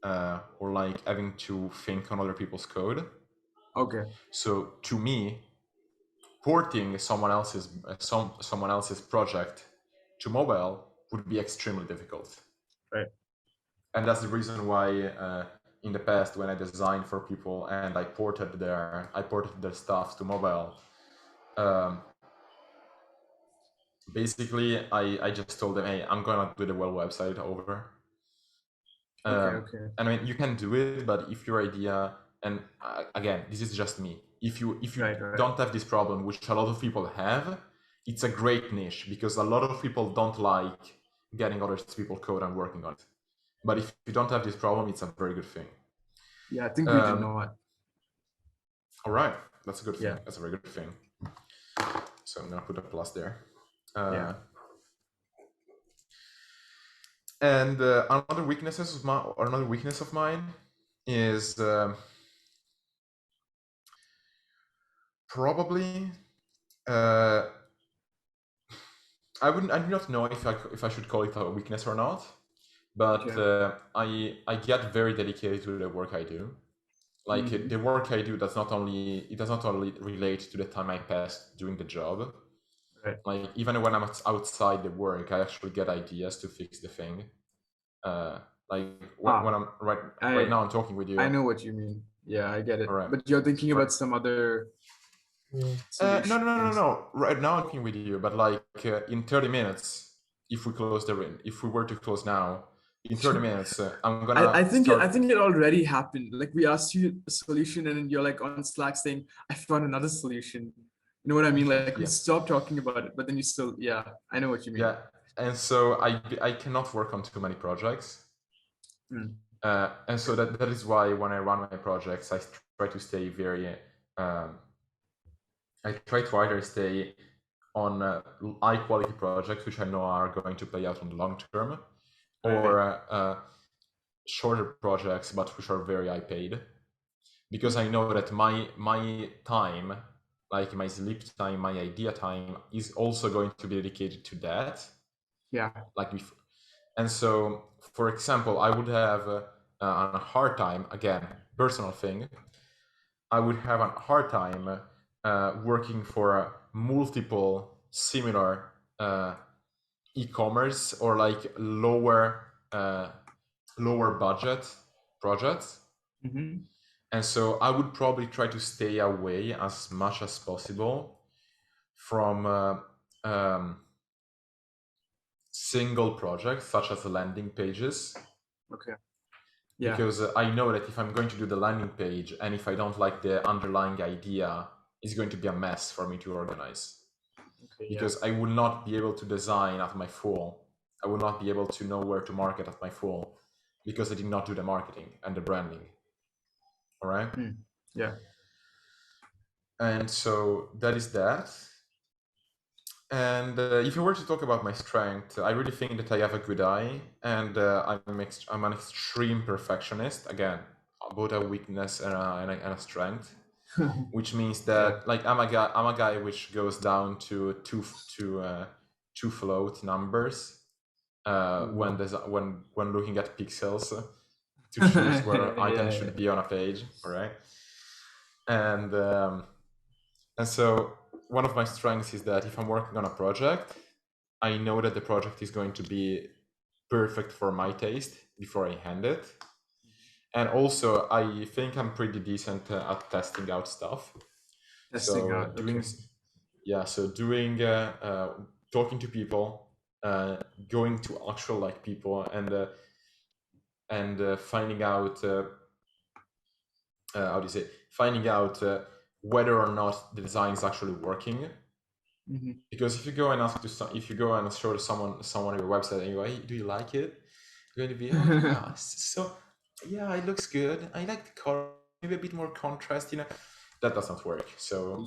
or like having to think on other people's code. Okay. So to me, porting someone else's project to mobile would be extremely difficult. Right. And that's the reason why in the past when I designed for people and I ported their stuff to mobile. Basically, I just told them, hey, I'm gonna do the website over. Okay. And I mean, you can do it, but if your idea, and again, this is just me. If you don't have this problem, which a lot of people have, it's a great niche because a lot of people don't like getting other people code and working on it. But if you don't have this problem, it's a very good thing. Yeah, I think we do know it. All right, that's a good thing. Yeah. That's a very good thing. So I'm gonna put a plus there. Yeah. And another weakness of mine is probably I do not know if I should call it a weakness or not, but I get very dedicated to the work I do. Like the work I do does not only relate to the time I pass doing the job. Right. Like even when I'm outside the work, I actually get ideas to fix the thing. Like when I'm right now I'm talking with you. I know what you mean. Yeah, I get it. Right. But you're thinking about some other. No. Right now I'm talking with you, but like in 30 minutes, if we were to close now, in 30 minutes, I'm gonna. I think it already happened. Like we asked you a solution, and then you're like on Slack saying, "I found another solution." You know what I mean? Like we stopped talking about it, but then you still, I know what you mean. Yeah, and so I cannot work on too many projects, and so that is why when I run my projects, I try to stay very. I try to either stay on high quality projects, which I know are going to play out in the long term, or shorter projects, but which are very high paid, because I know that my time, like my sleep time, my idea time, is also going to be dedicated to that. Yeah. And so, for example, I would have a hard time, again, personal thing, I would have a hard time working for multiple similar e-commerce or like lower budget projects. Mm-hmm. And so I would probably try to stay away as much as possible from single projects such as landing pages. Okay. Yeah. Because I know that if I'm going to do the landing page and if I don't like the underlying idea, it's going to be a mess for me to organize. Okay, because I will not be able to design at my full. I will not be able to know where to market at my full because I did not do the marketing and the branding. All right? Yeah. And so that is that. And if you were to talk about my strength, I really think that I have a good eye, and I'm an extreme perfectionist. Again, both a weakness and a strength, which means that like I'm a guy which goes down to two float numbers when looking at pixels to choose where items should be on a page, all right? And so one of my strengths is that if I'm working on a project, I know that the project is going to be perfect for my taste before I hand it. And also, I think I'm pretty decent at testing out stuff. Talking to people, going to actual people, and finding out whether or not the design is actually working. Mm-hmm. Because if you go and show someone your website anyway, do you like it? You're going to be it looks good. I like the color, maybe a bit more contrast. That does not work. So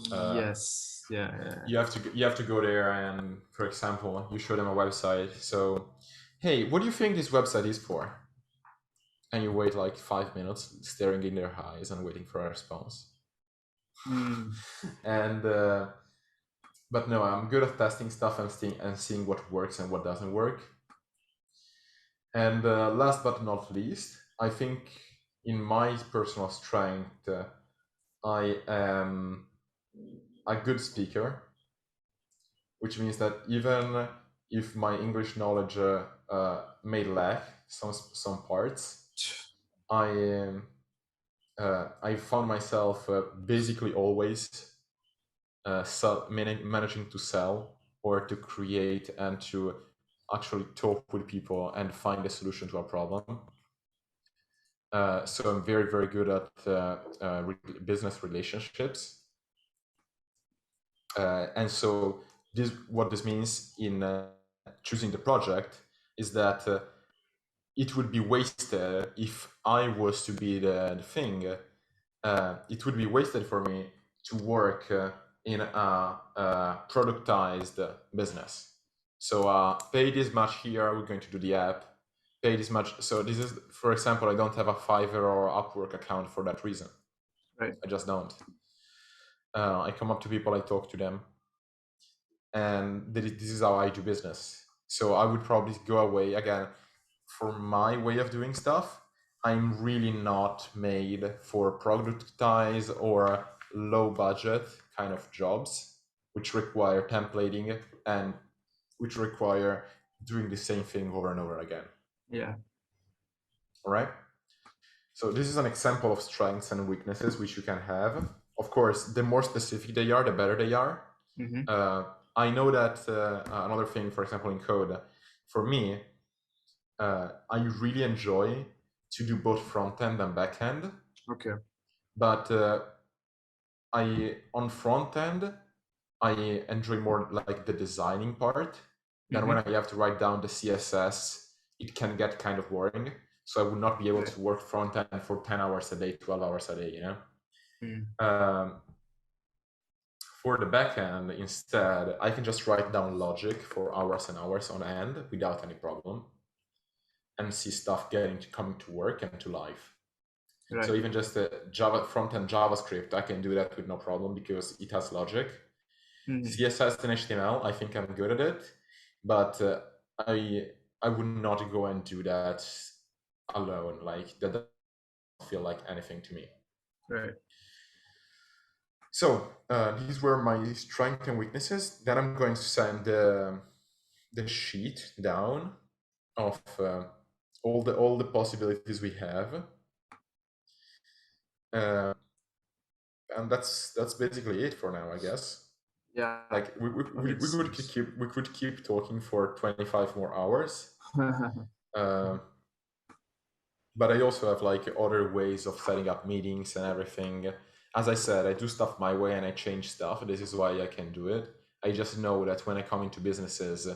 you have to go there and, for example, you show them a website. So, hey, what do you think this website is for? And you wait like 5 minutes, staring in their eyes and waiting for a response. And but no, I'm good at testing stuff and seeing what works and what doesn't work. And last but not least, I think in my personal strength, I am a good speaker, which means that even if my English knowledge may lack some parts, I found myself basically always managing to sell or to create and to actually talk with people and find a solution to a problem. So I'm very, very good at business relationships. And so what this means in choosing the project is that it would be wasted if I was to be the thing. It would be wasted for me to work in a productized business. So pay this much here, we're going to do the app. Pay this much. So this is, for example, I don't have a Fiverr or Upwork account for that reason. Right. I just don't. I come up to people, I talk to them, and this is how I do business. So I would probably go away again. For my way of doing stuff, I'm really not made for productize or low budget kind of jobs, which require templating and which require doing the same thing over and over again. Yeah. All right. So this is an example of strengths and weaknesses which you can have. Of course, the more specific they are, the better they are. I know that another thing, for example, in code, for me, I really enjoy to do both front end and back end. Okay. But on front end, I enjoy more like the designing part. Then when I have to write down the CSS, it can get kind of boring. So I would not be able to work front end for 10 hours a day, 12 hours a day, you know? For the backend, instead, I can just write down logic for hours and hours on end without any problem, and see stuff coming to work and to life. Right. So even just the Java front-end JavaScript, I can do that with no problem because it has logic. CSS and HTML, I think I'm good at it, but I would not go and do that alone. Like that doesn't feel like anything to me. Right. So these were my strengths and weaknesses. Then I'm going to send the sheet down of all the possibilities we have, and that's basically it for now, I guess. Yeah. Like we could keep talking for 25 more hours. But I also have like other ways of setting up meetings and everything. As I said, I do stuff my way and I change stuff. This is why I can do it. I just know that when I come into businesses,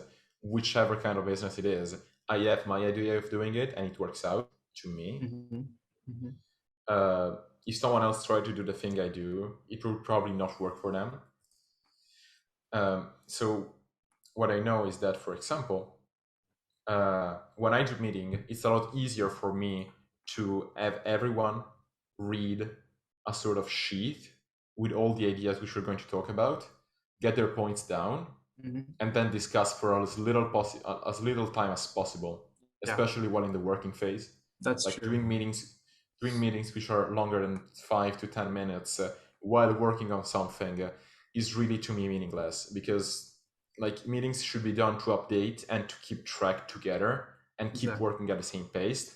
whichever kind of business it is, I have my idea of doing it and it works out to me. If someone else tried to do the thing I do, it would probably not work for them. So what I know is that, for example, when I do meeting, it's a lot easier for me to have everyone read a sort of sheet with all the ideas which we're going to talk about, get their points down, and then discuss for as little time as possible, especially while in the working phase. That's like true. Doing meetings which are longer than 5 to 10 minutes while working on something is really, to me, meaningless, because like meetings should be done to update and to keep track together and keep working at the same pace.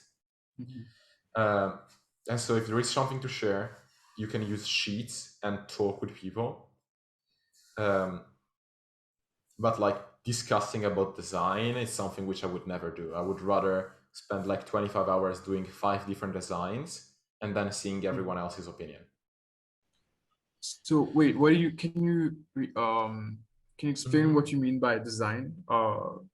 And so if there is something to share, you can use sheets and talk with people. But like discussing about design is something which I would never do. I would rather spend like 25 hours doing 5 different designs and then seeing everyone else's opinion. So wait, can you explain what you mean by design?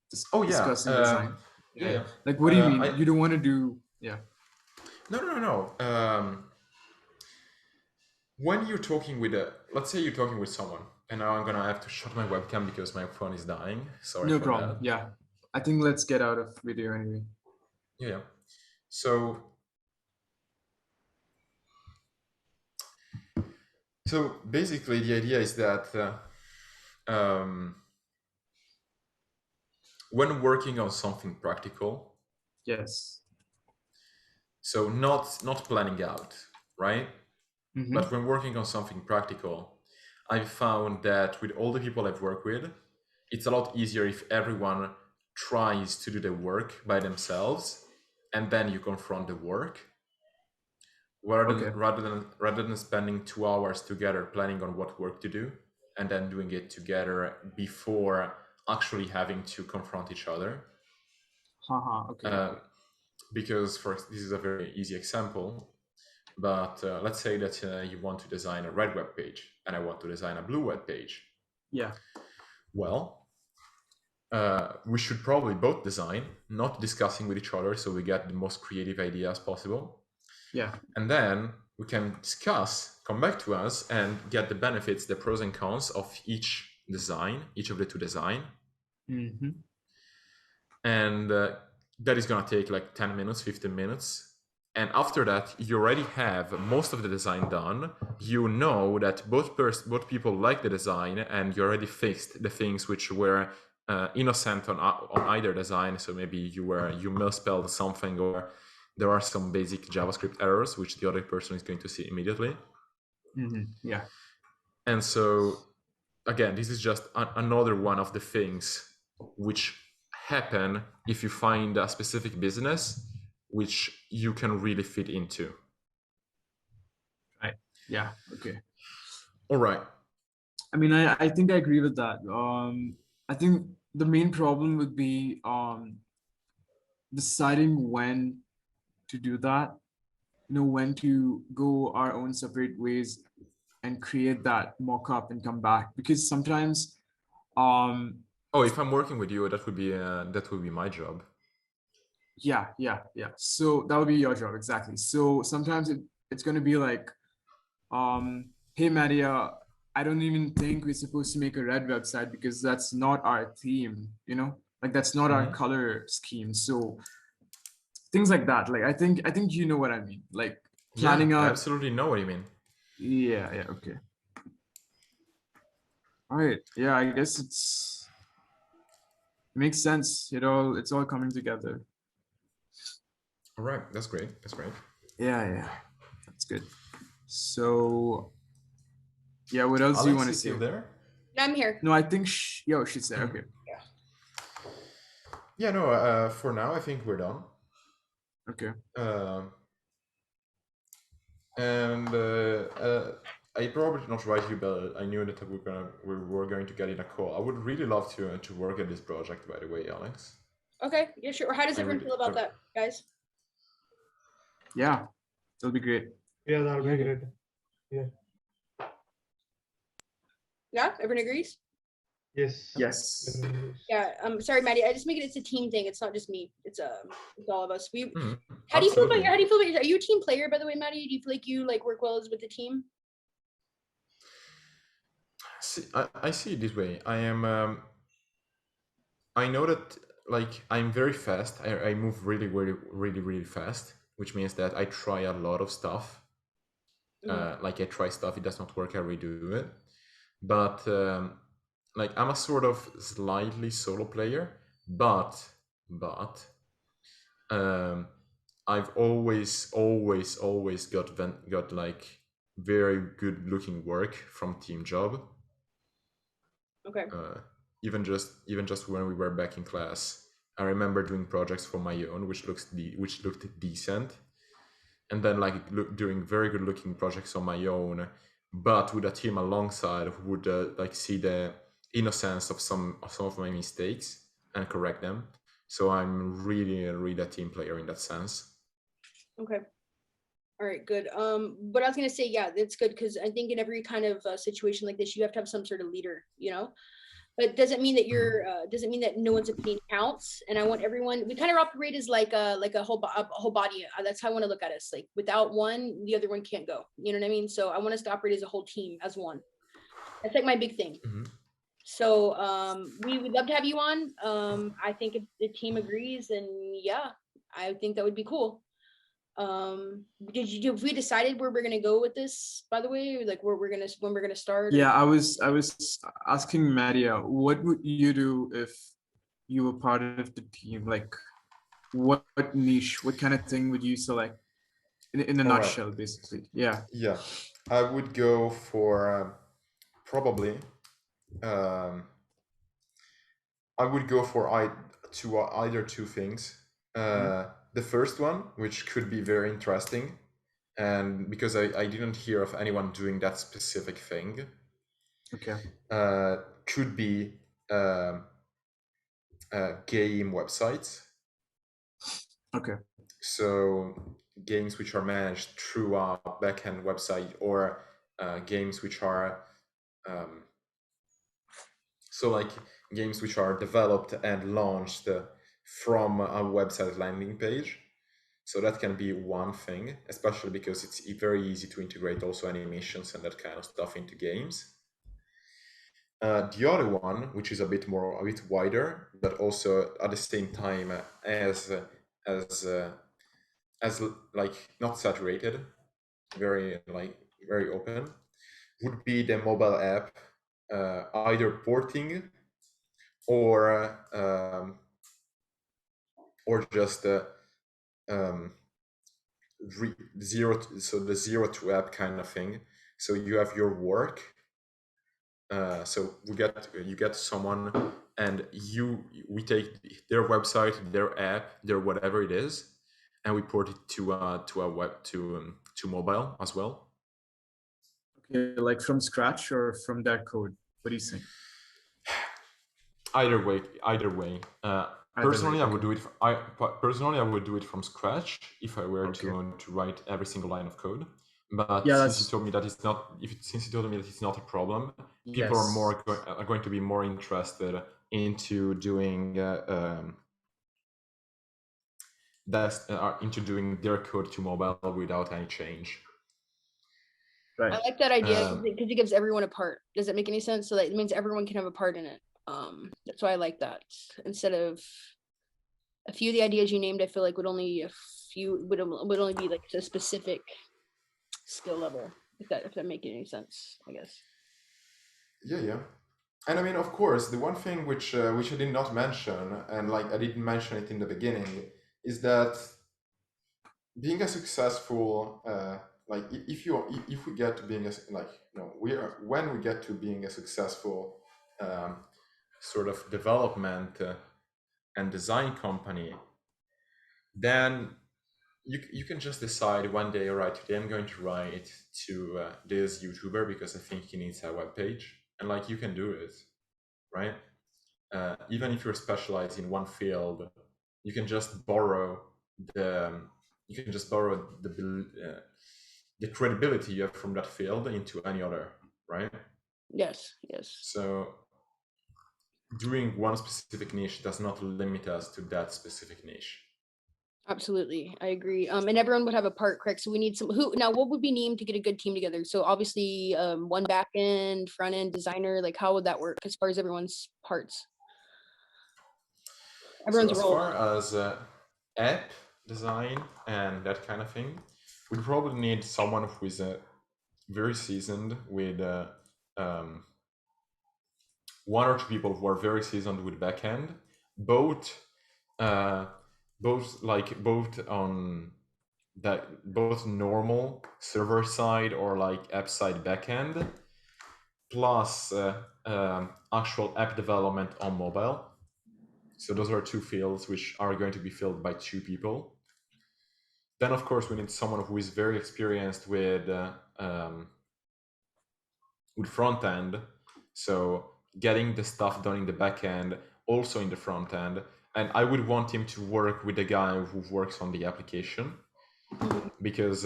Discussing design. Yeah. Like, what do you mean? You don't want to do? Yeah. No. When you're talking with let's say you're talking with someone, and now I'm gonna have to shut my webcam because my phone is dying. Sorry. No problem. That. Yeah. I think let's get out of video anyway. Yeah. So basically the idea is that when working on something practical, yes, so not planning out, right? But when working on something practical, I've found that with all the people I've worked with, it's a lot easier if everyone tries to do the work by themselves and then you confront the work. rather than spending 2 hours together planning on what work to do and then doing it together before actually having to confront each other. Okay. Because this is a very easy example, but let's say that you want to design a red web page and I want to design a blue web page. Yeah. Well, we should probably both design, not discussing with each other, so we get the most creative ideas possible. Yeah. And then we can discuss, come back to us, and get the benefits, the pros and cons of each of the two design. Mm-hmm. And that is going to take like 10 minutes, 15 minutes. And after that, you already have most of the design done. You know that both people like the design, and you already fixed the things which were innocent on either design. So maybe you misspelled something, or there are some basic JavaScript errors which the other person is going to see immediately. Mm-hmm. Yeah. And so again, this is just another one of the things which happen if you find a specific business which you can really fit into. Right. Yeah. Okay. All right. I mean, I think I agree with that. I think the main problem would be deciding when to do that, when to go our own separate ways and create that mock-up and come back, because sometimes if I'm working with you, that would be my job. Yeah. So that would be your job, exactly. So sometimes it's going to be like, hey Maria, I don't even think we're supposed to make a red website because that's not our theme, like that's not our color scheme. So things like that. Like I think you know what I mean. Like planning out. I absolutely know what you mean. Yeah. Okay. All right. Yeah, I guess it makes sense. It's all coming together. All right. That's great. Yeah. That's good. So yeah, what else do you want to say? There? I'm here. No, I think she's there. Okay. Yeah, no, for now I think we're done. Okay. I probably did not write you, but I knew that we were going to get in a call. I would really love to work at this project, by the way, Alex. Okay, yeah, sure. How does everyone feel about that, guys? Yeah, that'll be great. Yeah, that'll be great. Yeah. Yeah, everyone agrees? Yes. Yeah, sorry, Maddie. It's a team thing. It's not just me. It's all of us. How do you feel about are you a team player, by the way, Maddie? Do you feel like you work well with the team? See, I see it this way. I am I know that I'm very fast. I move really, really, really, really fast, which means that I try a lot of stuff. I try stuff, it does not work, I redo it. But I'm a sort of slightly solo player, but I've always got very good looking work from team job. Okay. Even just when we were back in class, I remember doing projects for my own, which looked decent, and then doing very good looking projects on my own, but with a team alongside who would see the innocence of some of my mistakes and correct them. So I'm really a team player in that sense. Okay. All right, good. But I was gonna say, yeah, that's good, because I think in every kind of situation like this, you have to have some sort of leader, But it doesn't mean that doesn't mean that no one's opinion counts. And I want everyone. We kind of operate as like a whole body. That's how I want to look at us. Like without one, the other one can't go. You know what I mean? So I want us to operate as a whole team, as one. That's like my big thing. Mm-hmm. So we would love to have you on. I think if the team agrees, then yeah, I think that would be cool. Have we decided where we're gonna go with this, by the way, like when we're gonna start? Yeah, I was asking Maria, what would you do if you were part of the team? Like what niche, what kind of thing would you select in a nutshell, basically? Yeah, I would go for probably I would go for either two things. The first one, which could be very interesting, and because I didn't hear of anyone doing that specific thing. Okay. Could be game websites. Okay. So games which are managed through a backend website, or games which are so like games which are developed and launched from a website landing page. So that can be one thing, especially because it's very easy to integrate also animations and that kind of stuff into games. The other one, which is a bit wider, but also at the same time as like not saturated, very open, would be the mobile app, either porting or just the 0 to app kind of thing. So you have your work. So you get someone, and we take their website, their app, their whatever it is, and we port it to mobile as well. Okay, like from scratch or from that code? What do you think? Either way. Personally, I would do it. Personally, I would do it from scratch if I were to write every single line of code. But since you told me that it's not, since you told me that it's not a problem, people are going to be more interested into doing into doing their code to mobile without any change. Right. I like that idea because it gives everyone a part. Does it make any sense? So that it means everyone can have a part in it. That's why I like that. Instead of a few of the ideas you named, I feel like would only be like a specific skill level. If that makes any sense, I guess. Yeah. And I mean, of course, the one thing which I did not mention, and like I didn't mention it in the beginning, is that being a successful like if we get to being when we get to being a successful sort of development and design company, then you can just decide one day, all right, today I'm going to write to this YouTuber because I think he needs a web page, and like you can do it, right? Even if you're specialized in one field, you can just borrow the credibility you have from that field into any other, right? Yes. So doing one specific niche does not limit us to that specific niche. Absolutely, I agree. And everyone would have a part, correct? So we need what would be needed to get a good team together? So obviously, one back end, front end designer. Like, how would that work as far as everyone's parts? Everyone's role. As far as app design and that kind of thing, we'd probably need someone who is very seasoned with one or two people who are very seasoned with backend, both normal server side or like app side backend, plus actual app development on mobile. So those are two fields which are going to be filled by two people. Then, of course, we need someone who is very experienced with front end. So getting the stuff done in the back end, also in the front end. And I would want him to work with the guy who works on the application, because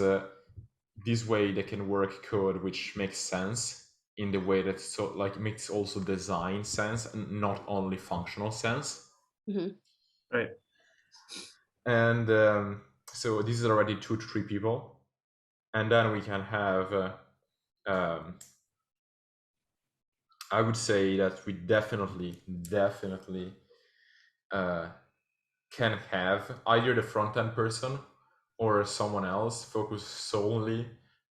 this way they can work code which makes sense in the way that makes also design sense and not only functional sense. Mm-hmm. Right. And so this is already 2 to 3 people, and then we can have I would say that we definitely can have either the front-end person or someone else focus solely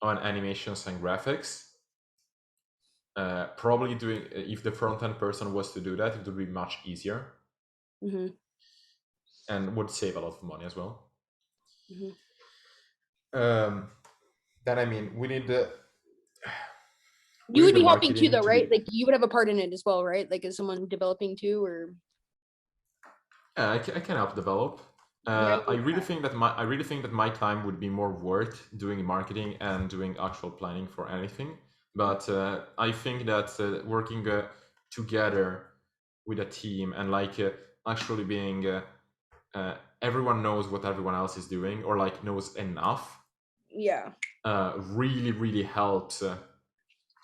on animations and graphics. Probably if the front-end person was to do that, it would be much easier. Mm-hmm. And would save a lot of money as well. Mm-hmm. Then I mean, we need you would be helping too, though, right? Like you would have a part in it as well, right? Like, is someone developing too, or? Yeah, I can help develop. I really think that my time would be more worth doing marketing and doing actual planning for anything. But I think that working together with a team and like actually being everyone knows what everyone else is doing, or like knows enough. Yeah. Really helps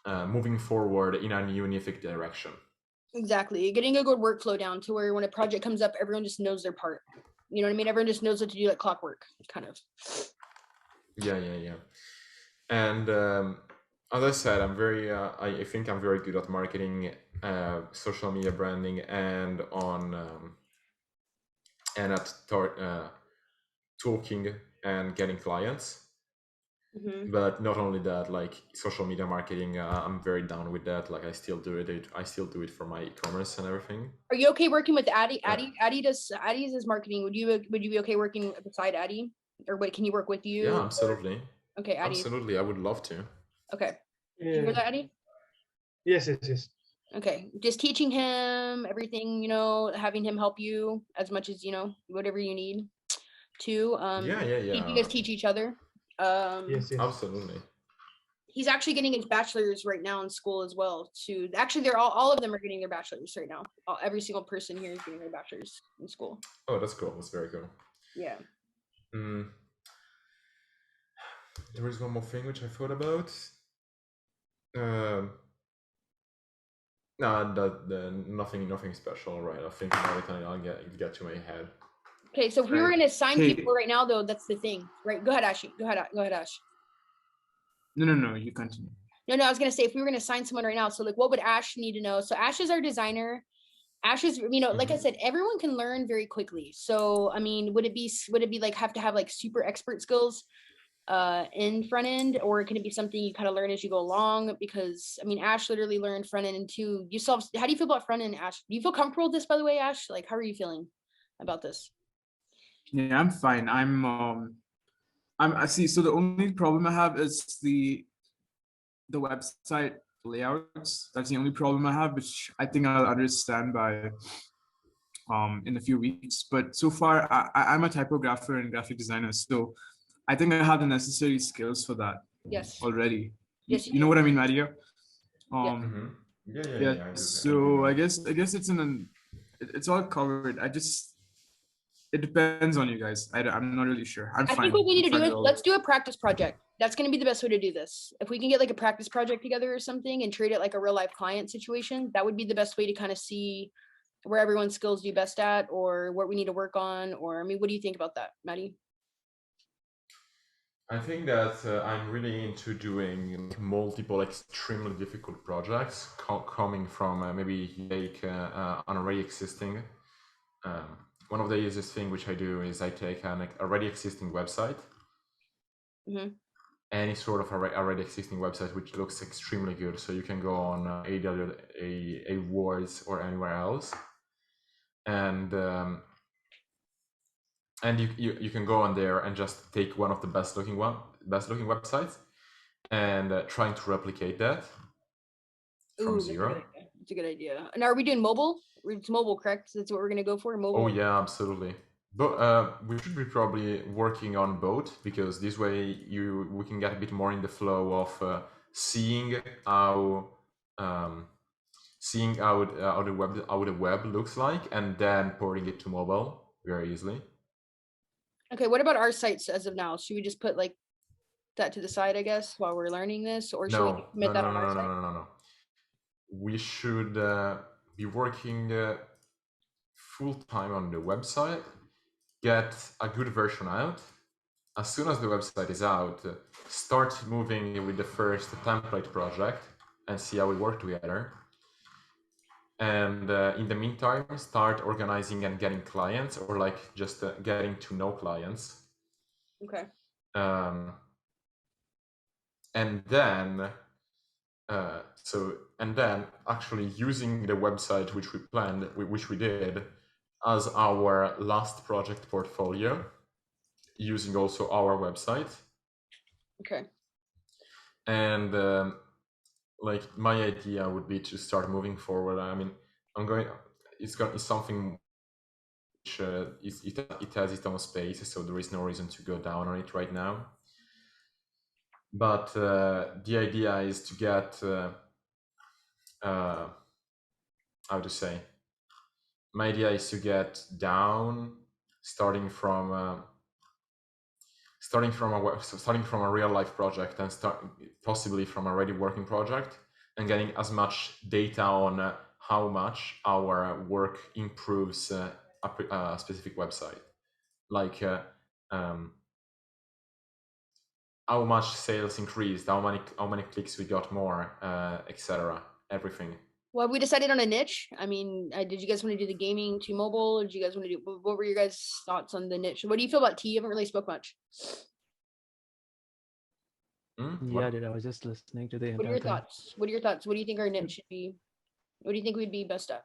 moving forward in a unific direction. Exactly. Getting a good workflow down to where when a project comes up, everyone just knows their part. You know what I mean? Everyone just knows what to do, like clockwork, kind of. Yeah. And as I said, I'm very. I think I'm very good at marketing, social media branding, and on and at talking and getting clients. Mm-hmm. But not only that, like social media marketing, I'm very down with that. Like I still do it. I still do it for my e-commerce and everything. Are you okay working with Addy? Addy's his marketing. Would you be okay working beside Addy, or wait, can you work with you? Yeah, absolutely. Or... Okay, Addy. Absolutely, I would love to. Okay. Yeah. You hear that, Addy? Yes. Okay, just teaching him everything, you know, having him help you as much as, you know, whatever you need to. Yeah. You guys teach each other. Yes. Absolutely. He's actually getting his bachelor's right now in school as well. Too. Actually, they're all of them are getting their bachelor's right now. Every single person here is getting their bachelor's in school. Oh, that's cool. That's very cool. Yeah. There is one more thing which I thought about. No, nothing special, right? I'll think about it and I'll get to my head. Okay, so if we were going to assign people right now, though, that's the thing, right? Go ahead, Ashi. Go ahead, Ash. No, you continue. No, I was going to say, if we were going to assign someone right now, so like, what would Ash need to know? So Ash is our designer. Ash is, you know, like I said, everyone can learn very quickly. So, I mean, would it be like have to have like super expert skills in front end, or can it be something you kind of learn as you go along? Because I mean, Ash literally learned front end too. How do you feel about front end, Ash? Do you feel comfortable with this, by the way, Ash? Like, how are you feeling about this? Yeah, I'm fine. I see. So the only problem I have is the website layouts. That's the only problem I have, which I think I'll understand by in a few weeks. But so far, I'm a typographer and graphic designer, so I think I have the necessary skills for that. Yes. Already. Yes. You know what I mean, Maria? Yeah. So I guess it's all covered. It depends on you guys. I'm not really sure. I think what we need to do is let's do a practice project. That's going to be the best way to do this. If we can get like a practice project together or something and treat it like a real life client situation, that would be the best way to kind of see where everyone's skills do best at, or what we need to work on. Or, I mean, what do you think about that, Maddie? I think that I'm really into doing multiple extremely difficult projects coming from maybe like an already existing. One of the easiest thing which I do is I take an already existing website, any sort of already existing website which looks extremely good. So you can go on Awards or anywhere else, and you can go on there and just take one of the best looking websites and trying to replicate that from zero. It's a good idea. And are we doing mobile? It's mobile, correct? That's what we're gonna go for, mobile. Oh yeah, absolutely. But we should be probably working on both, because this way we can get a bit more in the flow of seeing how the web looks like, and then porting it to mobile very easily. Okay, what about our sites as of now? Should we just put like that to the side, I guess, while we're learning this, or should we commit that on our site? No. We should be working full time on the website, get a good version out. As soon as the website is out, start moving with the first template project and see how we work together. And in the meantime, start organizing and getting clients, or like just getting to know clients. Okay. And then actually using the website which we did as our last project portfolio, using also our website. Okay. And like my idea would be to start moving forward. I mean, it's something it has its own space, so there is no reason to go down on it right now. But the idea is to get how to say, my idea is to get down, starting from a real life project and possibly from a already working project, and getting as much data on how much our work improves a specific website, like how much sales increased, how many clicks we got more, etc. Everything. Well, we decided on a niche. I mean, did you guys want to do the gaming to mobile? Or did you guys want to do? What were your guys' thoughts on the niche? What do you feel about T? You haven't really spoke much. Yeah, dude, I was just listening to the. What are your thoughts? What are your thoughts? What do you think our niche should be? What do you think we'd be best at?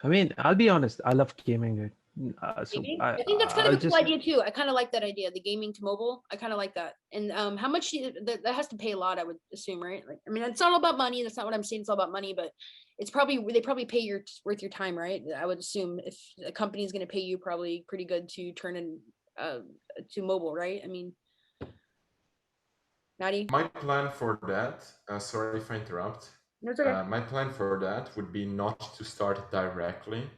I mean, I'll be honest. I love gaming, dude. I think that's kind of a cool idea too. I kind of like that idea, the gaming to mobile. I kind of like that. And how much that has to pay a lot, I would assume, right? Like, I mean, it's not all about money. That's not what I'm saying. It's all about money, but it's they probably pay worth your time, right? I would assume if a company is going to pay you probably pretty good to turn in to mobile, right? I mean, Nadi? My plan for that, sorry if I interrupt. No, it's okay. My plan for that would be not to start directly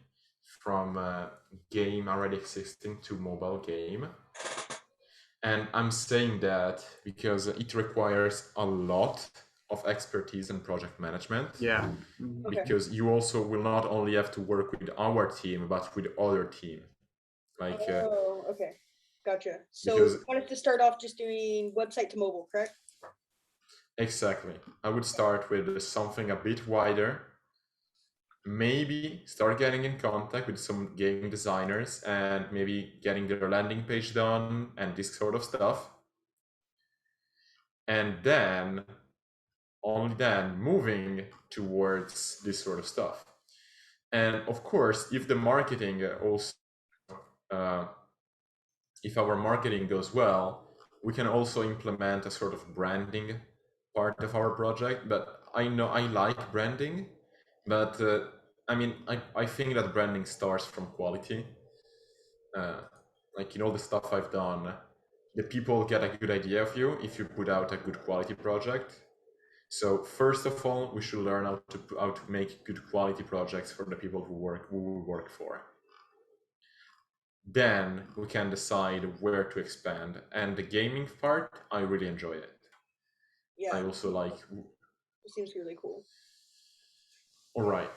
from a game already existing to mobile game. And I'm saying that because it requires a lot of expertise and project management. Yeah. Because you also will not only have to work with our team, but with other team. Like. Oh, okay. Gotcha. So you wanted to start off just doing website to mobile, correct? Exactly. I would start with something a bit wider. Maybe start getting in contact with some game designers and maybe getting their landing page done and this sort of stuff. And then, only then, moving towards this sort of stuff. And of course, if the marketing also, if our marketing goes well, we can also implement a sort of branding part of our project. But I know I like branding, but I mean, I think that branding starts from quality. Like in all the stuff I've done, the people get a good idea of you if you put out a good quality project. So first of all, we should learn how to make good quality projects for the people who we work for. Then we can decide where to expand. And the gaming part, I really enjoy it. Yeah. I also like. It seems really cool. All right.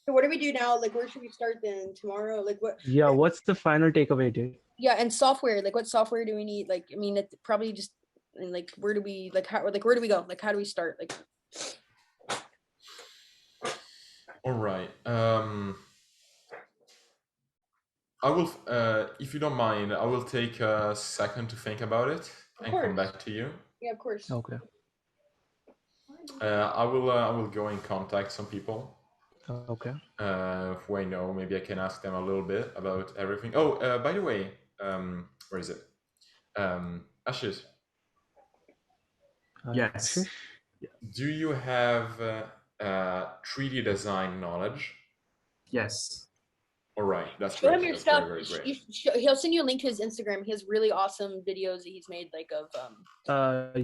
So what do we do now? Like, where should we start then? Tomorrow? Like, what? Yeah. What's the final takeaway, dude? Yeah, and software. Like, what software do we need? Like, I mean, it's probably just like, where do we where do we go? Like, how do we start? Like. All right. I will, if you don't mind, I will take a second to think about it and come back to you. Yeah, of course. Okay. I will go and contact some people. Okay. Who I know. Maybe I can ask them a little bit about everything. Oh, by the way, where is it? Ashish. Yes. Do you have 3D design knowledge? Yes. All right, that's show great. him your stuff. He'll send you a link to his Instagram. He has really awesome videos that he's made, like of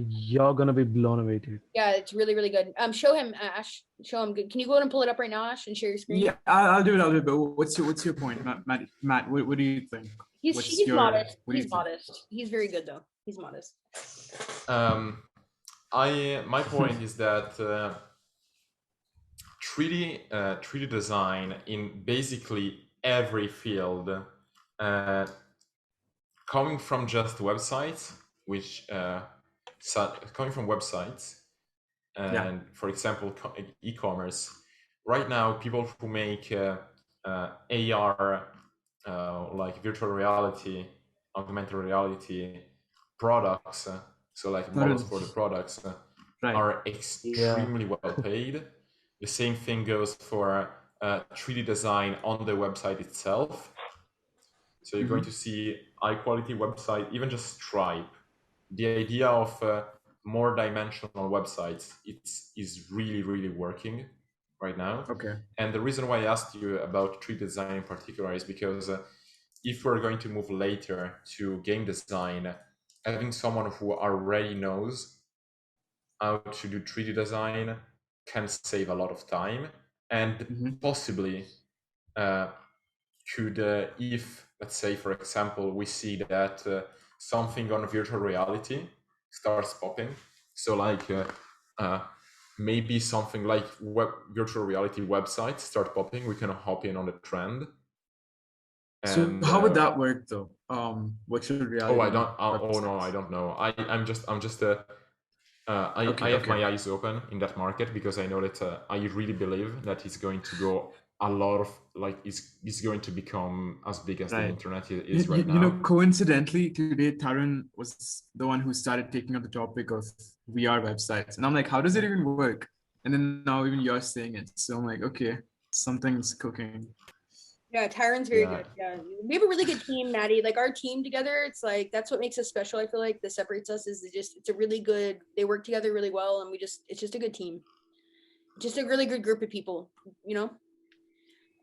you're gonna be blown away, dude. Yeah, it's really, really good. Show him, Ash. Show him. Can you go ahead and pull it up right now, Ash, and share your screen? Yeah, I'll do it. But what's your point, Matt? What do you think? He's modest. He's modest. He's very good though. He's modest. My point is that 3D design in basically every field, coming from just websites, coming from websites, and for example, e-commerce. Right now, people who make AR, like virtual reality, augmented reality products, so like models for the products, are extremely well paid. The same thing goes for 3D design on the website itself. So you're going to see high quality website, even just Stripe. The idea of more dimensional websites is really, really working. right now. Okay. And the reason why I asked you about 3D design in particular is because if we're going to move later to game design, having someone who already knows how to do 3D design can save a lot of time, and possibly could, if, let's say, for example, we see that something on virtual reality starts popping, so like maybe something like virtual reality websites start popping, we can hop in on the trend. And, so how would that work though? Virtual reality. Oh, I don't. Oh no, I don't know. I'm just I have my eyes open in that market because I know that I really believe that it's going to go a lot of it's going to become as big as the internet is right now. You know, coincidentally, today Tarun was the one who started taking up the topic of VR websites, and I'm like, how does it even work? And then now even you're saying it, so I'm like, okay, something's cooking. Yeah, Taryn's very good. Yeah, we have a really good team, Maddie. Like our team together, it's like that's what makes us special. I feel like that separates us is it's a really good. They work together really well, and it's just a good team, just a really good group of people, you know.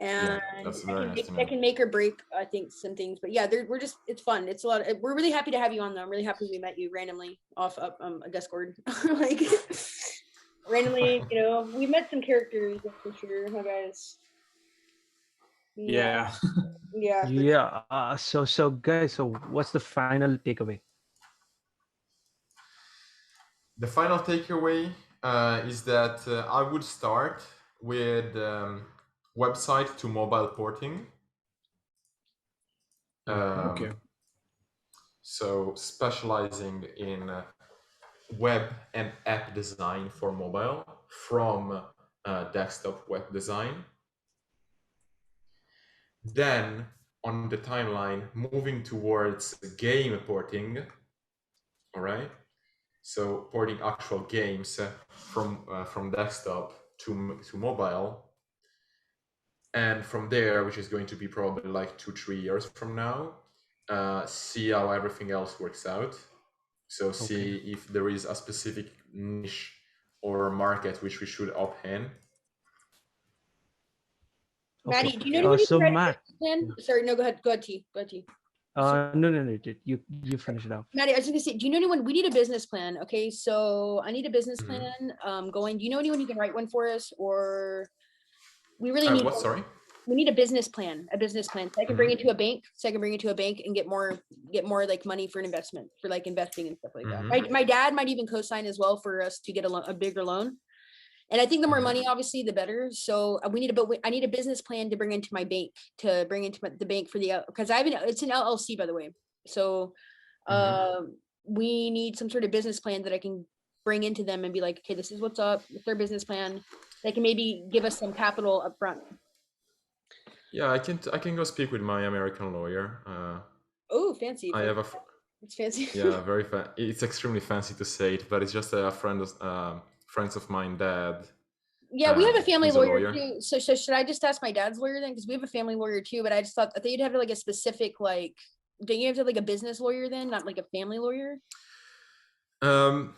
And that's very nice. That can make or break, I think, some things. But yeah, it's fun. It's a lot. We're really happy to have you on, though. I'm really happy we met you randomly off a Discord, like randomly. You know, we met some characters for sure, huh, guys. Yeah. Yeah. So guys, so what's the final takeaway? The final takeaway is that I would start with website to mobile porting. Okay. So specializing in web and app design for mobile from desktop web design. Then on the timeline, moving towards game porting, all right? So porting actual games from desktop to mobile. And from there, which is going to be probably like 2-3 years from now, see how everything else works out. So see if there is a specific niche or market which we should opt in. Maddie, do you know anyone so Matt, Sorry, no, go ahead, T. No, you finish it out. Maddie, I was gonna say, do you know anyone? We need a business plan. Okay, so I need a business plan going. Do you know anyone who can write one for us, or we really need what? Sorry, we need a business plan. So I can bring it to a bank. And get more like money for an investment, for like investing and stuff like that. My dad might even co-sign as well for us to get a bigger loan. And I think the more money, obviously, the better. So I need a business plan to bring into my bank, the bank for because it's an LLC, by the way. So we need some sort of business plan that I can bring into them and be like, okay, this is what's up. It's their business plan. They can maybe give us some capital up front. Yeah, I can go speak with my American lawyer. Oh, fancy. I have it's fancy. Yeah, very it's extremely fancy to say it, but it's just a friends of mine, dad. Yeah, we have a family lawyer too. So should I just ask my dad's lawyer then? Because we have a family lawyer too, but I thought you'd have like a specific don't you have to have like a business lawyer then, not like a family lawyer? I don't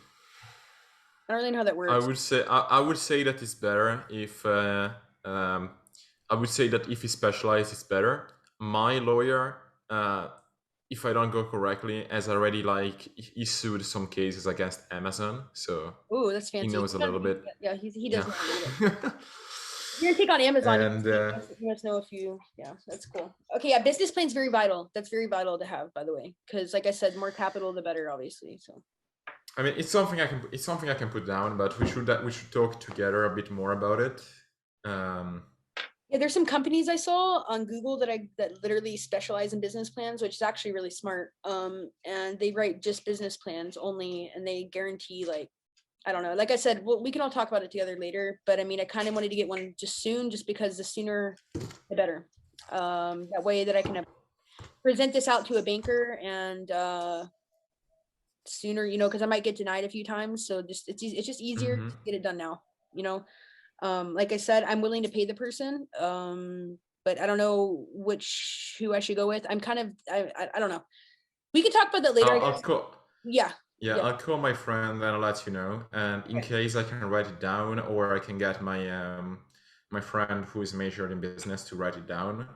really know how that works. I would say that it's better if I would say that if he specializes, it's better. My lawyer, if I don't go correctly, has already issued some cases against Amazon. So that's fancy. He knows a little bit. Yeah, he does know a little bit. You're gonna take on Amazon. And you must know that's cool. Okay, yeah, business plan's very vital. That's very vital to have, by the way, because like I said, more capital the better, obviously. So I mean, it's something I can put down, but we should talk together a bit more about it. Yeah, there's some companies I saw on Google that literally specialize in business plans, which is actually really smart. And they write just business plans only, and they guarantee I don't know. Like I said, we can all talk about it together later. But I mean, I kind of wanted to get one just soon, just because the sooner the better. That way that I can present this out to a banker and sooner, because I might get denied a few times. So it's just easier to get it done now, like I said, I'm willing to pay the person, but I don't know who I should go with. I'm kind of, I don't know. We can talk about that later. I'll call. Yeah. I'll call my friend and I'll let you know. And in case I can write it down, or I can get my my friend who is majored in business to write it down.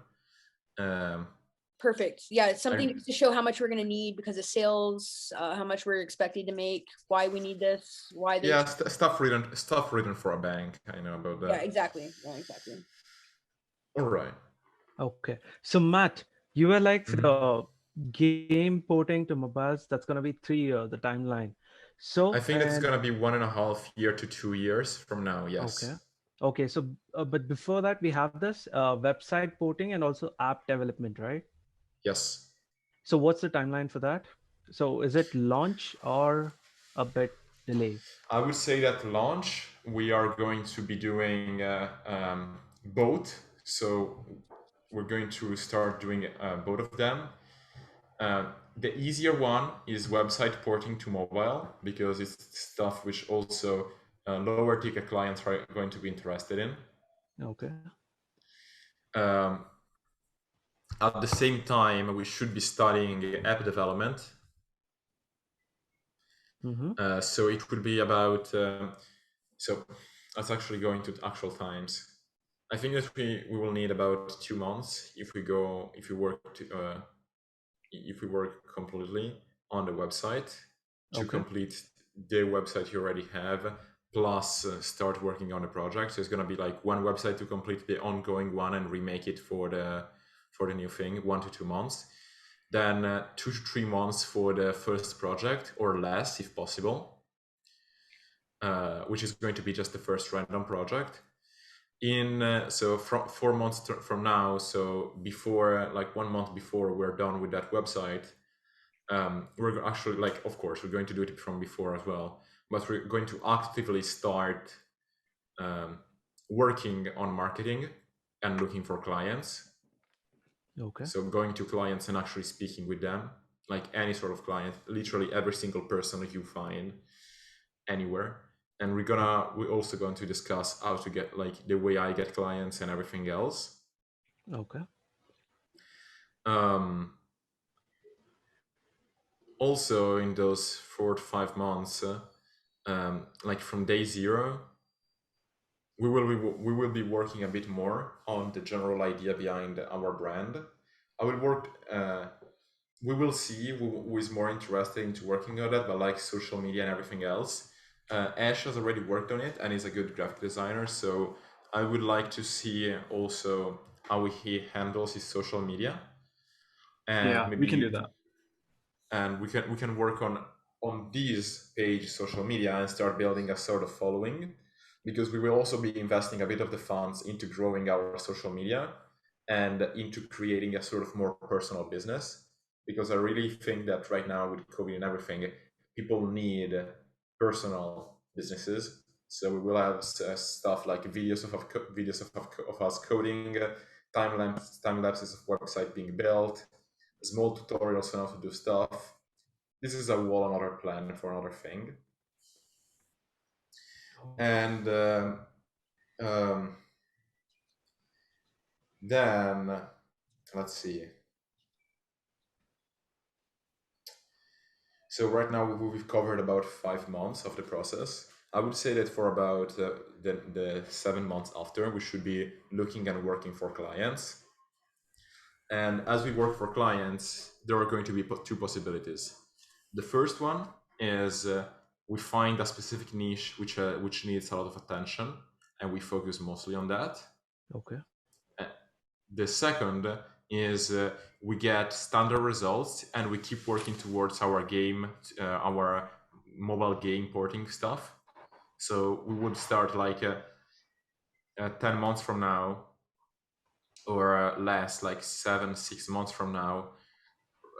Perfect. Yeah, it's something to show how much we're going to need because of sales, how much we're expecting to make, why we need this, why they. Yeah, stuff written for a bank. I know about that. Yeah, exactly. Yeah, exactly. All right. Okay. So Matt, you were like for the game porting to mobiles, that's going to be 3 years, the timeline. So I think it's going to be 1.5 years to 2 years from now. Yes. Okay. So, but before that, we have this website porting and also app development, right? Yes. So what's the timeline for that? So is it launch or a bit delay? I would say that launch, we are going to be doing both. So we're going to start doing both of them. The easier one is website porting to mobile because it's stuff which also lower ticket clients are going to be interested in. Okay. At the same time, we should be studying app development. So it would be about, so that's actually going to actual times. I think that we will need about 2 months if we work completely on the website to complete the website you already have, plus start working on the project. So it's going to be like one website to complete the ongoing one and remake it for the new thing, 1 to 2 months. Then 2 to 3 months for the first project or less if possible, which is going to be just the first random project. So from 4 months from now, so before, like 1 month before we're done with that website, we're actually, like, of course we're going to do it from before as well, but we're going to actively start working on marketing and looking for clients. Okay. So going to clients and actually speaking with them, like any sort of client, literally every single person that you find anywhere. And we're also going to discuss how to get, like, the way I get clients and everything else. Okay. Also in those 4 to 5 months, like from day zero, we will be working a bit more on the general idea behind our brand. We will see who is more interested into working on that, but like social media and everything else. Ash has already worked on it and is a good graphic designer, so I would like to see also how he handles his social media. And yeah, maybe we can do that. And we can work on these page social media and start building a sort of following, because we will also be investing a bit of the funds into growing our social media and into creating a sort of more personal business, because I really think that right now with COVID and everything, people need personal businesses. So we will have stuff like videos of us coding, time lapses of website being built, small tutorials on how to do stuff. This is a whole another plan for another thing. And then let's see. So right now we've covered about 5 months of the process. I would say that for about the 7 months after, we should be looking and working for clients. And as we work for clients, there are going to be 2 possibilities. The first one is we find a specific niche which needs a lot of attention, and we focus mostly on that. Okay. The second is we get standard results and we keep working towards our mobile game porting stuff. So we would start like 10 months from now, or less, like 6 months from now,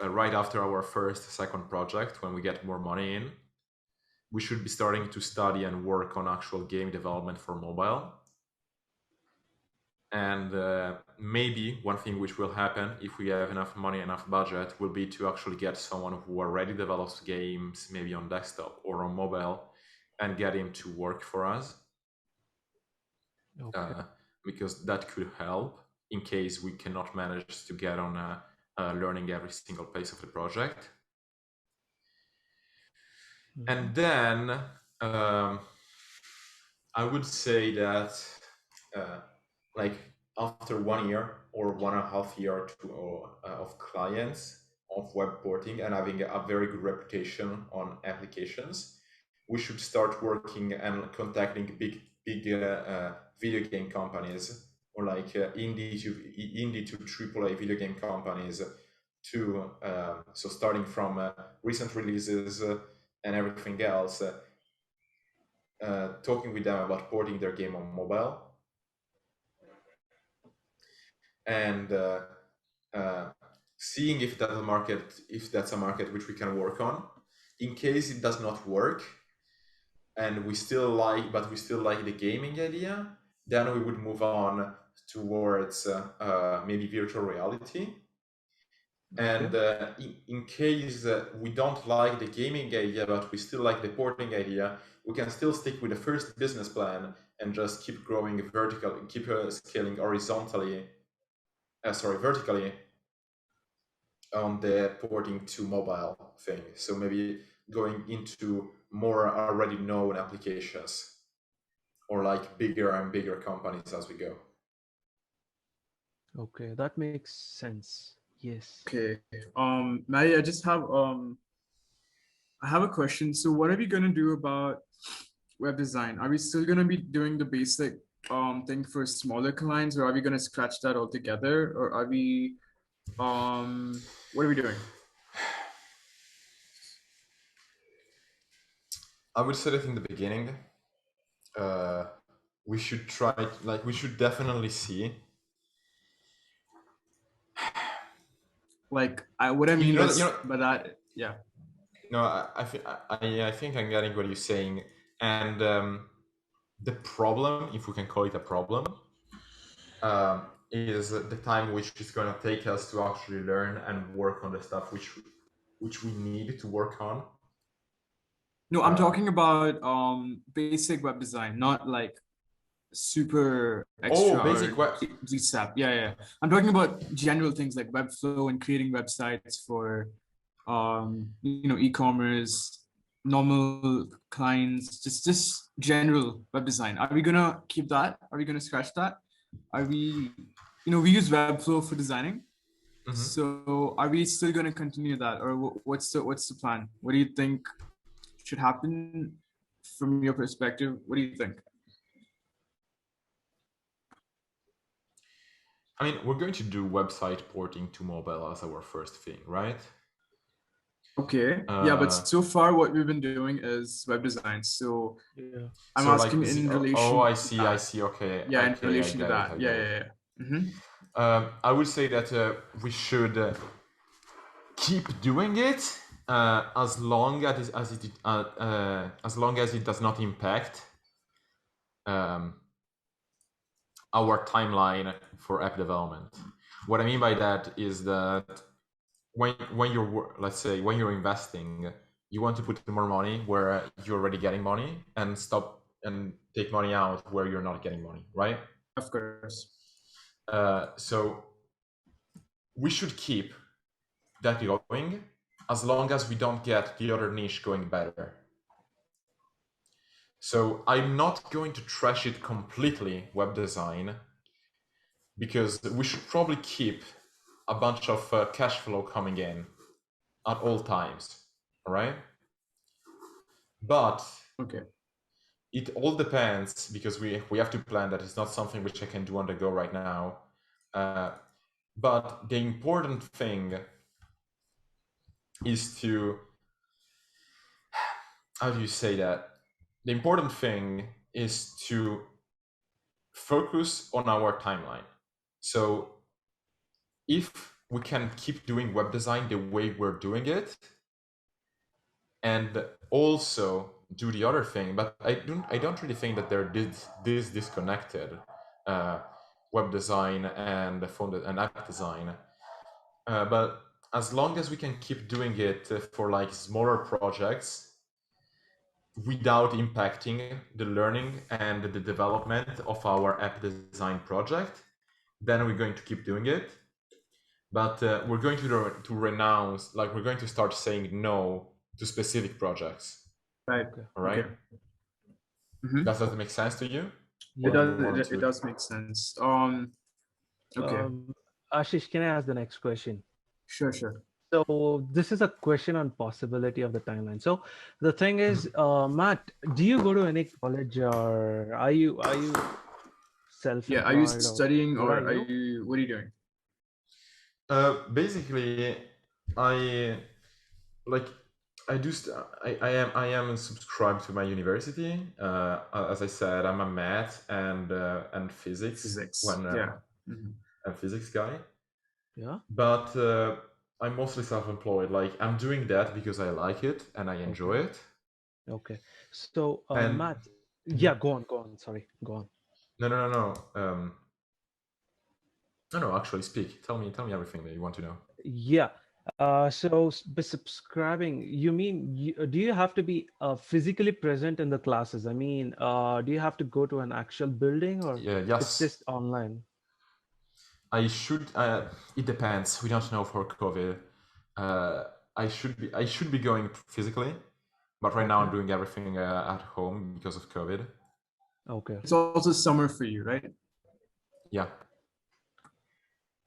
right after our second project, when we get more money in, we should be starting to study and work on actual game development for mobile. And maybe one thing which will happen if we have enough money, enough budget, will be to actually get someone who already develops games, maybe on desktop or on mobile, and get him to work for us. Okay. Because that could help in case we cannot manage to get on learning every single phase of the project. And then I would say that like after 1 year or 1.5 years of clients of web porting and having a very good reputation on applications, we should start working and contacting big video game companies, or like indie to AAA video game companies, to so starting from recent releases and everything else, talking with them about porting their game on mobile, and seeing if that's a market which we can work on. In case it does not work, and we still like the gaming idea, then we would move on towards maybe virtual reality. And in case we don't like the gaming idea, but we still like the porting idea, we can still stick with the first business plan and just keep growing keep scaling vertically on the porting to mobile thing. So maybe going into more already known applications, or like bigger and bigger companies as we go. Okay, that makes sense. Yes. Okay. Maddie, I just have I have a question. So what are we gonna do about web design? Are we still gonna be doing the basic thing for smaller clients, or are we gonna scratch that altogether, or are we what are we doing? I would say that in the beginning, we should try, we should definitely see. What I mean by that, yeah. No, I think I'm getting what you're saying, and the problem, if we can call it a problem, is the time which is going to take us to actually learn and work on the stuff which we need to work on. No, I'm talking about basic web design, not like super extra. Oh, basic web. Yeah. I'm talking about general things like Webflow and creating websites for e-commerce, normal clients, just general web design. Are we gonna keep that? Are we gonna scratch that? Are we, we use Webflow for designing. Mm-hmm. So are we still gonna continue that, or what's the plan? What do you think should happen from your perspective? What do you think? I mean, we're going to do website porting to mobile as our first thing, right? Okay. Yeah, but so far what we've been doing is web design. So yeah. I'm asking in relation. Oh, I see. Okay. Yeah, okay, in relation to that. Yeah. Mm-hmm. I would say that we should keep doing it as long as it does not impact our timeline for app development. What I mean by that is that when you're investing, you want to put more money where you're already getting money, and stop and take money out where you're not getting money, right? Of course. So we should keep that going as long as we don't get the other niche going better. So I'm not going to trash it completely, web design, because we should probably keep a bunch of cash flow coming in at all times, all right? But okay, it all depends, because we have to plan that. It's not something which I can do on the go right now. But the important thing is to, how do you say that? The important thing is to focus on our timeline. So if we can keep doing web design the way we're doing it, and also do the other thing, but I don't really think that they're this disconnected, web design and app design. But as long as we can keep doing it for like smaller projects without impacting the learning and the development of our app design project, then we're going to keep doing it. But we're going to renounce, we're going to start saying no to specific projects. Right. All right. Okay. Mm-hmm. Does that make sense to you? It does make sense. Okay. Ashish, can I ask the next question? Sure. So this is a question on possibility of the timeline. So the thing is, Matt, do you go to any college, or are you self-employed? Yeah, are you studying, or what are you doing? Basically, I am subscribed to my university. As I said, I'm a math and physics and physics guy. Yeah. But I'm mostly self-employed. Like, I'm doing that because I like it and I enjoy it. Okay. So Matt, go on. Sorry, go on. No. No. Actually, speak. Tell me everything that you want to know. Yeah. So by subscribing, you mean do you have to be physically present in the classes? I mean, do you have to go to an actual building, or yes, it's just online? I should. It depends. We don't know for COVID. I should be going physically, but right now I'm doing everything at home because of COVID. Okay. It's also summer for you, right? Yeah.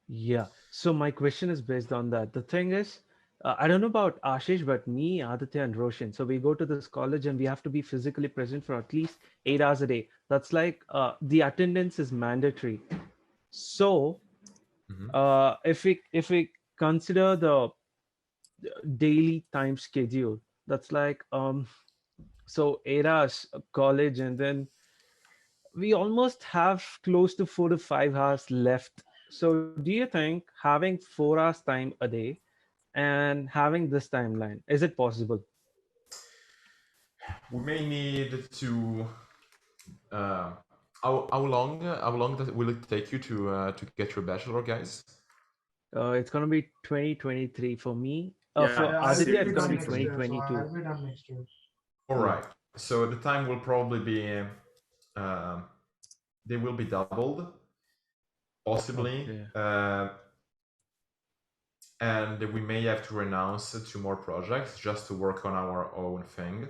Yeah. So my question is based on that. The thing is, I don't know about Ashish, but me, Aditya, and Roshan. So we go to this college and we have to be physically present for at least 8 hours a day. That's like the attendance is mandatory. So if we consider the daily time schedule, that's like so 8 hours college, and then we almost have close to 4 to 5 hours left. So do you think having 4 hours time a day and having this timeline, is it possible? We may need to how long will it take you to get your bachelor, guys? It's gonna be 2023 for me. For Aditya, it's gonna be 2022. I'll be done next year. All right. So the time will probably be they will be doubled, possibly. Okay. And we may have to renounce to more projects just to work on our own thing.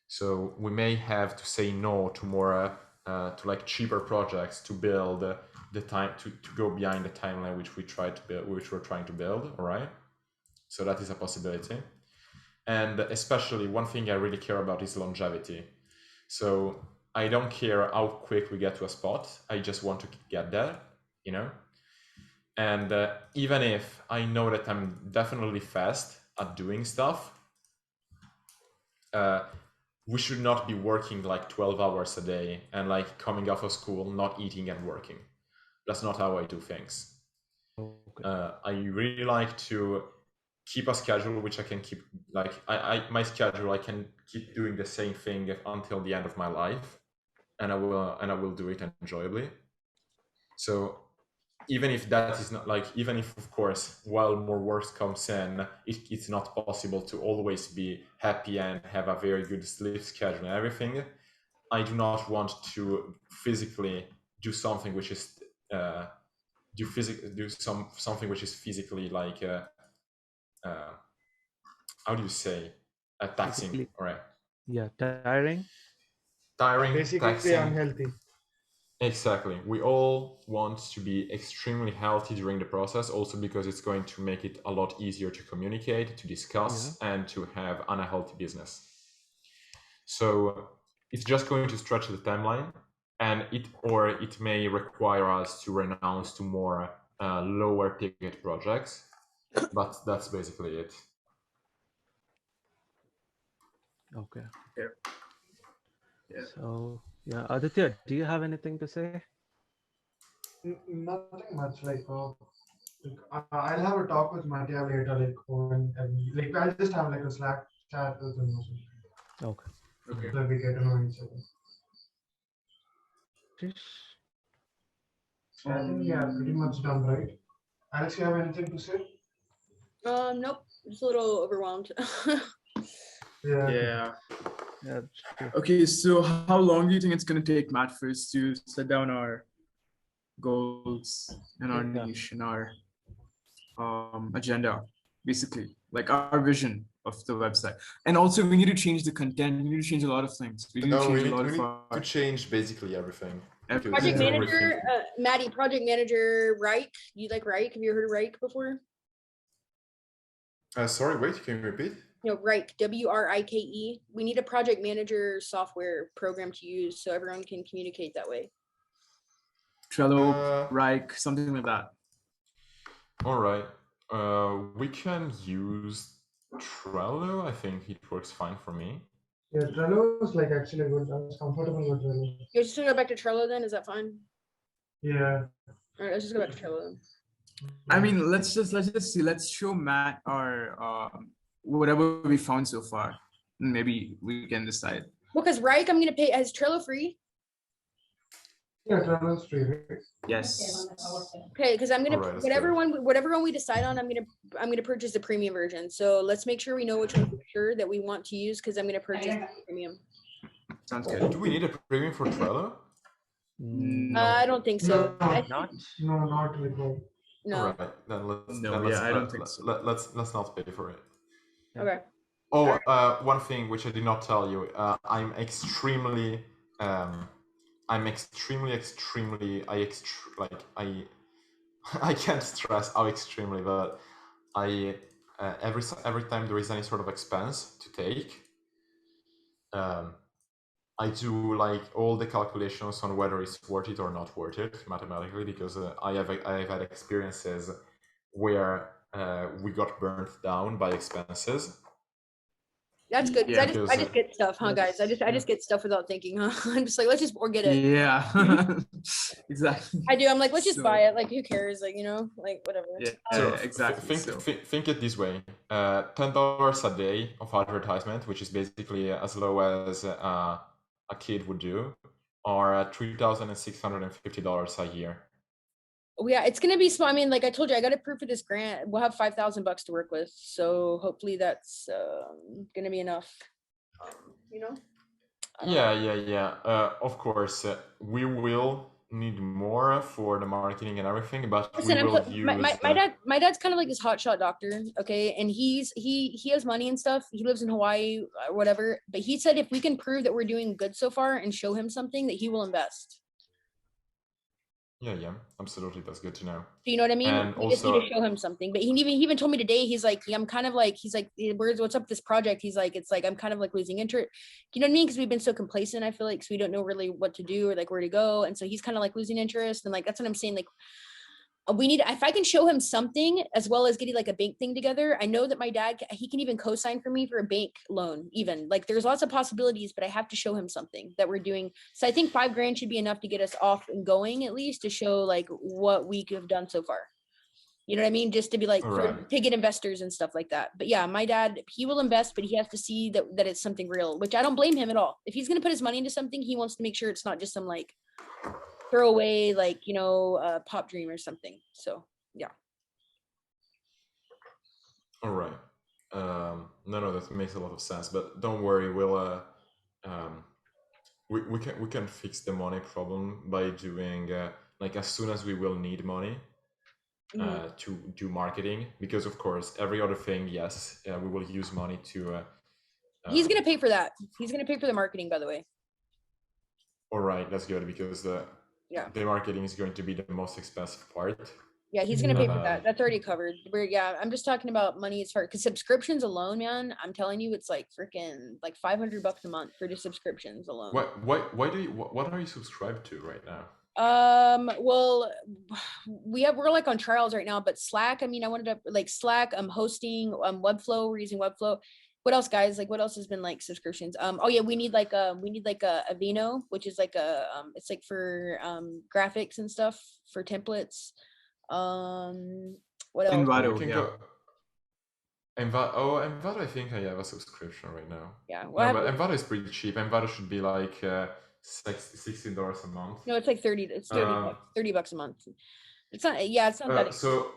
So we may have to say no to more to like cheaper projects to build the time to go behind the timeline which we're trying to build. All right. So that is a possibility. And especially one thing I really care about is longevity. So I don't care how quick we get to a spot. I just want to get there, you know? And even if I know that I'm definitely fast at doing stuff, we should not be working like 12 hours a day and like coming off of school, not eating and working. That's not how I do things. Okay. I really like to keep a schedule which I can keep, like my schedule, I can keep doing the same thing until the end of my life, and I will do it enjoyably. So even if that is not like, even if of course while more work comes in, it's not possible to always be happy and have a very good sleep schedule and everything, I do not want to physically do something which is something which is physically like how do you say taxing? Physically, all right. Yeah, tiring, basically taxing. Unhealthy. Exactly. We all want to be extremely healthy during the process, also because it's going to make it a lot easier to communicate, to discuss, and to have unhealthy business. So it's just going to stretch the timeline, and it may require us to renounce to more lower ticket projects, but that's basically it. Okay. Yeah. So yeah, Aditya, do you have anything to say? Nothing much. I'll have a talk with Mattia later. I'll just have like a Slack chat with him. Okay. So we get to know each other. I think pretty much done, right? Alex, you have anything to say? Nope. Just a little overwhelmed. Yeah. Okay, so how long do you think it's going to take, Matt, for us to set down our goals and our niche and our agenda, basically, like our vision the website. And also we need to change the content. We need to change a lot of things. We need to change basically everything. Project manager, Maddie, project manager, Reich. You like Reich? Have you heard of Reich before? Sorry, wait, can you repeat? No, Reich, WRIKE. We need a project manager software program to use so everyone can communicate that way. Trello, Reich, something like that. All right. We can use Trello. I think it works fine for me. Yeah, Trello is like actually good. I was comfortable with Trello. You're just gonna go back to Trello then? Is that fine? Yeah. All right, let's just go back to Trello then. I mean, let's just see. Let's show Matt our whatever we found so far. Maybe we can decide. Well, because Reich, I'm gonna pay. Is Trello free? Yeah, Trello is free. Right? Yes. Okay, because I'm gonna Alright, whatever one we decide on, I'm gonna purchase the premium version. So let's make sure we know which one for sure that we want to use because I'm gonna purchase the premium. Sounds good. Do we need a premium for Trello? No. I don't think so. Not. No, not required. No. All right, then let's. No, then let's, yeah, I don't think so. Let's not pay for it. Okay. Oh, one thing which I did not tell you. I'm extremely. I can't stress how extremely, but I every time there is any sort of expense to take, I do like all the calculations on whether it's worth it or not worth it mathematically, because I've had experiences where we got burnt down by expenses. That's good. Yeah, I just get stuff, huh, guys? I just get stuff without thinking, huh? I'm just like, let's just forget it. Yeah. Exactly. I do. I'm like, let's just So- buy it. Like, who cares? Like, like whatever. Yeah, So exactly. think it this way: $10 a day of advertisement, which is basically as low as a kid would do, or $3,650 a year. Yeah, it's gonna be small. I mean, like I told you, I got approved for this grant. We'll have $5,000 to work with, so hopefully that's gonna be enough. I don't know. Yeah. Of course, we will need more for the marketing and everything, but Listen, we will use. my dad's kind of like this hotshot doctor, okay, and he has money and stuff. He lives in Hawaii or whatever, but he said if we can prove that we're doing good so far and show him something, that he will invest. Yeah, absolutely. That's good to know. Do you know what I mean? And We just need also- to show him something. But he even told me today, he's like, I'm kind of like, he's like, what's up with this project? He's like, it's like, I'm kind of like losing interest. You know what I mean? Because we've been so complacent, I feel like, so we don't know really what to do or like where to go. And so he's kind of like losing interest. And like, that's what I'm saying. Like, we need, if I can show him something as well as getting like a bank thing together. I know that my dad, he can even co-sign for me for a bank loan, even like there's lots of possibilities, but I have to show him something that we're doing. So I think $5,000 should be enough to get us off and going, at least to show like what we have done so far. You know what I mean? Just to be like, to get investors and stuff like that. But yeah, my dad, he will invest, but he has to see that it's something real, which I don't blame him at all. If he's going to put his money into something, he wants to make sure it's not just some like throwaway, like, pop dream or something. So yeah. All right. No, that makes a lot of sense. But don't worry, we'll we can fix the money problem by doing like as soon as we will need money to do marketing, because of course every other thing, yes, we will use money to. He's gonna pay for that. He's gonna pay for the marketing, by the way. All right, that's good, because the marketing is going to be the most expensive part. Yeah, he's gonna pay for that. That's already covered. I'm just talking about money as far, because subscriptions alone, man, I'm telling you, it's like freaking like $500 a month for the subscriptions alone. What are you subscribed to right now? Well, we're like on trials right now, but Slack, I mean, I wanted to like Slack, hosting, Webflow, we're using Webflow. What else, guys? Like, what else has been like subscriptions? Oh yeah, we need like a Avino, which is like it's like for graphics and stuff, for templates. What else? Envato, Envato, I think I have a subscription right now. Yeah, well, no, but Envato is pretty cheap. Envato should be like $16 a month. No, it's like 30. It's $30 a month. It's not. Yeah, it's not that. So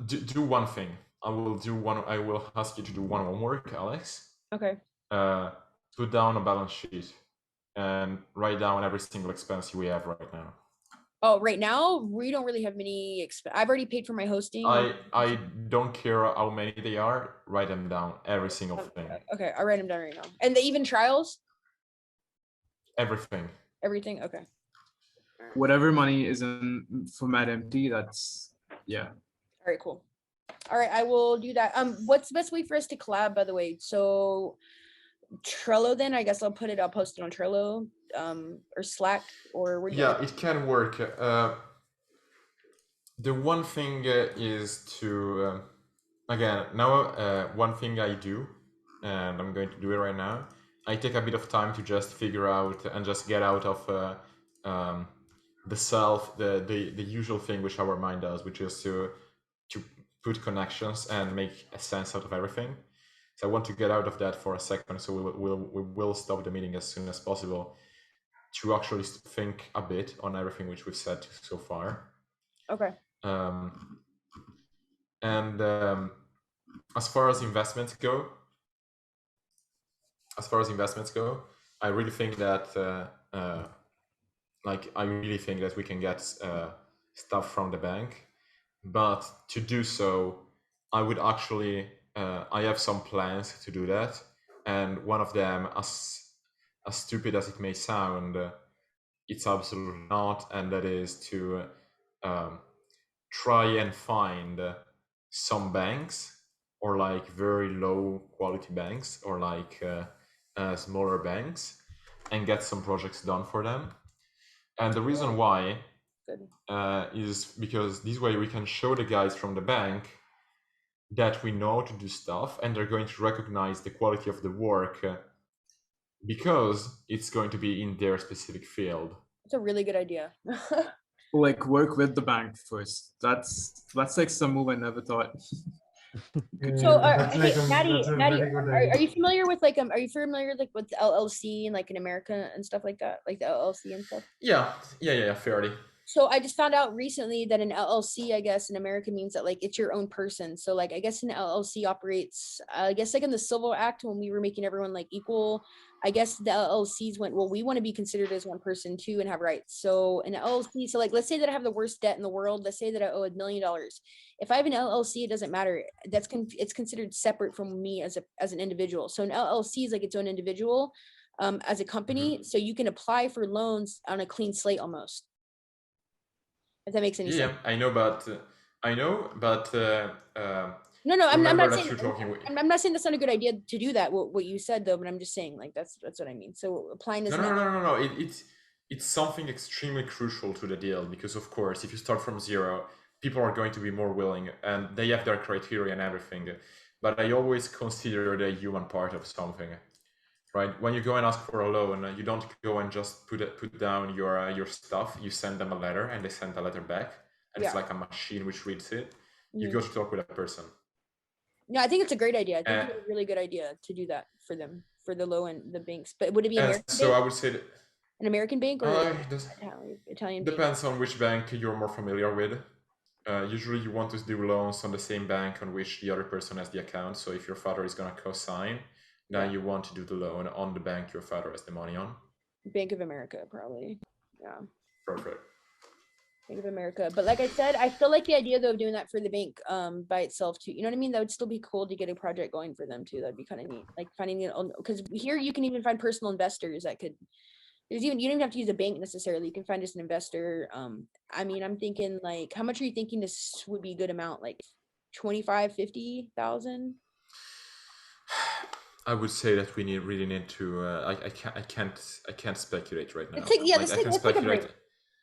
do one thing. I will ask you to do one homework, Alex. Okay. Put down a balance sheet and write down every single expense we have right now. Oh, right now we don't really have many. I've already paid for my hosting. I don't care how many they are. Write them down, every single thing. Okay, I'll write them down right now. And the even trials. Everything. Everything. Okay. Whatever money is in for MadMT, that's yeah. All right, cool. All right, I will do that. What's the best way for us to collab, by the way? So Trello, then I guess I'll post it on Trello, or Slack, or where. Yeah, it can work. The one thing is to again now one thing I do, and I'm going to do it right now. I take a bit of time to just figure out and just get out of the usual thing which our mind does, which is to put connections and make a sense out of everything. So I want to get out of that for a second. So we will stop the meeting as soon as possible to actually think a bit on everything which we've said so far. Okay. And as far as investments go, I really think that we can get stuff from the bank, but to do so, I would actually I have some plans to do that, and one of them, as stupid as it may sound, it's absolutely not, and that is to try and find some banks, or like very low quality banks, or like smaller banks, and get some projects done for them. And the reason why is because this way we can show the guys from the bank that we know how to do stuff, and they're going to recognize the quality of the work because it's going to be in their specific field. It's a really good idea. Like work with the bank first. That's like some move I never thought. So, hey, Maddie, are you familiar with like with LLC and like in America and stuff like that, like the LLC and stuff? Yeah, fairly. So I just found out recently that an LLC, I guess in America, means that like it's your own person. So like I guess an LLC operates, I guess like in the Civil Act when we were making everyone like equal, I guess the LLCs went, well, we want to be considered as one person too and have rights. So an LLC, so like let's say that I have the worst debt in the world. Let's say that I owe $1 million. If I have an LLC, it doesn't matter. It's considered separate from me as an individual. So an LLC is like its own individual as a company. Mm-hmm. So you can apply for loans on a clean slate almost. If that makes any sense. Yeah, I know, but no, I'm not saying I'm not saying that's not a good idea to do that. What you said though, but I'm just saying like that's what I mean. So applying this. No. It's something extremely crucial to the deal, because of course, if you start from zero, people are going to be more willing, and they have their criteria and everything. But I always consider the human part of something. Right, when you go and ask for a loan, you don't go and just put down your stuff. You send them a letter, and they send a letter back, and it's like a machine which reads it. You go to talk with a person. No, I think it's a great idea. I think it's a really good idea to do that for them, for the low end, the banks. But would it be American? So I would say that an American bank or Italian? Depends on which bank you're more familiar with. Usually, you want to do loans on the same bank on which the other person has the account. So if your father is going to co-sign, now you want to do the loan on the bank your father has the money on. Bank of America, probably. Yeah. Perfect. Bank of America. But like I said, I still like the idea though of doing that for the bank by itself too. You know what I mean? That would still be cool to get a project going for them too. That'd be kind of neat. Like finding it on, because here you can even find personal investors that could, you don't even have to use a bank necessarily. You can find just an investor. I mean, I'm thinking like, how much are you thinking this would be a good amount? Like 25, 50,000? I would say that we really need to. I can't speculate right now. Let's take a break.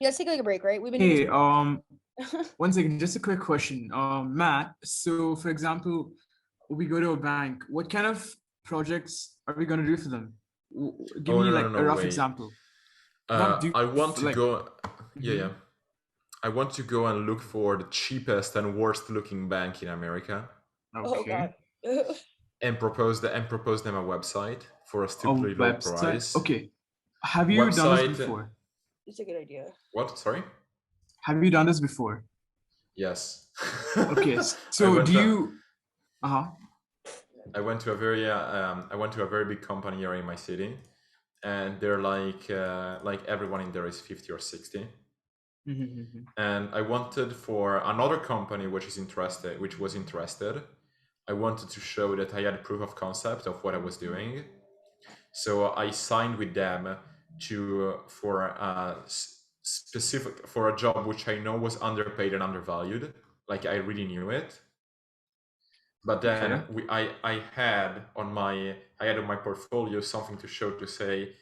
Yeah, let's take like a break, right? We've been. Hey, one second, just a quick question, Matt. So, for example, we go to a bank. What kind of projects are we going to do for them? Give me a rough example. I want to go. Yeah. I want to go and look for the cheapest and worst looking bank in America. Okay. Oh God. And propose them a website for a stupidly low price. Okay. Have you done this before? It's a good idea. What? Sorry? Have you done this before? Yes. Okay. So do you? I went to a very big company here in my city, and they're like everyone in there is 50 or 60. And I wanted for another company which was interested, I wanted to show that I had proof of concept of what I was doing. So I signed with them for a job which I know was underpaid and undervalued. Like I really knew it. But then I had on my portfolio something to show to say,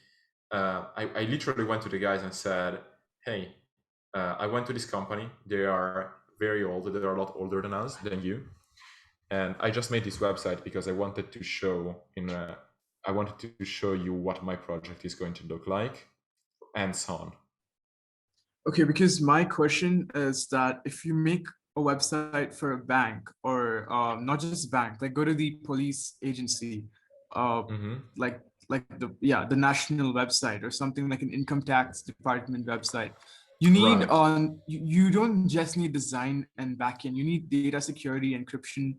I literally went to the guys and said, hey, I went to this company. They are very old. They're a lot older than you. And I just made this website because I wanted to show you what my project is going to look like, and so on. Okay, because my question is that if you make a website for a bank or not just bank, like go to the police agency, like the national website or something like an income tax department website. You need you don't just need design and backend. You need data security, encryption,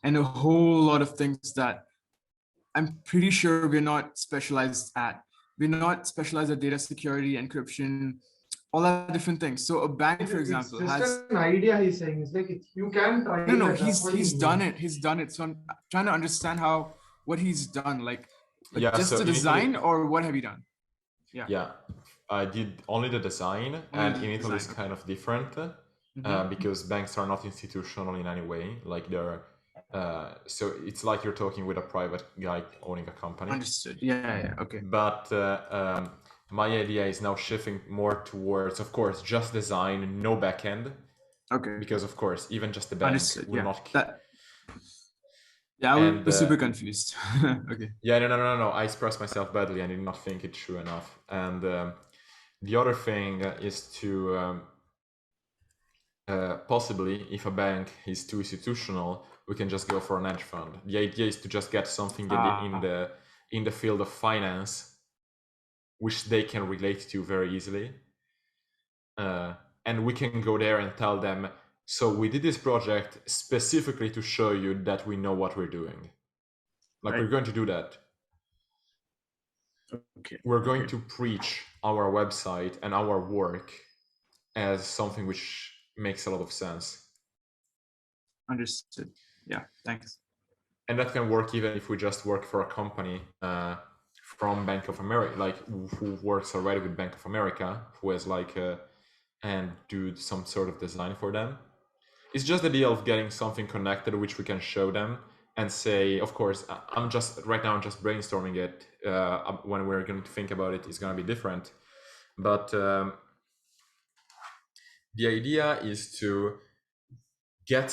and a whole lot of things that I'm pretty sure we're not specialized at. We're not specialized at data security, encryption, all that different things. So a bank, for example, it's has an idea. He's saying it's like you can try. No, he's done it. He's done it. So I'm trying to understand what he's done. Like just the design, or what have you done? Yeah, I did only the design, and in Italy it's kind of different because banks are not institutional in any way. Like they're so it's like you're talking with a private guy owning a company. Understood. Yeah. Okay. But my idea is now shifting more towards, of course, just design, no backend. Okay. Because of course, even just the bank will not. Yeah, I was super confused. Okay. Yeah, no. I expressed myself badly. I did not think it true enough. And the other thing is to possibly, if a bank is too institutional, we can just go for an hedge fund. The idea is to just get something in the field of finance, which they can relate to very easily. And we can go there and tell them, so we did this project specifically to show you that we know what we're doing. Like we're going to do that. Okay. We're going to preach our website and our work as something which makes a lot of sense. Understood. Yeah, thanks. And that can work even if we just work for a company from Bank of America, like who works already with Bank of America, who has and do some sort of design for them. It's just the deal of getting something connected which we can show them and say, of course, I'm just brainstorming it. When we're going to think about it, it's going to be different. But the idea is to get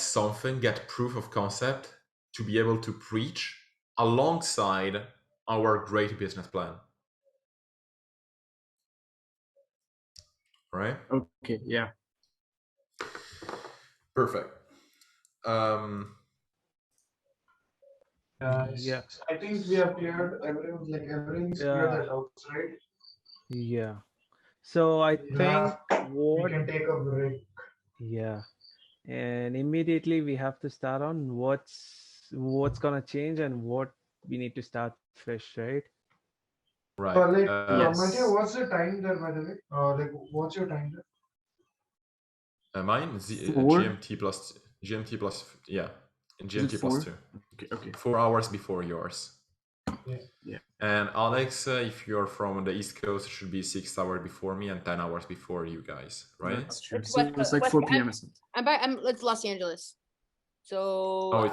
proof of concept to be able to preach alongside our great business plan. Right? Okay, yeah. Perfect. Yeah. I think we have cleared everything's cleared the doubts, right? Yeah. So I think we can take a break. Yeah. And immediately we have to start on what's gonna change and what we need to start fresh, right? Right. Yes. Matthew, what's the time there, by the way? What's your time there? Mine GMT plus yeah, GMT plus 2. Okay. 4 hours before yours. Yeah. And Alex, if you're from the East Coast, it should be 6 hours before me and 10 hours before you guys, right? That's true. It's like 4 p.m. It's Los Angeles. So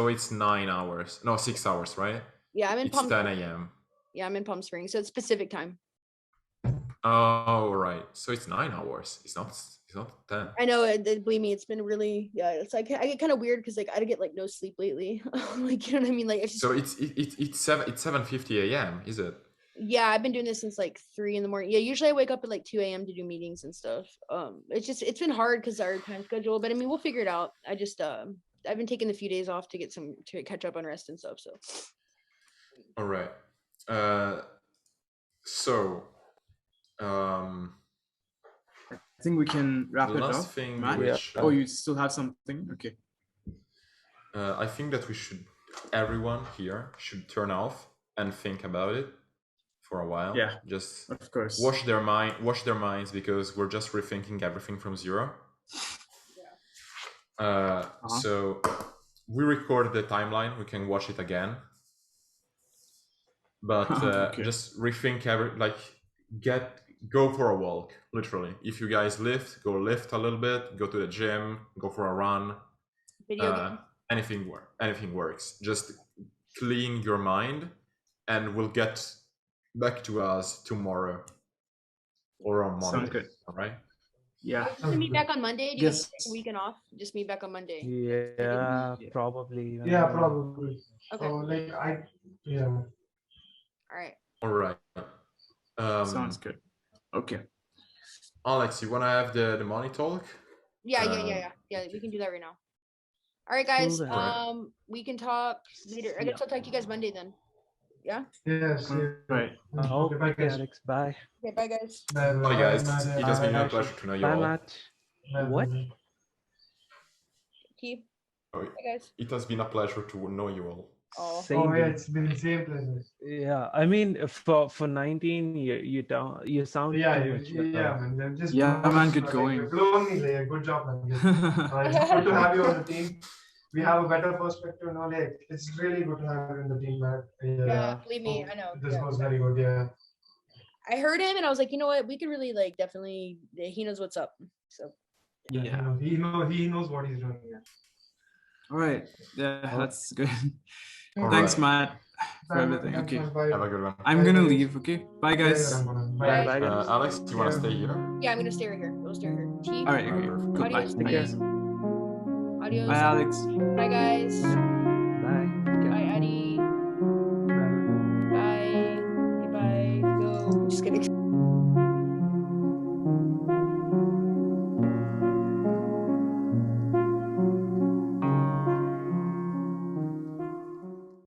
it's 9 hours. No, 6 hours, right? Yeah, I'm in Palm Springs. 10 a.m. Yeah, I'm in Palm Springs, so it's Pacific time. Oh, right. So it's 9 hours. It's not 10. I know. Believe me, it's been really It's like I get kind of weird because I get no sleep lately. Like, you know what I mean? Like it's just, it's 7:50 a.m. Is it? Yeah, I've been doing this since 3 a.m. Yeah, usually I wake up at 2 a.m. to do meetings and stuff. It's been hard because our time schedule, but I mean we'll figure it out. I just I've been taking a few days off to catch up on rest and stuff. So. All right. I think we can wrap it up. Oh, you still have something? Okay. I think that everyone here should turn off and think about it for a while. Yeah, just of course. wash their minds, because we're just rethinking everything from zero. So we record the timeline. We can watch it again, but just rethink go for a walk. Literally, if you guys lift, go lift a little bit. Go to the gym. Go for a run. Video game. Anything works. Just clean your mind, and we'll get back to us tomorrow or on Monday. Sounds good. All right. Yeah. Just meet back on Monday. Do you guys take a weekend off? Just meet back on Monday. Yeah, probably. Yeah, probably. Okay. So All right. Sounds good. Okay. Alex, you wanna have the money talk? Yeah. We can do that right now. All right, guys. Cool. We can talk later. I guess I'll talk to you guys Monday then. Yeah. Yes. Right. Okay, bye, guys. Alex. Bye. Okay. Bye, guys. Bye, guys. It has been a pleasure to know you Bye, all. Matt. What? Keep. Oh, Bye, guys. it has been a pleasure to know you all. Oh. Same Oh, yeah, here. it's been the same pleasure. Yeah, I mean, for 19, you sound Yeah, too much. man. They're just Man, good going. You're blowing me, like, good job, man. It's good to have you on the team. We have a better perspective now. Like, it's really good to have you in the team, man. Yeah, believe me, I know. This was very good. Yeah. I heard him and I was like, you know what? We could really definitely. He knows what's up. So. Yeah. He knows what he's doing. Yeah. All right. Yeah, that's good. All Thanks, right. Matt, for everything. Okay. Have a good one. I'm gonna leave. Okay. Bye, guys. Bye. Bye, guys. Alex, do you wanna stay here? Yeah, I'm gonna stay right here. We'll stay right here. T. All right. Okay. Goodbye. Adios. Take care. Adios. Bye, Alex. Bye, guys. Bye. Bye, Addy. Bye. Goodbye. Go. Just kidding.